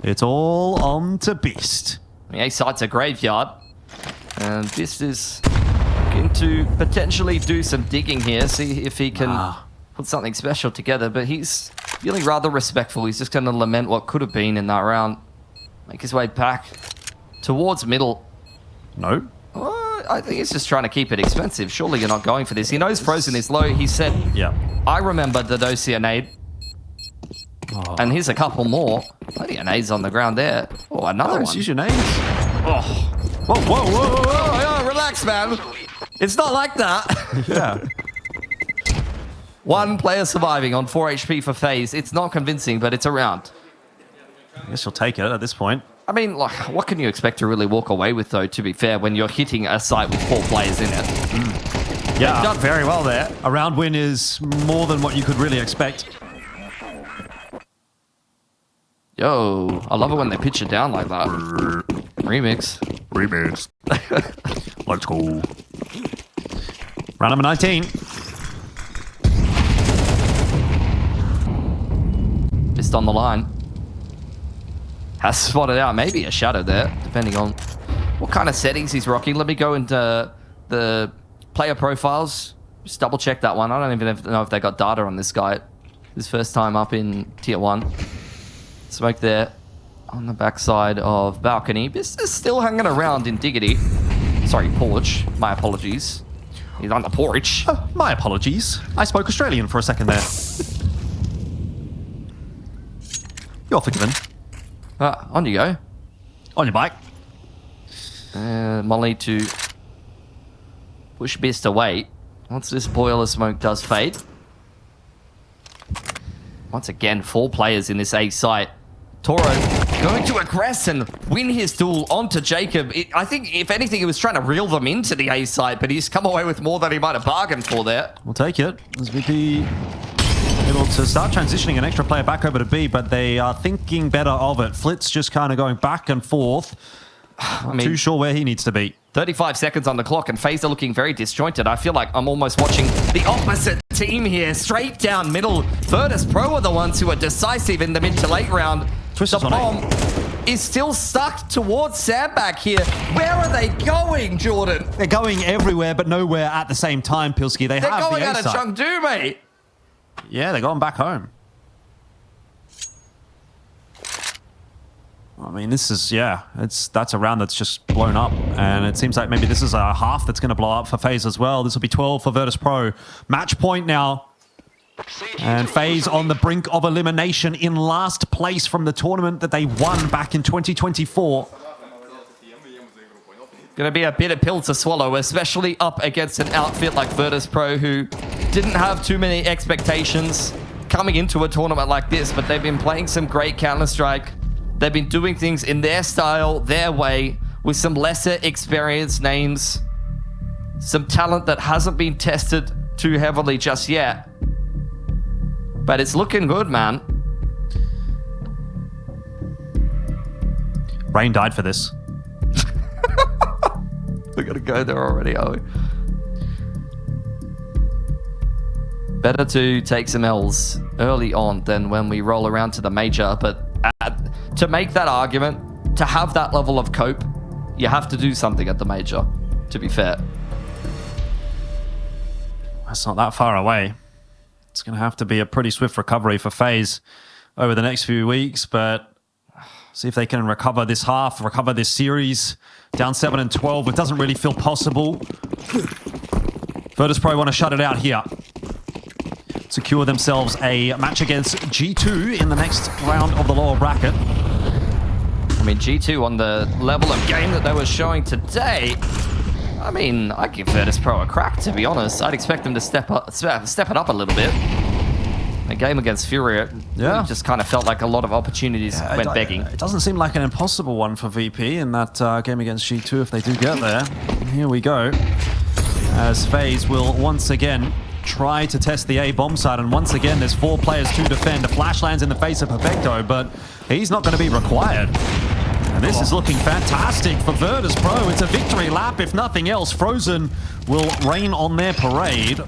It's all on to Beast. The A side's a graveyard, and this is going to potentially do some digging here, see if he can put something special together, but he's feeling rather respectful. He's just going to lament what could have been in that round. Make his way back towards middle. No. I think he's just trying to keep it expensive. Surely you're not going for this. He knows Frozen is low. He said, I remember the Dosia nade. And here's a couple more. Plenty of nades on the ground there. Oh, another one. Use your nades. Oh. Whoa, whoa, whoa, whoa, whoa. Oh, relax, man. It's not like that. Yeah. One player surviving on 4 HP for FaZe. It's not convincing, but it's a round. I guess you'll take it at this point. I mean, like, what can you expect to really walk away with, though, to be fair, when you're hitting a site with 4 players in it? Yeah. You've done very well there. A round win is more than what you could really expect. Yo, I love it when they pitch it down like that. Remix. Let's go. Round number 19. Missed on the line. Has spotted out maybe a shadow there, depending on what kind of settings he's rocking. Let me go into the player profiles. Just double check that one. I don't even know if they got data on this guy. His first time up in Tier 1. Smoke there on the backside of balcony. This is still hanging around in Diggity. Sorry, porch. My apologies. He's on the porch. My apologies. I spoke Australian for a second there. You're forgiven. On you go. On your bike. Molly to push Bist away. Once this boiler smoke does fade. Once again, 4 players in this A site. Toro going to aggress and win his duel onto Jacob. I think, if anything, he was trying to reel them into the A site, but he's come away with more than he might have bargained for there. We'll take it. As VP able to start transitioning an extra player back over to B, but they are thinking better of it. Flitz just kind of going back and forth. Not too sure where he needs to be. 35 seconds on the clock, and FaZe are looking very disjointed. I feel like I'm almost watching the opposite team here. Straight down middle. Virtus.pro are the ones who are decisive in the mid to late round. Twistzz the bomb is still stuck towards Sandbag here. Where are they going, Jordan? They're going everywhere, but nowhere at the same time, Pilski. They're going out of Chengdu, mate. Yeah, they're going back home. I mean, this is, that's a round that's just blown up. And it seems like maybe this is a half that's going to blow up for FaZe as well. This will be 12 for Virtus.pro. Match point now. And FaZe on the brink of elimination in last place from the tournament that they won back in 2024. Going to be a bitter pill to swallow, especially up against an outfit like Virtus.pro, who didn't have too many expectations coming into a tournament like this, but they've been playing some great Counter-Strike. They've been doing things in their style, their way, with some lesser experienced names. Some talent that hasn't been tested too heavily just yet. But it's looking good, man. Rain died for this. We're going to go there already, are we? Better to take some L's early on than when we roll around to the major, but to make that argument, to have that level of cope, you have to do something at the major, to be fair. That's not that far away. It's going to have to be a pretty swift recovery for FaZe over the next few weeks, but see if they can recover this half, recover this series. Down 7 and 12, it doesn't really feel possible. Virtus.pro want to shut it out here. Secure themselves a match against G2 in the next round of the lower bracket. I mean, G2 on the level of game that they were showing today, I mean, I'd give Virtus.pro a crack, to be honest. I'd expect them to step it up a little bit. A game against Fury, just kind of felt like a lot of opportunities went begging. It doesn't seem like an impossible one for VP in that game against G2 if they do get there. Here we go. As FaZe will once again try to test the A bomb side, and once again there's 4 players to defend. A flash lands in the face of Perfecto, but he's not going to be required. And this is looking fantastic for Virtus.pro. It's a victory lap, if nothing else. Frozen will rain on their parade.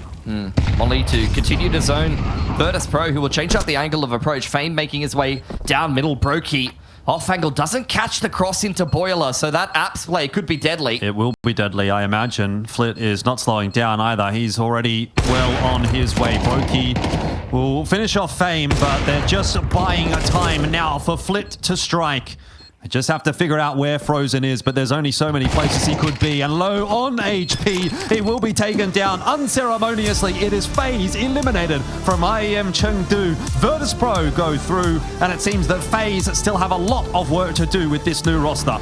Molly to continue to zone Virtus.pro, who will change up the angle of approach. Fame making his way down middle. Brokey off angle doesn't catch the cross into Boiler, so that apps play could be deadly. It will be deadly, I imagine. Flit is not slowing down either. He's already well on his way. Brokey will finish off Fame, but they're just buying a time now for Flit to strike. I just have to figure out where Frozen is, but there's only so many places he could be. And low on HP, he will be taken down unceremoniously. It is FaZe eliminated from IEM Chengdu. Virtus.pro go through, and it seems that FaZe still have a lot of work to do with this new roster.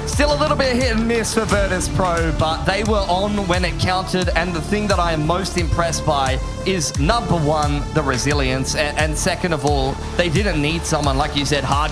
Still a little bit hit and miss for Virtus.pro, but they were on when it counted, and the thing that I am most impressed by is, number one, the resilience, and second of all, they didn't need someone, like you said, hard